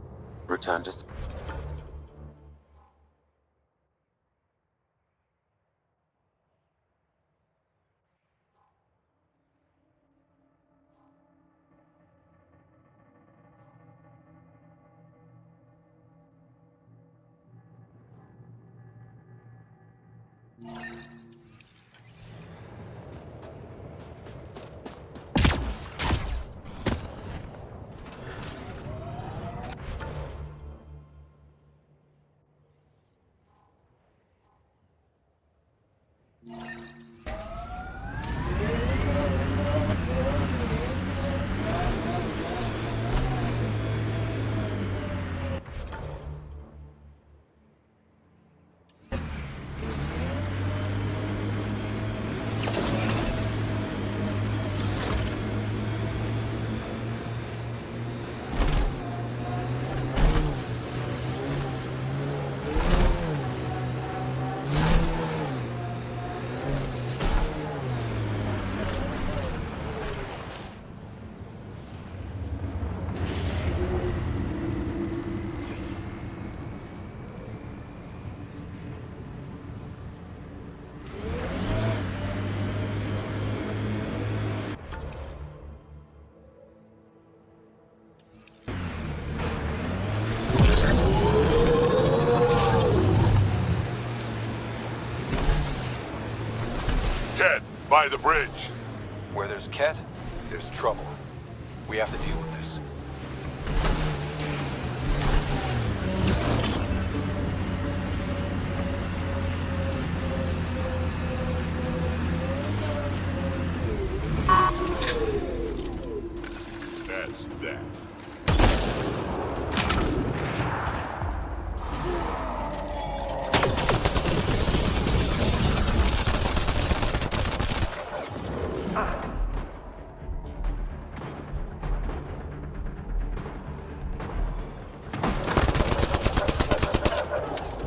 Return to... by the bridge. Where there's Ket, there's trouble. We have to deal with this. That's that.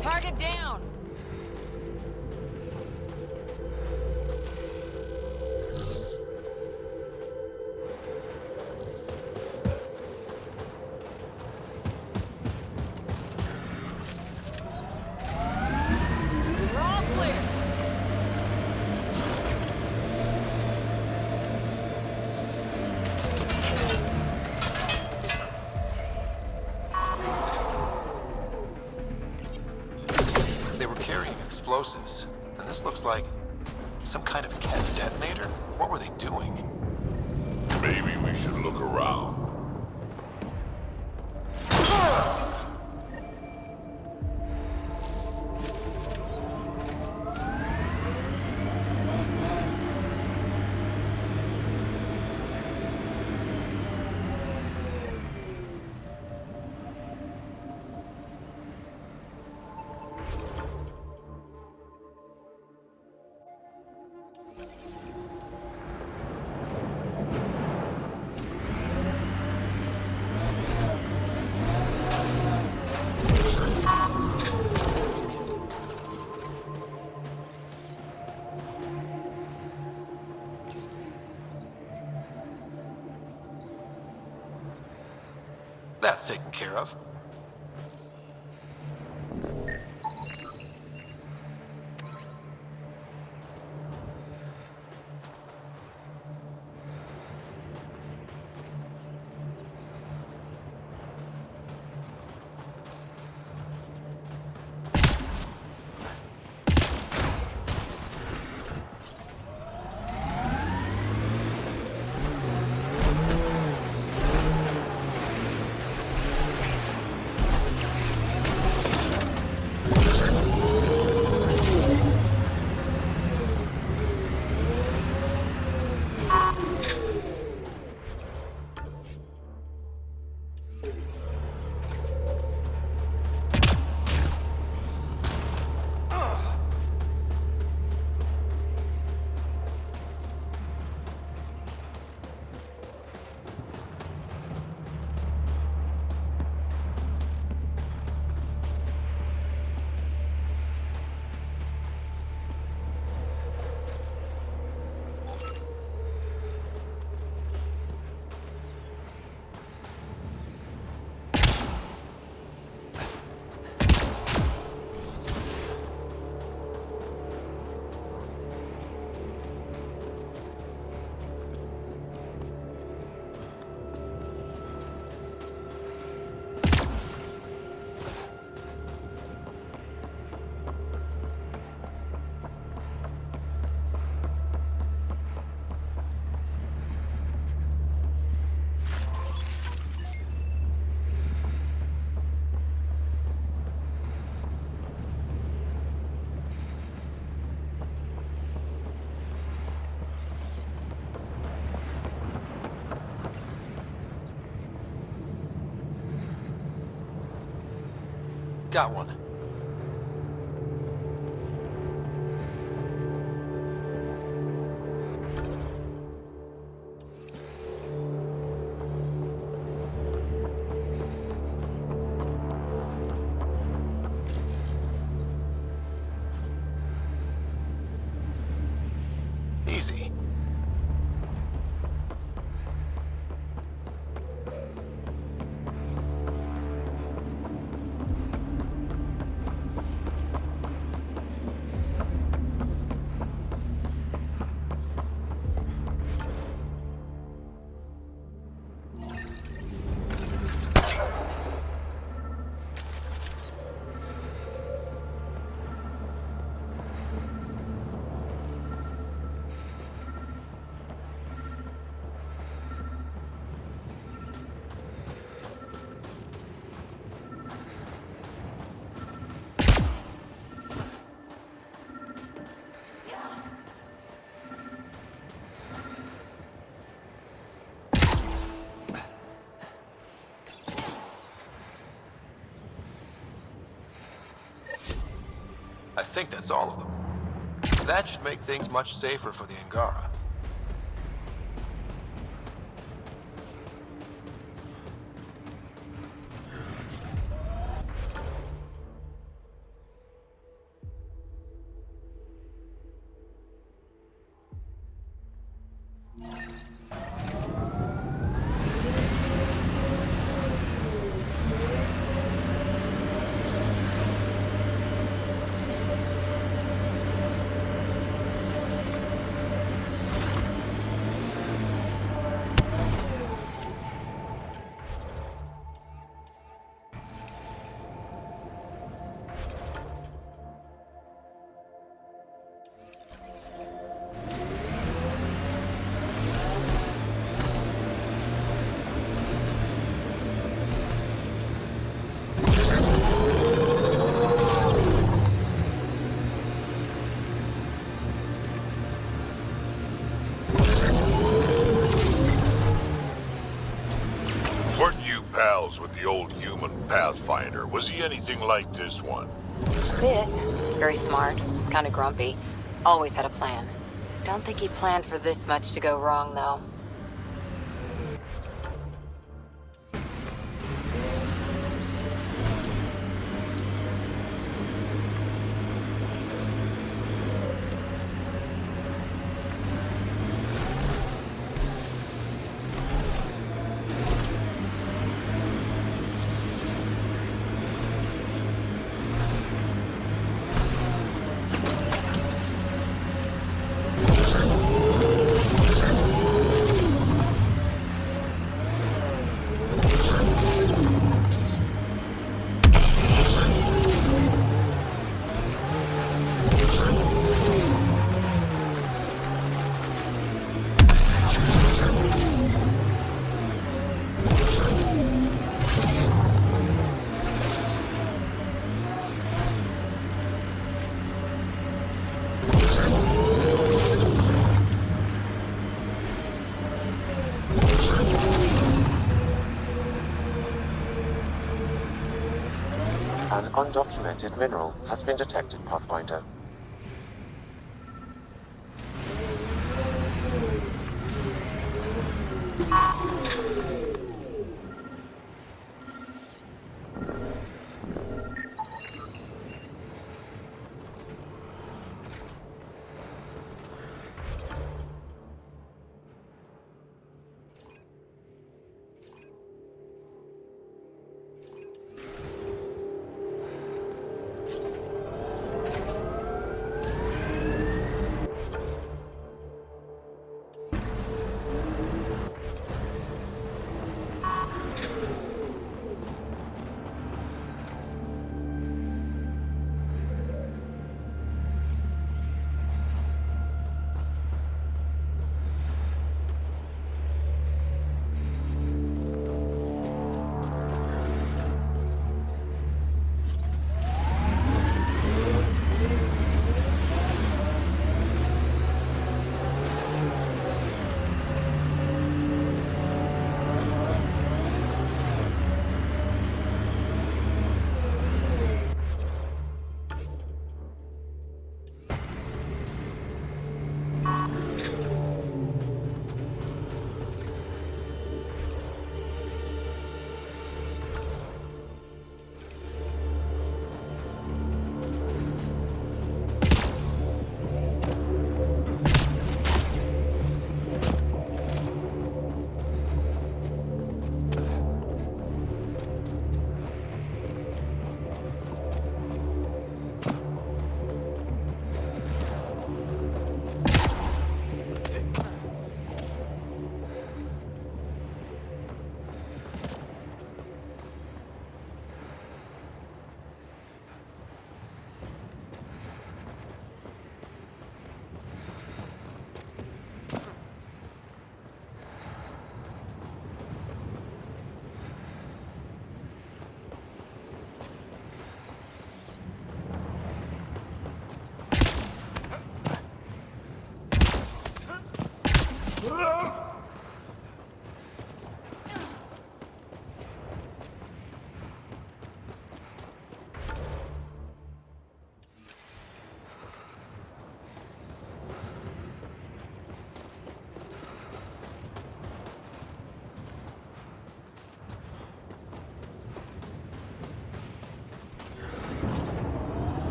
Target down! We're all clear. They were carrying explosives, and this looks like some kind of Ket detonator? What were they doing? Maybe we should look around. That's taken care of. Got one. Easy. I think that's all of them. That should make things much safer for the Angara. With the old human Pathfinder. Was he anything like this one? Bit. Very smart. Kind of grumpy. Always had a plan. Don't think he planned for this much to go wrong, though. An undocumented mineral has been detected, Pathfinder.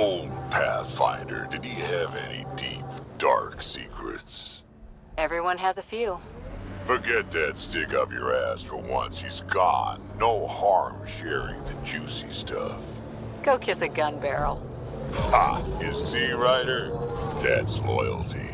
old Pathfinder, did he have any deep, dark secrets? Everyone has a few. Forget that stick up your ass for once. He's gone. No harm sharing the juicy stuff. Go kiss a gun barrel. Ha! You see, Ryder? That's loyalty.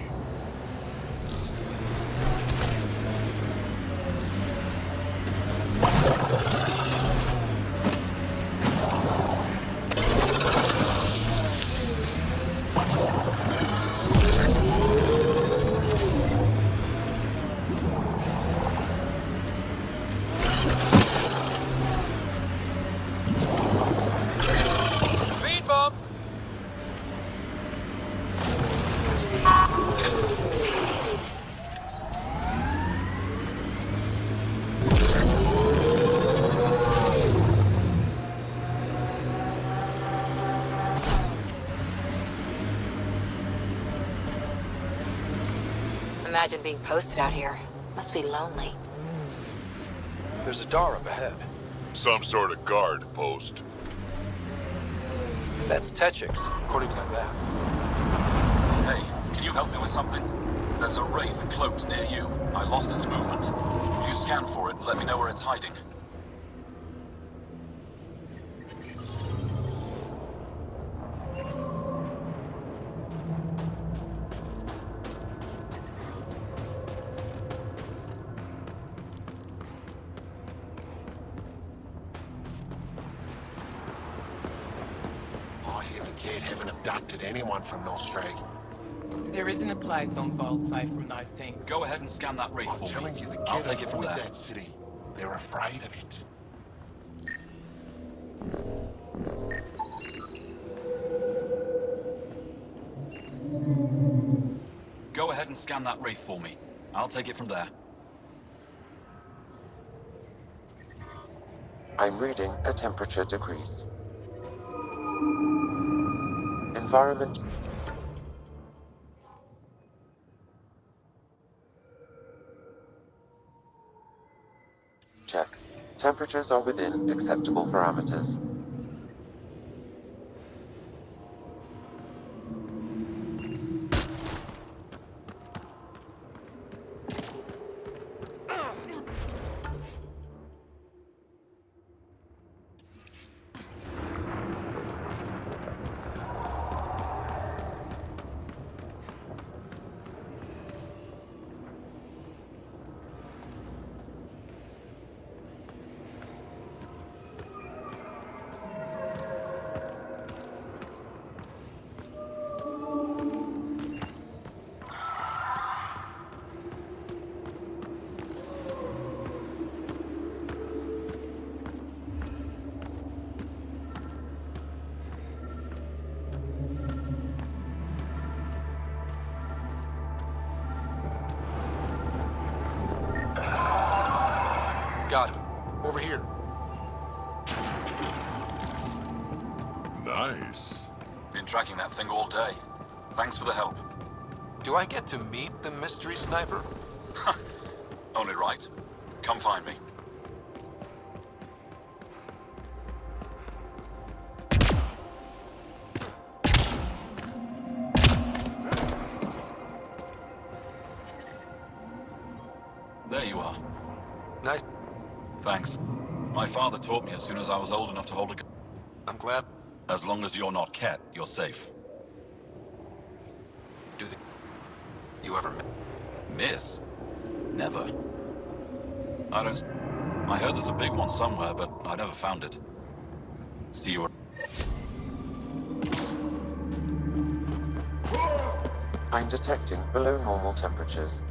Imagine being posted out here. Must be lonely. There's a door up ahead. Some sort of guard post. That's Techix, according to that map. Hey, can you help me with something? There's a wraith cloaked near you. I lost its movement. Will you scan for it and let me know where it's hiding? Anyone from Nostray? There isn't a place on Voeld safe from those things. Go ahead and scan that wraith for me. I'm telling you, the I'll kid take it from avoid there. that city. They're afraid of it. Go ahead and scan that wraith for me. I'll take it from there. I'm reading a temperature decrease. Environment. Check. Temperatures are within acceptable parameters. Got him. Over here. Nice. Been tracking that thing all day. Thanks for the help. Do I get to meet the mystery sniper? Only right. Come find me. There you are. Nice. Thanks. My father taught me as soon as I was old enough to hold a gun. I'm glad. As long as you're not Ket, you're safe. You ever miss? Never. I don't... I heard there's a big one somewhere, but I never found it. See you... I'm detecting below normal temperatures.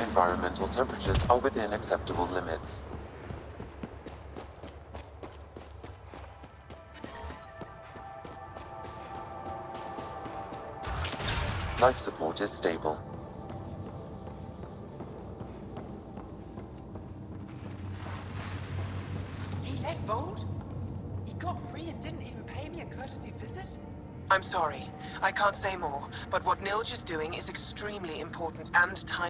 Environmental temperatures are within acceptable limits. Life support is stable. He left Voeld? He got free and didn't even pay me a courtesy visit? I'm sorry. I can't say more, but what Nilge is doing is extremely important and time